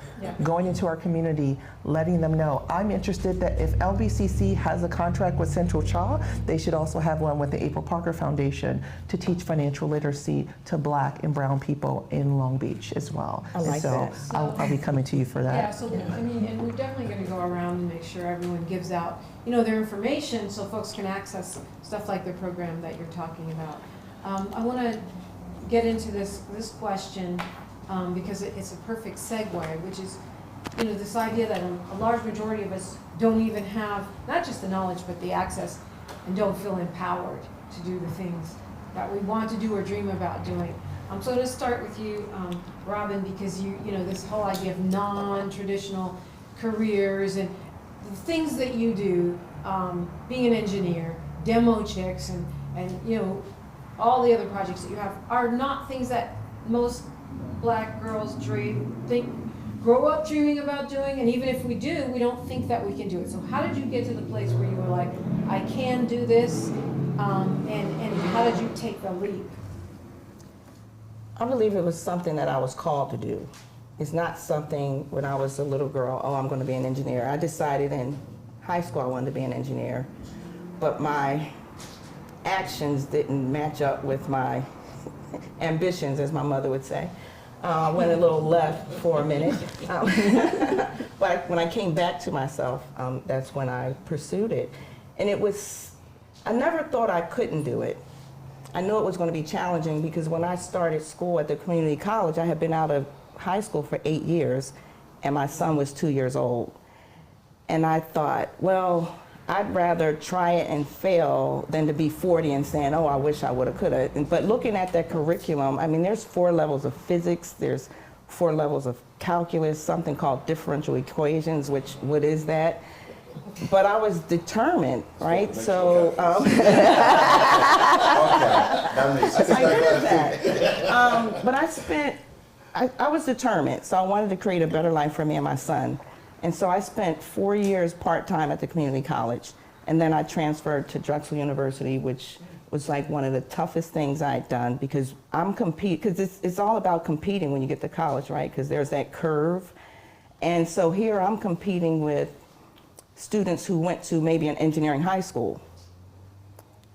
going into our community, letting them know. I'm interested that if LBCC has a contract with Central Cha, they should also have one with the April Parker Foundation to teach financial literacy to Black and brown people in Long Beach as well. I like that. I'll be coming to you for that. Yeah, so, I mean, and we're definitely gonna go around and make sure everyone gives out, you know, their information so folks can access stuff like the program that you're talking about. I wanna get into this question, because it's a perfect segue, which is, you know, this idea that a large majority of us don't even have, not just the knowledge, but the access, and don't feel empowered to do the things that we want to do or dream about doing. So to start with you, Robin, because you know, this whole idea of non-traditional careers and the things that you do, being an engineer, demo chicks, and you know, all the other projects that you have are not things that most Black girls grow up dreaming about doing, and even if we do, we don't think that we can do it. So how did you get to the place where you were like, I can do this, and how did you take the leap? I believe it was something that I was called to do. It's not something when I was a little girl, oh, I'm going to be an engineer. I decided in high school I wanted to be an engineer, but my actions didn't match up with my ambitions, as my mother would say. Went a little left for a minute. But when I came back to myself, that's when I pursued it. And it was, I never thought I couldn't do it. I knew it was going to be challenging because when I started school at the community college, I had been out of high school for 8 years, and my son was 2 years old. And I thought, well, I'd rather try it and fail than to be 40 and saying, oh, I wish I would have, could have. But looking at that curriculum, I mean, there's 4 levels of physics, there's 4 levels of calculus, something called differential equations, which, what is that? But I was determined, right? So, Okay, that makes sense. I did that. But I was determined, so I wanted to create a better life for me and my son. And so I spent 4 years part-time at the community college, and then I transferred to Drexel University, which was like one of the toughest things I'd done because it's all about competing when you get to college, right? Because there's that curve. And so here I'm competing with students who went to maybe an engineering high school.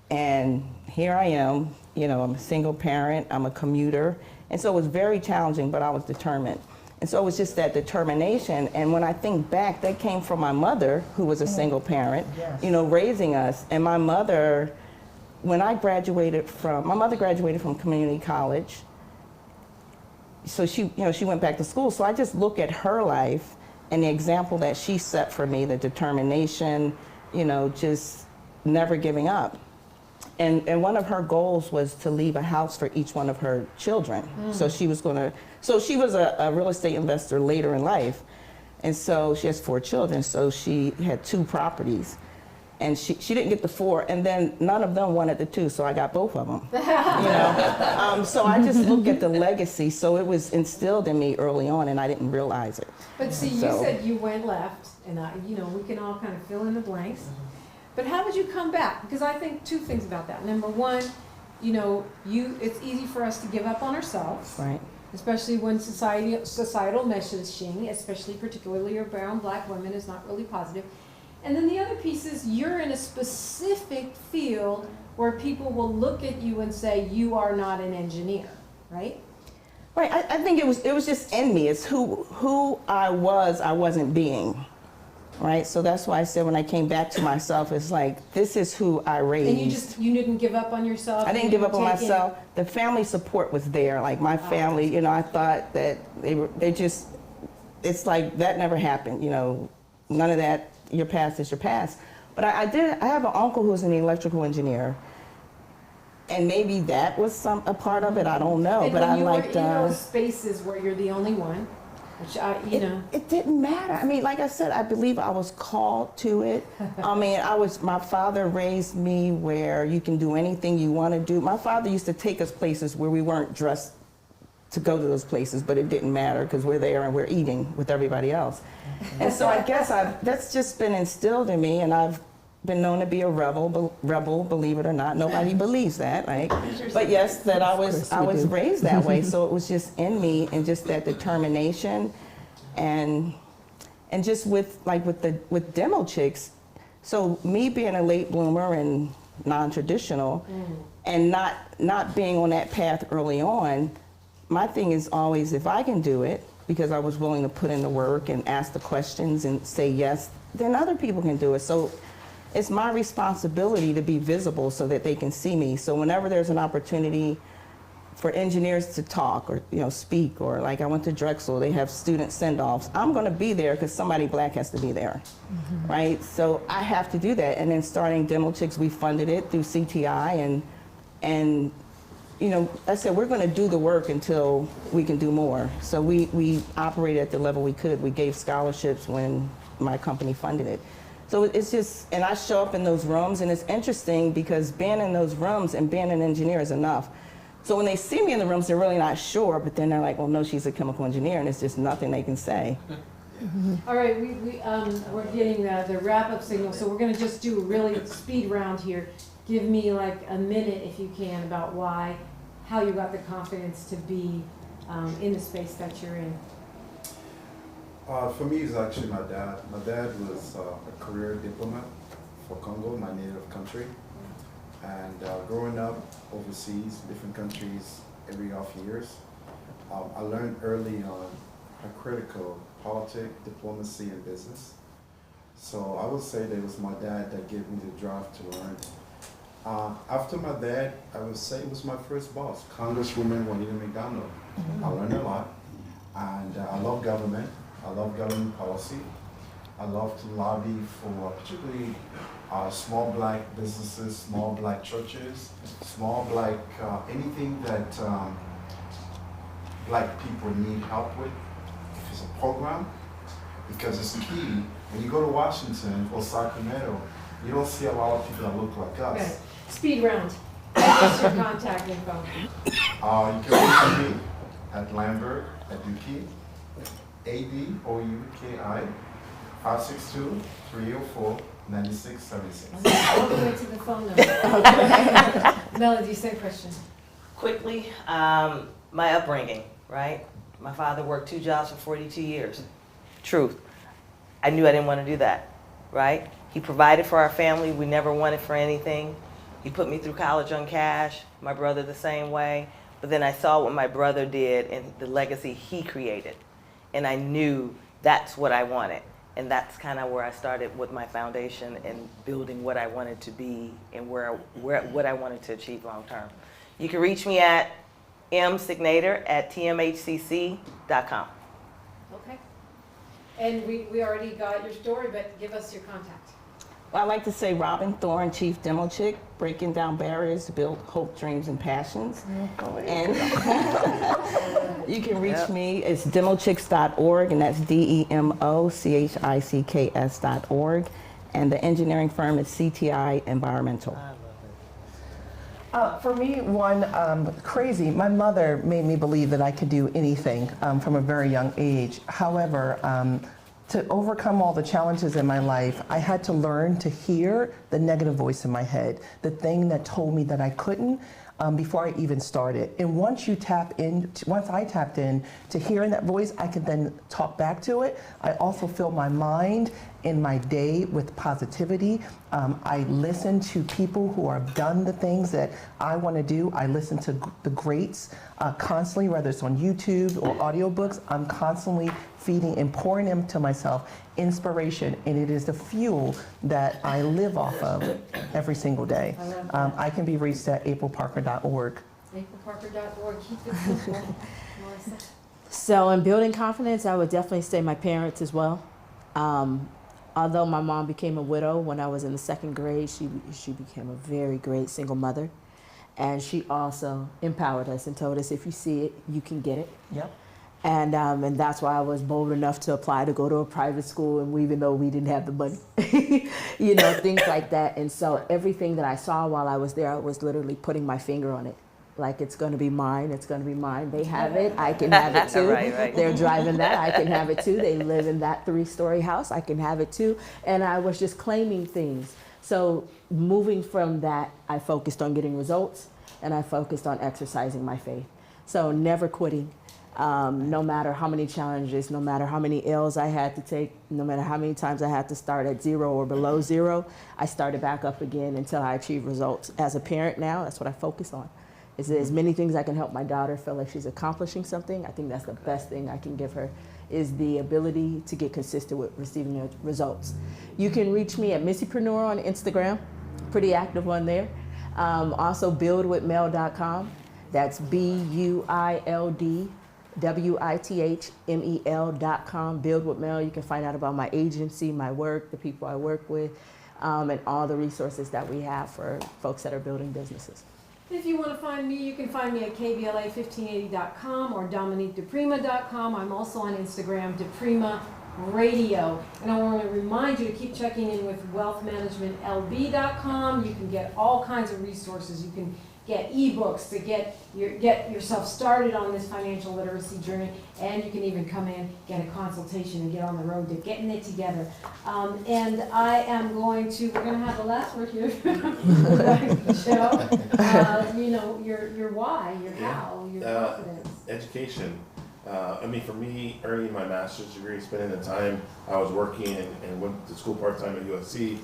And here I am, you know, I'm a single parent, I'm a commuter. And so it was very challenging, but I was determined. And so it was just that determination. And when I think back, that came from my mother, who was a single parent, you know, raising us. And my mother, when I graduated my mother graduated from community college. So she went back to school. So I just look at her life and the example that she set for me, the determination, you know, just never giving up. And one of her goals was to leave a house for each one of her children. So she was a real estate investor later in life. And so she has 4 children, so she had 2 properties. And she didn't get the 4, and then none of them wanted the 2, so I got both of them. You know? So I just look at the legacy, so it was instilled in me early on, and I didn't realize it. But see, you said you went left, and we can all kind of fill in the blanks. But how did you come back? Because I think 2 things about that. Number one, it's easy for us to give up on ourselves. Right. Especially when societal messaging, especially particularly around Black women, is not really positive. And then the other piece is you're in a specific field where people will look at you and say you are not an engineer, right? Right. I think it was just in me. It's who I wasn't being. Right. So that's why I said when I came back to myself, it's like this is who I raised. And you didn't give up on yourself. I didn't give up on myself. The family support was there. Like my family, you know, I thought that it's like that never happened. You know, none of that. Your past is your past. But I have an uncle who's an electrical engineer, and maybe that was a part of it. I don't know. And but when I you liked were in those spaces where you're the only one, which it didn't matter. I mean, like I said, I believe I was called to it. I mean, my father raised me where you can do anything you want to do. My father used to take us places where we weren't dressed to go to those places, but it didn't matter because we're there and we're eating with everybody else. And so I guess that's just been instilled in me, and I've been known to be a rebel, believe it or not. Nobody believes that, right? But yes, that I was raised that way, so it was just in me, and just that determination, and just with demo chicks. So me being a late bloomer and non-traditional, and not being on that path early on, my thing is always if I can do it, because I was willing to put in the work and ask the questions and say yes, then other people can do it. So it's my responsibility to be visible so that they can see me. So whenever there's an opportunity for engineers to talk or speak, or like I went to Drexel, they have student send-offs, I'm going to be there because somebody Black has to be there, right? So I have to do that. And then starting Demo Chicks, we funded it through CTI, and I said, we're going to do the work until we can do more. So we operated at the level we could. We gave scholarships when my company funded it. So it's just, and I show up in those rooms, and it's interesting because being in those rooms and being an engineer is enough. So when they see me in the rooms, they're really not sure, but then they're like, well, no, she's a chemical engineer, and it's just nothing they can say. All right, we're getting the wrap-up signal, so we're going to just do a really speed round here. Give me like a minute, if you can, about why how you got the confidence to be in the space that you're in. For me, it's actually my dad. My dad was a career diplomat for Congo, my native country. And growing up overseas, different countries, every off years, I learned early on how critical politics, diplomacy, and business. So I would say that it was my dad that gave me the drive to learn. After my dad, I would say it was my first boss, Congresswoman Juanita McDonald. I learned a lot, and I love government. I love government policy. I love to lobby for particularly small black businesses, small black churches, small black, anything that black people need help with. If it's a program, because it's key. When you go to Washington or Sacramento, you don't see a lot of people that look like us. Okay. Speed round. What's your contact info? You can reach me at Lambert at Duquie, ADOUKI, 562-304-9676. All the way to the phone number. Melody, same question. Quickly, my upbringing, right? My father worked 2 jobs for 42 years. Truth. I knew I didn't want to do that, right? He provided for our family. We never wanted for anything. He put me through college on cash, my brother the same way. But then I saw what my brother did and the legacy he created. And I knew that's what I wanted. And that's kind of where I started with my foundation and building what I wanted to be and what I wanted to achieve long term. You can reach me at msignator@tmhcc.com. Okay. And we already got your story, but give us your contact. Well, I like to say Robin Thorne, Chief Demo Chick, breaking down barriers to build hope, dreams, and passions. And you can reach me, it's demochicks.org, and that's DEMOCHICKS.org. And the engineering firm is CTI Environmental. For me, crazy. My mother made me believe that I could do anything from a very young age. However, to overcome all the challenges in my life, I had to learn to hear the negative voice in my head, the thing that told me that I couldn't before I even started. And once I tapped in to hearing that voice, I could then talk back to it. I also fill my mind in my day with positivity. I listen to people who have done the things that I want to do. I listen to the greats constantly, whether it's on YouTube or audiobooks. I'm constantly feeding and pouring into myself inspiration, and it is the fuel that I live off of every single day. I can be reached at aprilparker.org. aprilparker.org. Keep it simple. Melissa? So in building confidence, I would definitely say my parents as well. Although my mom became a widow when I was in the 2nd grade, she became a very great single mother. And she also empowered us and told us, if you see it, you can get it. Yep. And that's why I was bold enough to apply to go to a private school, and even though we didn't have the money, things like that. And so everything that I saw while I was there, I was literally putting my finger on it. Like, it's going to be mine, it's going to be mine. They have it, I can have it too. Right. They're driving that, I can have it too. They live in that 3-story house, I can have it too. And I was just claiming things. So moving from that, I focused on getting results, and I focused on exercising my faith. So never quitting, no matter how many challenges, no matter how many L's I had to take, no matter how many times I had to start at 0 or below 0, I started back up again until I achieved results. As a parent now, that's what I focus on. Is as many things I can help my daughter feel like she's accomplishing something. I think that's the best thing I can give her, is the ability to get consistent with receiving the results. You can reach me at Missypreneur on Instagram, pretty active on there. Also buildwithmel.com, that's BUILDWITHMEL.com, Build with Mel. You can find out about my agency, my work, the people I work with, and all the resources that we have for folks that are building businesses. If you want to find me, you can find me at KBLA1580.com or DominiqueDePrima.com. I'm also on Instagram, DePrima Radio. And I want to remind you to keep checking in with WealthManagementLB.com. You can get all kinds of resources. You can get ebooks, to get yourself started on this financial literacy journey, and you can even come in, get a consultation, and get on the road to getting it together. And I am we're gonna have the last word here, Michelle. You know, your why, your how, your confidence. Education. For me, earning my master's degree, spending the time I was working and went to school part-time at USC,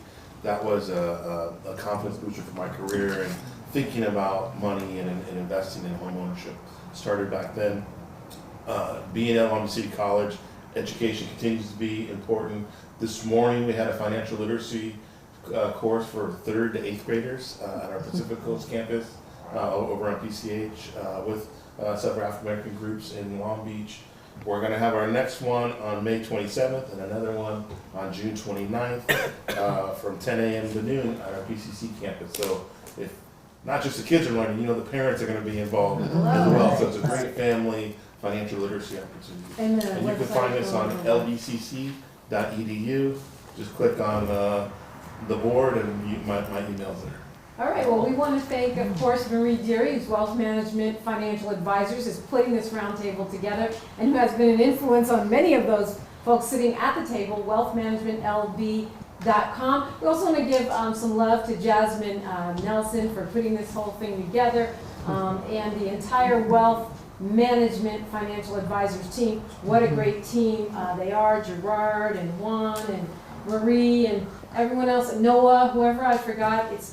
that was a confidence booster for my career, and thinking about money and investing in home ownership started back then. Being at Long Beach City College, education continues to be important. This morning we had a financial literacy course for 3rd to 8th graders at our Pacific Coast campus over on PCH with several African American groups in Long Beach. We're going to have our next one on May 27th and another one on June 29th from 10 a.m. to noon at our PCC campus. So if not just the kids are learning, the parents are going to be involved as well. So it's a great family financial literacy opportunity. And you can find us on lbcc.edu. Just click on the board and my email's there. All right, well, we want to thank, of course, Marie Deary, who's Wealth Management Financial Advisors, is putting this roundtable together, and who has been an influence on many of those folks sitting at the table, wealthmanagementlb.com. We also want to give some love to Jasmine Nelson for putting this whole thing together, and the entire Wealth Management Financial Advisors team. What a great team they are, Gerard and Juan and Marie and everyone else, Noah, whoever I forgot. It's